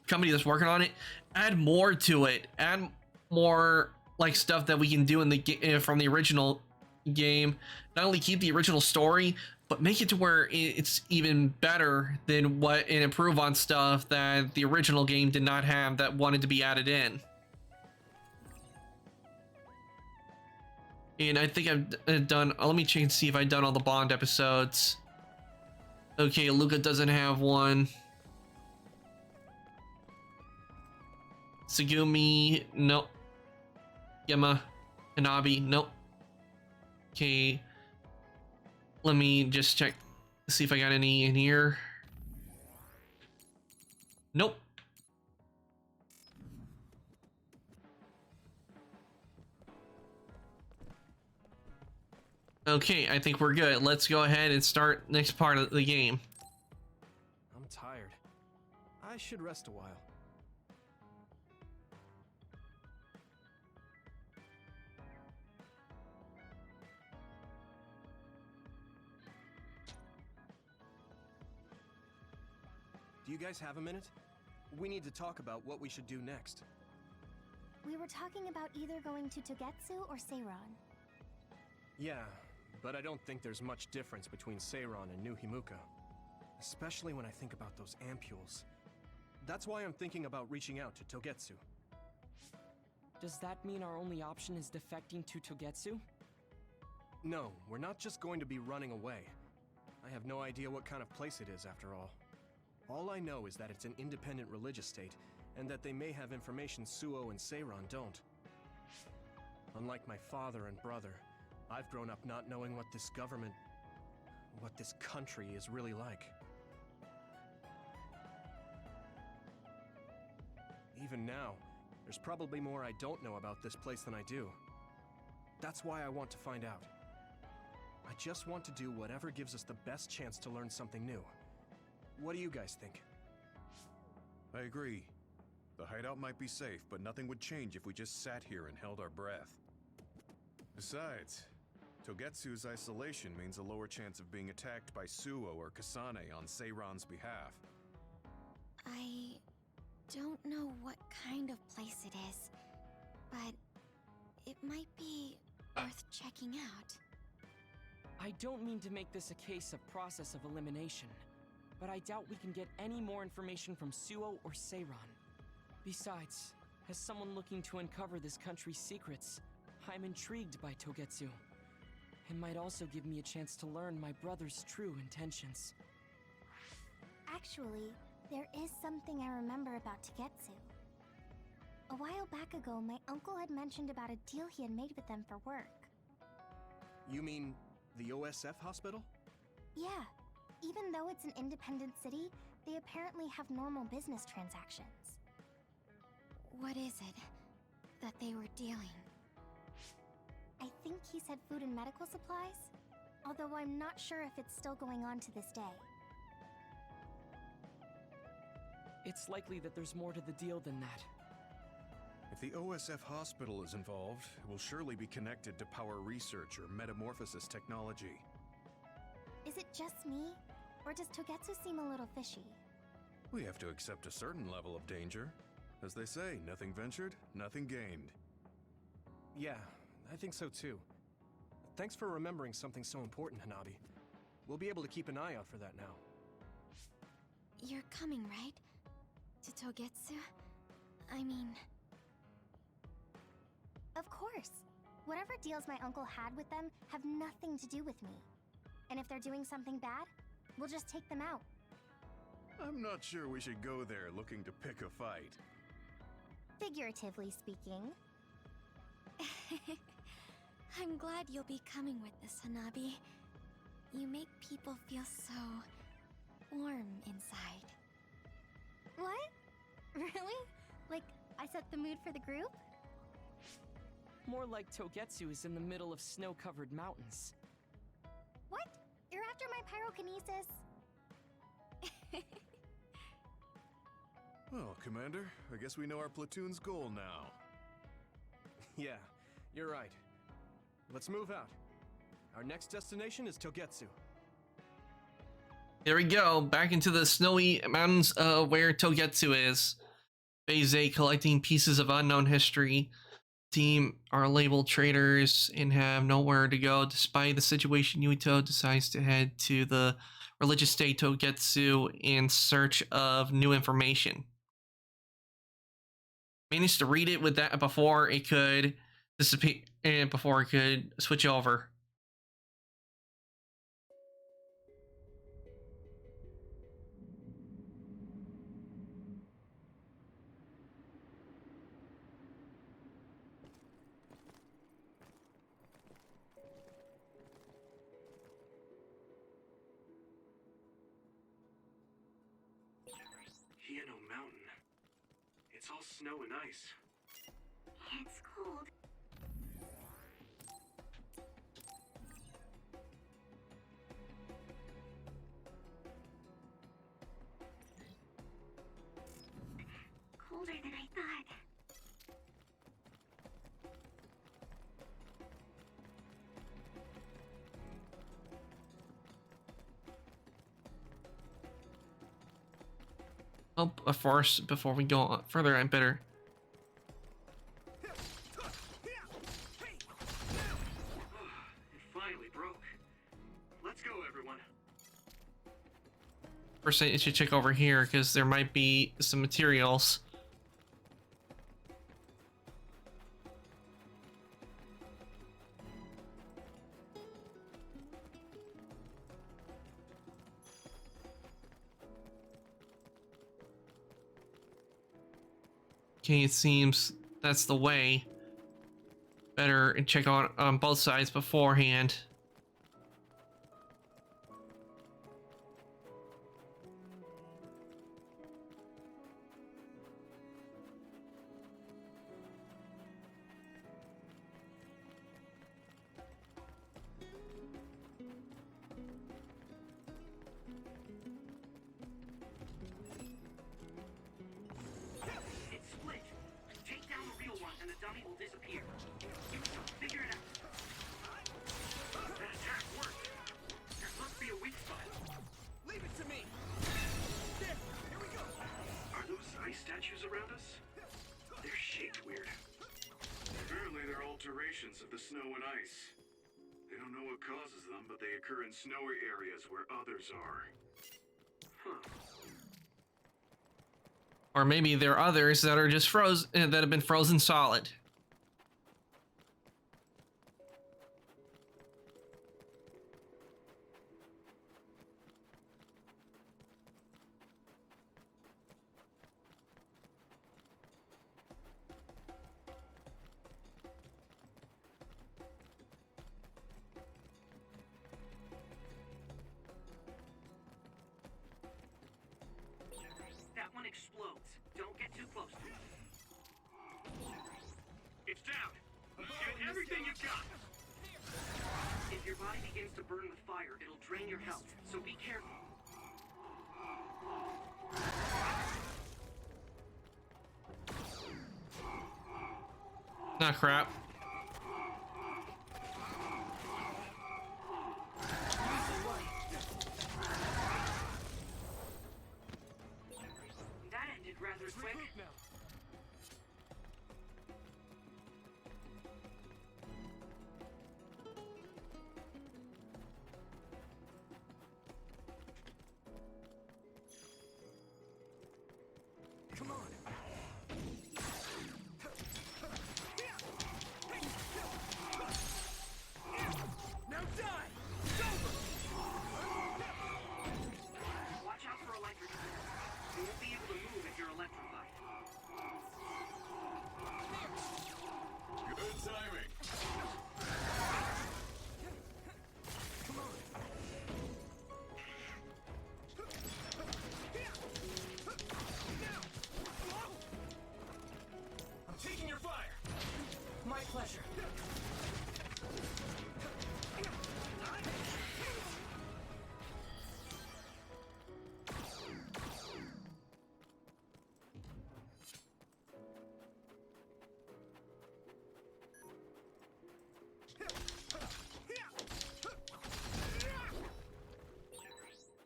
company that's working on it, add more to it. Add more like stuff that we can do in the from the original game. Not only keep the original story, but make it to where it's even better than what, and improve on stuff that the original game did not have that wanted to be added in. And I think I've done, let me check and see if I've done all the Bond episodes. Okay, Luca doesn't have one. Tsugumi, nope. Gemma, Hanabi, nope. Okay, let me just check, see if I got any in here. Nope. Okay, I think we're good. Let's go ahead and start next part of the game. I'm tired. I should rest a while. Do you guys have a minute? We need to talk about what we should do next. We were talking about either going to Togetsu or Seiron. Yeah, but I don't think there's much difference between Seiron and New Himuka. Especially when I think about those ampules. That's why I'm thinking about reaching out to Togetsu. Does that mean our only option is defecting to Togetsu? No, we're not just going to be running away. I have no idea what kind of place it is after all. All I know is that it's an independent religious state, and that they may have information Suo and Seiron don't. Unlike my father and brother, I've grown up not knowing what this government, what this country is really like. Even now, there's probably more I don't know about this place than I do. That's why I want to find out. I just want to do whatever gives us the best chance to learn something new. What do you guys think? I agree. The hideout might be safe, but nothing would change if we just sat here and held our breath. Besides, Togetsu's isolation means a lower chance of being attacked by Suo or Kasane on Seiron's behalf. I don't know what kind of place it is, but it might be worth checking out. I don't mean to make this a case of process of elimination, but I doubt we can get any more information from Suo or Seiron. Besides, as someone looking to uncover this country's secrets, I'm intrigued by Togetsu. It might also give me a chance to learn my brother's true intentions. Actually, there is something I remember about Togetsu. A while back ago, my uncle had mentioned about a deal he had made with them for work. You mean the OSF hospital? Yeah. Even though it's an independent city, they apparently have normal business transactions. What is it? that they were dealing? I think he said food and medical supplies, although I'm not sure if it's still going on to this day. It's likely that there's more to the deal than that. If the OSF hospital is involved, it will surely be connected to power research or metamorphosis technology. Is it just me? Or does Togetsu seem a little fishy? We have to accept a certain level of danger. As they say, nothing ventured, nothing gained. Yeah, I think so too. Thanks for remembering something so important, Hanabi. We'll be able to keep an eye out for that now. You're coming, right? To Togetsu? I mean... Of course. Whatever deals my uncle had with them have nothing to do with me. And if they're doing something bad, we'll just take them out. I'm not sure we should go there looking to pick a fight. Figuratively speaking. I'm glad you'll be coming with us, Hanabi. You make people feel so... warm inside. What? Really? Like, I set the mood for the group? More like Togetsu is in the middle of snow-covered mountains. What? You're after my pyrokinesis? Well, Commander, I guess we know our platoon's goal now. Yeah, you're right. Let's move out. Our next destination is Togetsu. There we go, back into the snowy mountains where Togetsu is. Phase 8, collecting pieces of unknown history. Team are labeled traitors and have nowhere to go. Despite the situation, Yuito decides to head to the religious state Togetsu in search of new information. Managed to read it with that before it could disappear, and before it could switch over. Hieno Mountain. It's all snow and ice. It's cold. Colder than I thought. Oh, before we go further, I better. It finally broke. Let's go, everyone. First, I should check over here because there might be some materials. Okay, it seems that's the way. Better check on both sides beforehand. It's split. Take down the real one and the dummy will disappear. Figure it out. That attack worked. There must be a weak spot. Leave it to me! There! Here we go! Are those ice statues around us? They're shaped weird. Apparently they're alterations of the snow and ice. They don't know what causes them, but they occur in snowy areas where others are. Huh. Or maybe there are others that are just frozen, that have been frozen solid. That one explodes. Don't get too close to it. If your body begins to burn with fire, it'll drain your health, so be careful. Nah, crap. That ended rather quick. Come on. Now die! It's over! Watch out for electric. You won't be able to move if you're electrified. Good timing. Come on. I'm taking your fire. My pleasure.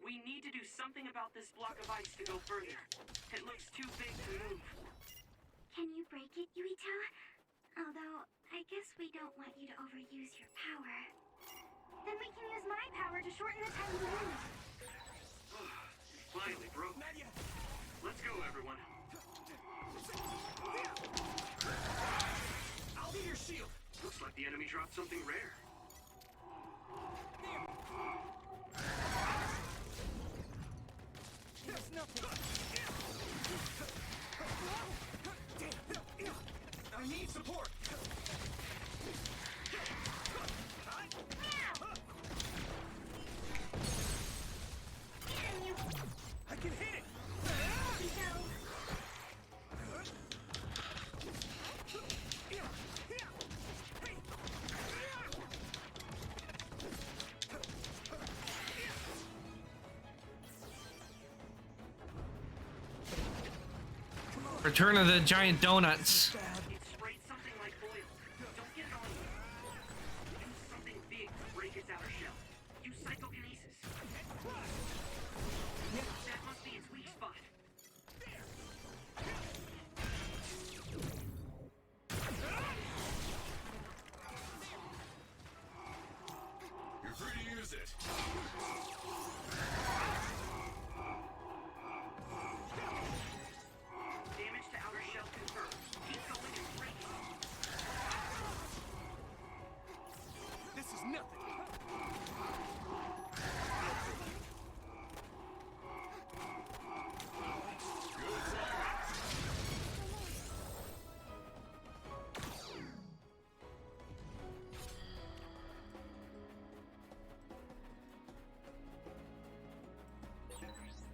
We need to do something about this block of ice to go further. It looks too big to move. Can you break it, Yuito? Although, I guess we don't want you to overuse your power. Then we can use my power to shorten the time you move. Finally broke. Let's go, everyone. I'll be your shield. Looks like the enemy dropped something rare. There's nothing. I need support. I can hit it. Return of the giant donuts. It sprayed something like oil. Don't get it on you. Use something big to break its outer shell. Use psychokinesis. That must be its weak spot. You're free to use it. Damage to outer shell confirmed. Keep going and break it. This is nothing.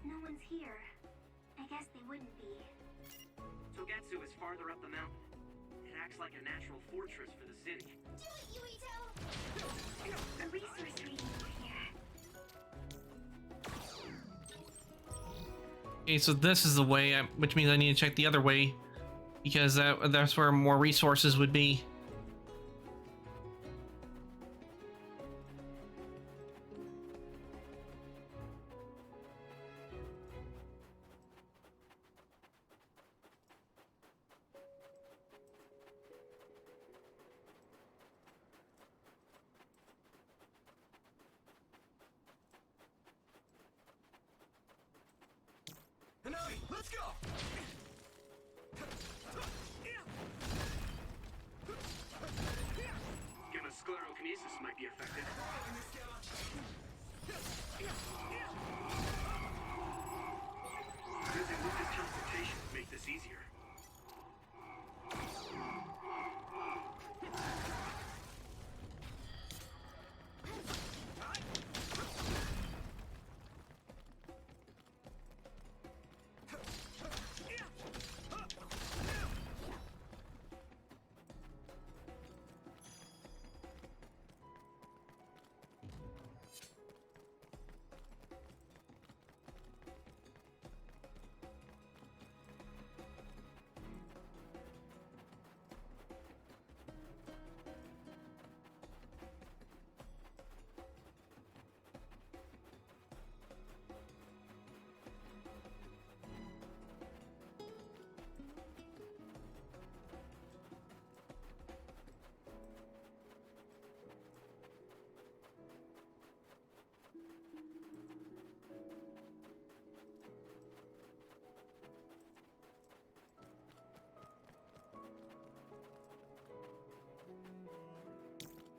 No one's here. I guess they wouldn't be. Togetsu is farther up the mountain. It acts like a natural fortress for the city. Do it, Yuito! A resource reading over here. Okay, so this is the way, which means I need to check the other way, because that's where more resources would be. Hanami, let's go! Gamma sclerokinesis might be effective. Using Lucas teleportation would make this easier.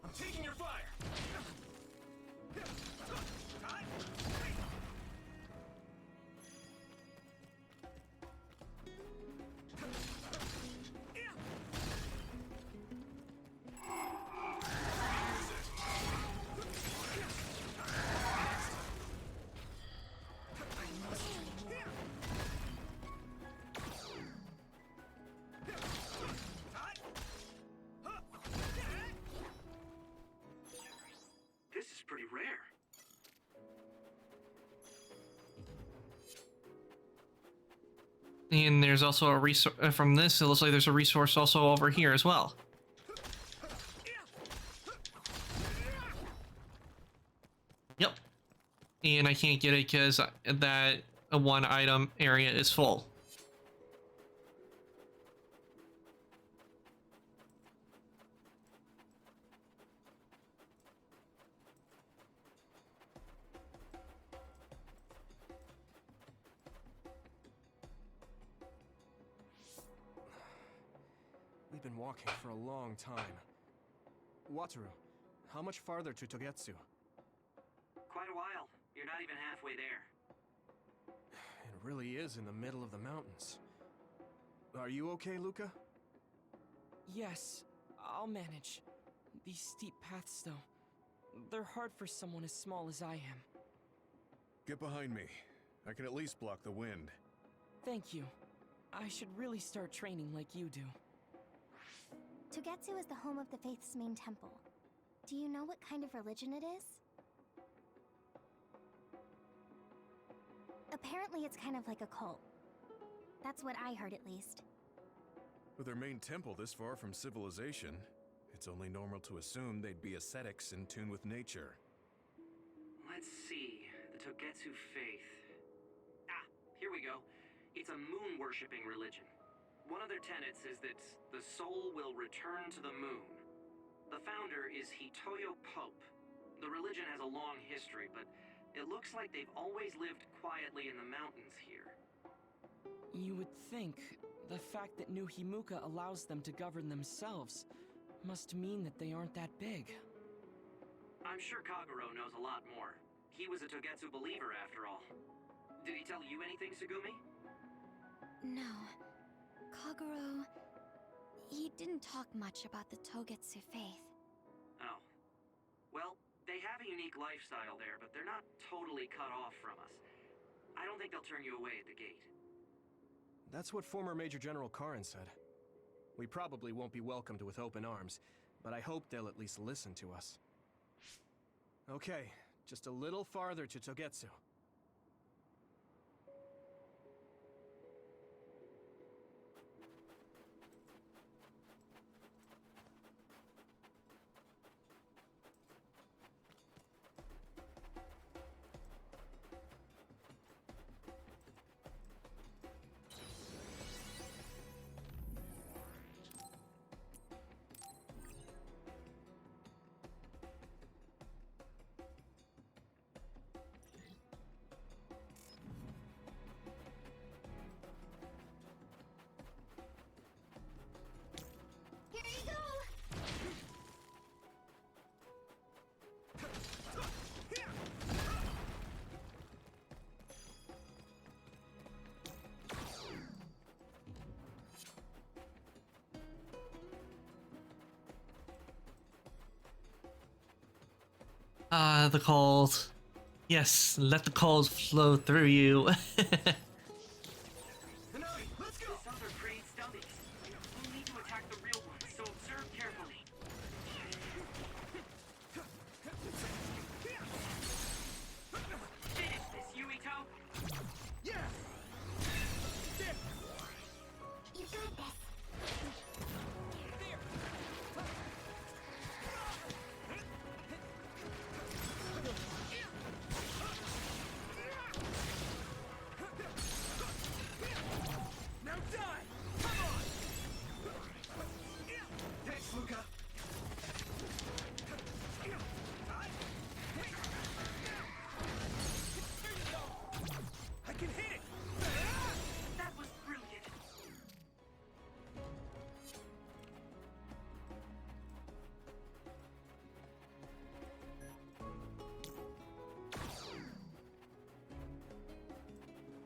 I'm taking your fire. This is pretty rare. And there's also a resource from this. It looks like there's a resource also over here as well. Yep. And I can't get it because that one item area is full. We've been walking for a long time. Wataru, how much farther to Togetsu? Quite a while. You're not even halfway there. It really is in the middle of the mountains. Are you okay, Luca? Yes, I'll manage. These steep paths, though, they're hard for someone as small as I am. Get behind me. I can at least block the wind. Thank you. I should really start training like you do. Togetsu is the home of the Faith's main temple. Do you know what kind of religion it is? Apparently it's kind of like a cult. That's what I heard, at least. With their main temple this far from civilization, it's only normal to assume they'd be ascetics in tune with nature. Let's see. The Togetsu faith. Ah, here we go. It's a moon-worshipping religion. One of their tenets is that the soul will return to the moon. The founder is Hitoyo Pope. The religion has a long history, but it looks like they've always lived quietly in the mountains here. You would think the fact that New Himuka allows them to govern themselves must mean that they aren't that big. I'm sure Kagero knows a lot more. He was a Togetsu believer after all. Did he tell you anything, Tsugumi? No. Kagero... he didn't talk much about the Togetsu faith. Oh. Well, they have a unique lifestyle there, but they're not totally cut off from us. I don't think they'll turn you away at the gate. That's what former Major General Karin said. We probably won't be welcomed with open arms, but I hope they'll at least listen to us. Okay, just a little farther to Togetsu. Here you go! The cold. Yes, let the cold flow through you. Let's go! This other creates dummies. We'll need to attack the real ones, so observe carefully. Finish this, Yuito! Yeah! You got this.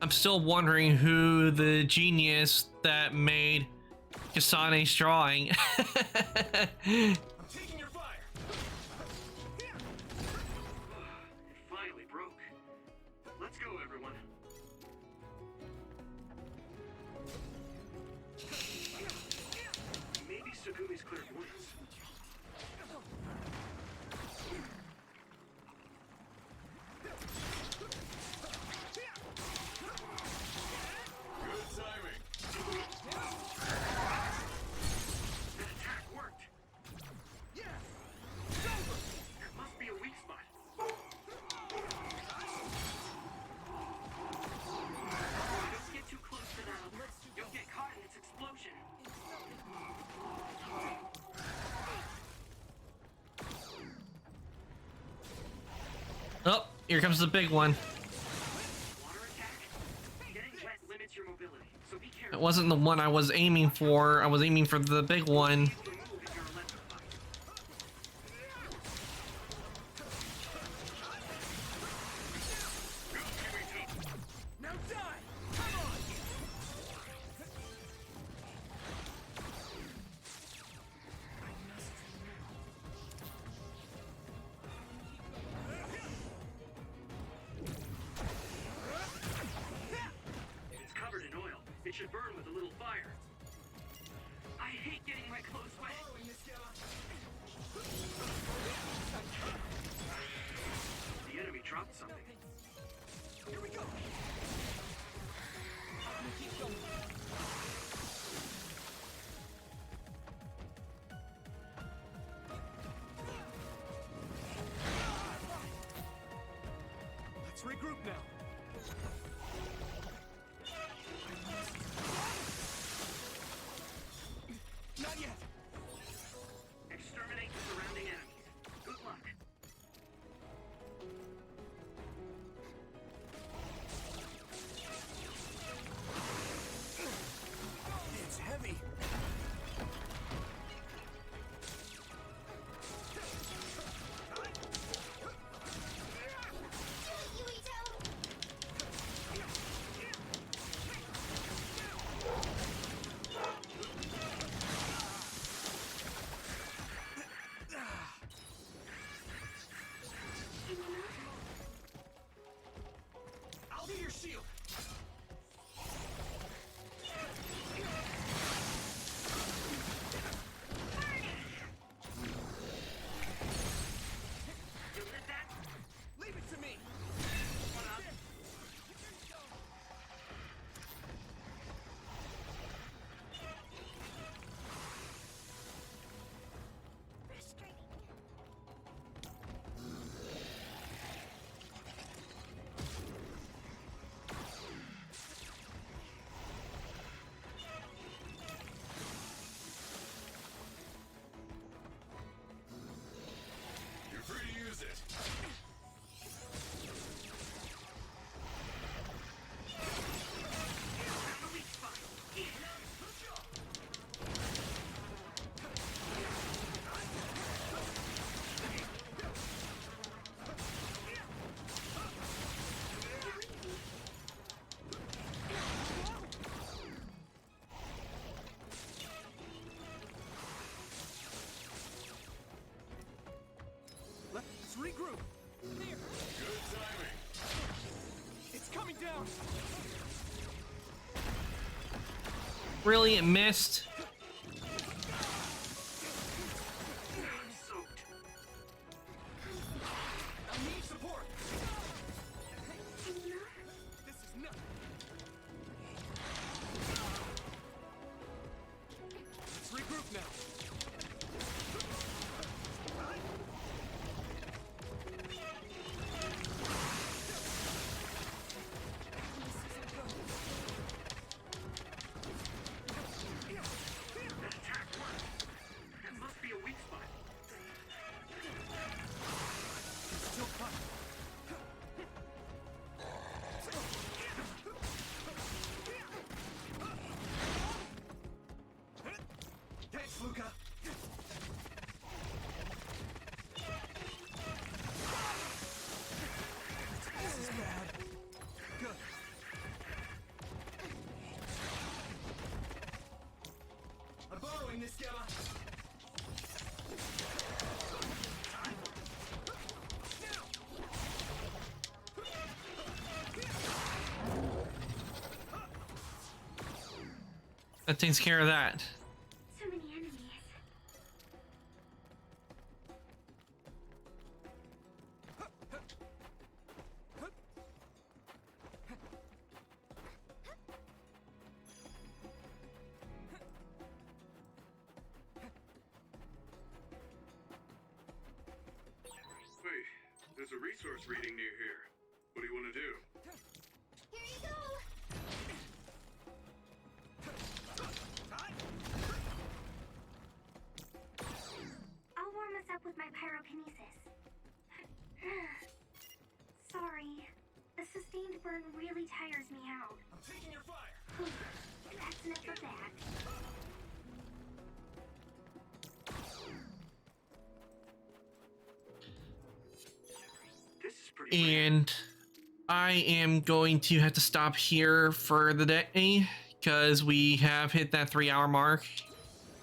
I'm still wondering who the genius that made Kasane's drawing. I'm taking your fire. It finally broke. Let's go, everyone. Maybe Segumi's clairvoyance. Good timing. That attack worked. Yeah. It's over. There must be a weak spot. Don't get too close to that other. You'll get caught in its explosion. Oh, here comes the big one. Water attack? Getting wet limits your mobility, so be careful. It wasn't the one I was aiming for. I was aiming for the big one. Move if you're electrified. Now die. Come on. It's covered in oil. It should burn with a little fire. I hate getting my clothes wet. The enemy dropped something. Here we go. Let's regroup now. Not yet. Exterminate the surrounding enemies. Good luck. It's heavy. I'll be your shield. You lit that? Leave it to me. One up. You're free to use it. Found the weak spot. Let's regroup. Here. Good timing. It's coming down. Really, it missed. I'm soaked. I need support. This is nothing. Let's regroup now. That takes care of that. So many enemies. Wait, there's a resource reading near here. What do you want to do? Here you go! I'll warm us up with my pyrokinesis. Sorry. A sustained burn really tires me out. I'm taking your fire. That's enough of that. This is pretty And I am going to have to stop here for the day because we have hit that 3-hour mark.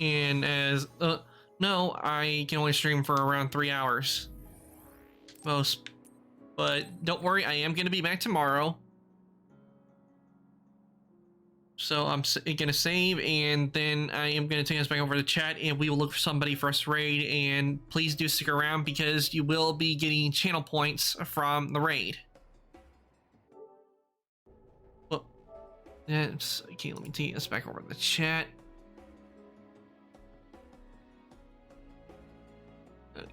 And as no, I can only stream for around 3 hours most. But don't worry, I am going to be back tomorrow. So I'm gonna save, and then I am gonna take us back over to chat, and we will look for somebody for us to raid. And please do stick around because you will be getting channel points from the raid. Well, that's okay. Let me take us back over to the chat.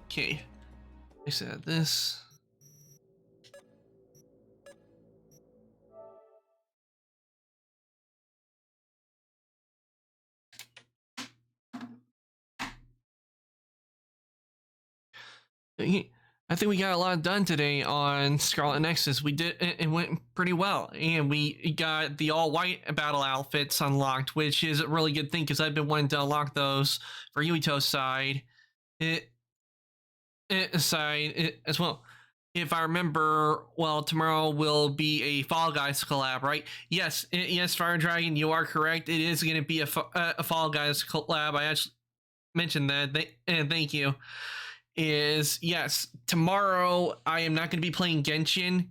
Okay, I said this. I think we got a lot done today on Scarlet Nexus. We did, it went pretty well, and we got the all white battle outfits unlocked, which is a really good thing because I've been wanting to unlock those for Yuito's side. As well. If I remember, well, tomorrow will be a Fall Guys collab, right? Yes, yes, Fire Dragon, you are correct. It is going to be a Fall Guys collab. I actually mentioned that. Thank you. Is yes, tomorrow I am not going to be playing Genshin.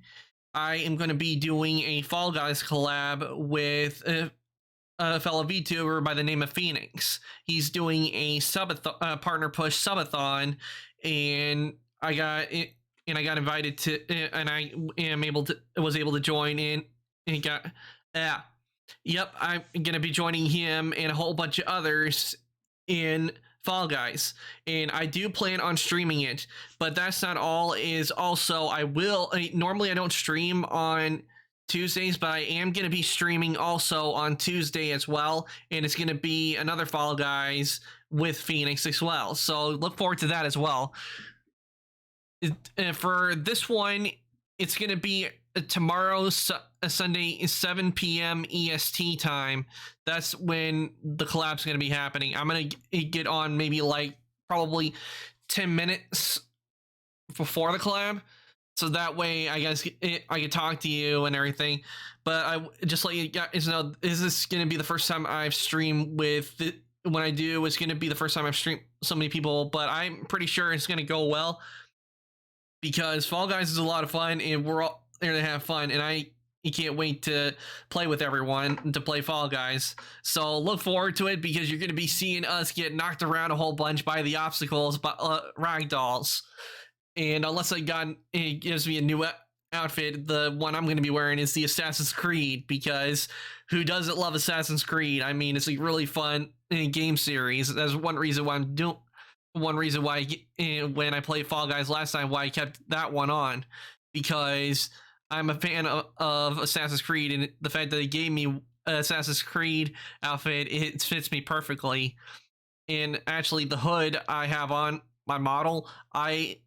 I am going to be doing a Fall Guys collab with a fellow VTuber by the name of Phoenix. He's doing a partner push subathon, and I got invited to, and I was able to join in, and got yep, I'm gonna be joining him and a whole bunch of others in Fall Guys, and I do plan on streaming it. But that's not all. Is also normally I don't stream on Tuesdays, but I am going to be streaming also on Tuesday as well, and it's going to be another Fall Guys with Phoenix as well, so look forward to that as well. For this one, it's going to be tomorrow, Sunday, 7 p.m. EST time. That's when the collab's going to be happening. I'm going to get on maybe like probably 10 minutes before the collab, so that way I can talk to you and everything. But I just let you guys know, is this going to be the first time I've streamed with when I do, it's going to be the first time I've streamed so many people, but I'm pretty sure it's going to go well because Fall Guys is a lot of fun, and we're all there to have fun, and you can't wait to play with everyone to play Fall Guys. So look forward to it because you're going to be seeing us get knocked around a whole bunch by the obstacles, by ragdolls. And unless it gives me a new outfit, the one I'm going to be wearing is the Assassin's Creed, because who doesn't love Assassin's Creed? I mean, it's a really fun game series. That's one reason why when I played Fall Guys last time, why I kept that one on, because I'm a fan of Assassin's Creed, and the fact that they gave me an Assassin's Creed outfit, it fits me perfectly. And actually, the hood I have on my model,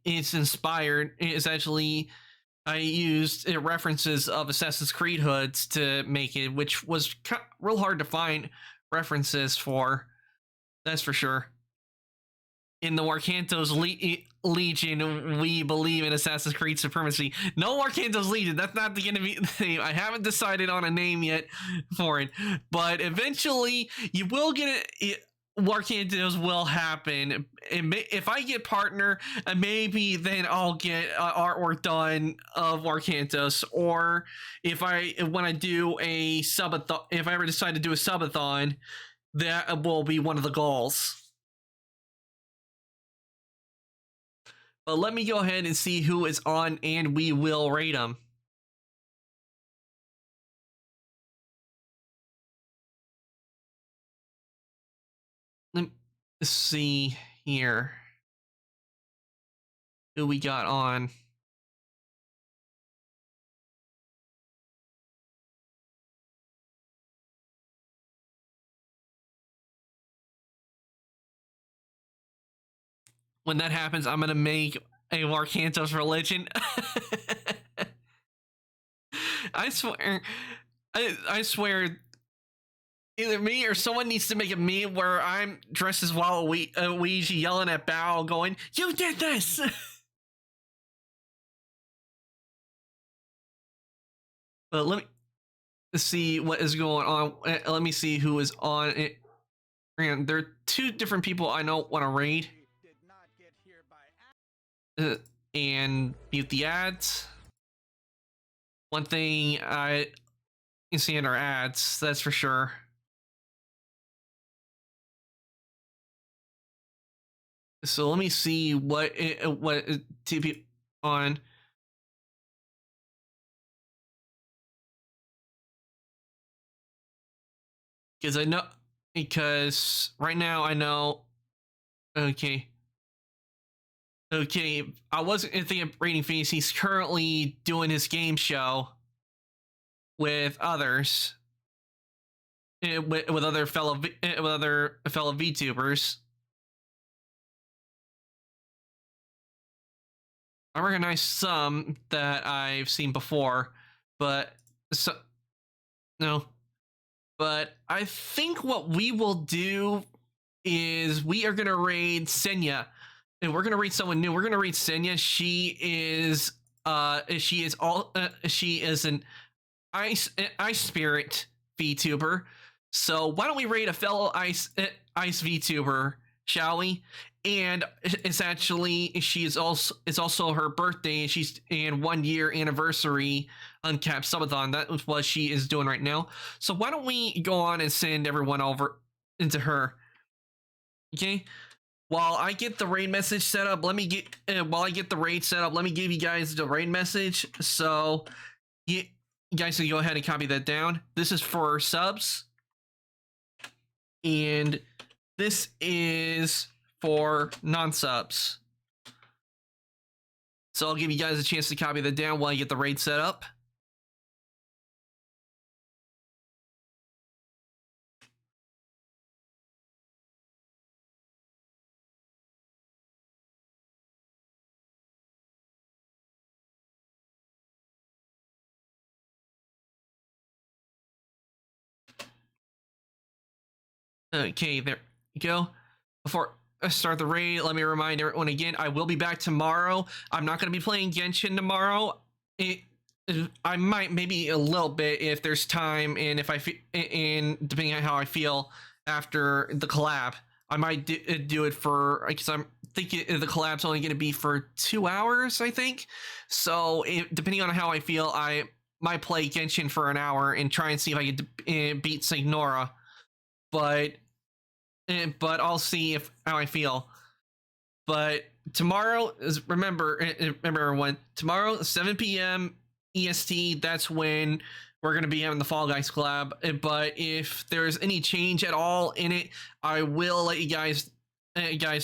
it's inspired. It's actually, I used references of Assassin's Creed hoods to make it, which was real hard to find references for. That's for sure. In the Arcantos Legion, we believe in Assassin's Creed supremacy. No Arcantos Legion, that's not going to be the name. I haven't decided on a name yet for it, but eventually you will get it. Warcantos will happen. If I get partner, maybe then I'll get artwork done of Warcantos. Or when I do a subathon, if I ever decide to do a subathon, that will be one of the goals. But let me go ahead and see who is on, and we will rate them. Let's see here who we got on. When that happens, I'm gonna make a Warcantos religion. I swear, I swear, either me or someone needs to make a meme where I'm dressed as Waluigi yelling at Bao, going, "You did this!" But let me see what is going on. Let me see who is on it. And there are two different people I don't want to raid. And mute the ads. One thing I can see in our ads, that's for sure. So let me see what TP on. Because right now I know. Okay, I wasn't thinking of rating fees. He's currently doing his game show with others, with other fellow VTubers. I recognize some that I've seen before, but no. But I think what we will do is we are gonna raid Senya. And we're gonna read someone new. We're gonna read Senya. She is an ice spirit VTuber. So why don't we raid a fellow ice VTuber, shall we? And it's also her birthday. And 1 year anniversary Uncapped Subathon. That's what she is doing right now. So why don't we go on and send everyone over into her? Okay. While I get the raid message set up, let me give you guys the raid message. So you guys can go ahead and copy that down. This is for subs, and this is for non-subs. So I'll give you guys a chance to copy that down while I get the raid set up. Okay, there you go. Before I start the raid, let me remind everyone again, I will be back tomorrow. I'm not going to be playing Genshin tomorrow. I might, maybe a little bit if there's time, and depending on how I feel after the collab, I might do it for, because I'm thinking the collab's only going to be for 2 hours, I think. So depending on how I feel, I might play Genshin for an hour and try and see if I can beat Signora. But I'll see how I feel. But tomorrow is remember everyone, tomorrow 7 p.m. EST, that's when we're gonna be having the Fall Guys collab. But if there's any change at all in it, I will let you guys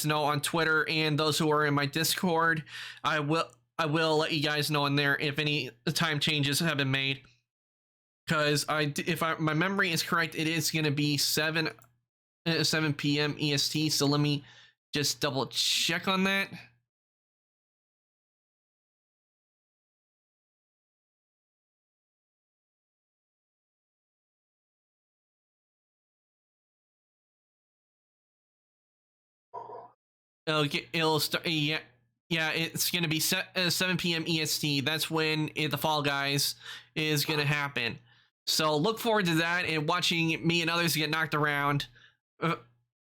know on Twitter, and those who are in my Discord, I will let you guys know in there if any time changes have been made. Because my memory is correct, it is going to be 7 p.m. EST. So let me just double check on that. Okay, it'll start. Yeah, it's going to be 7 p.m. EST. That's when the Fall Guys is going to happen. So look forward to that and watching me and others get knocked around.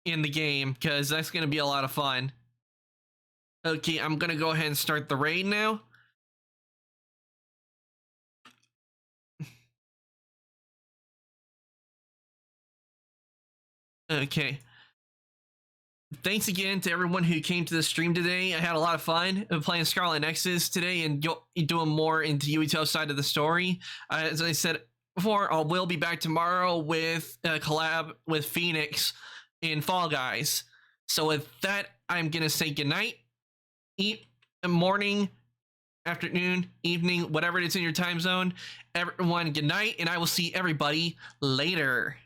in the game, because that's going to be a lot of fun. Okay, I'm going to go ahead and start the raid now. Okay. Thanks again to everyone who came to the stream today. I had a lot of fun playing Scarlet Nexus today and doing more into Yuito's side of the story. As I said before, I will be back tomorrow with a collab with Phoenix in Fall Guys. So with that, I'm going to say goodnight, morning, afternoon, evening, whatever it is in your time zone. Everyone, good night, and I will see everybody later.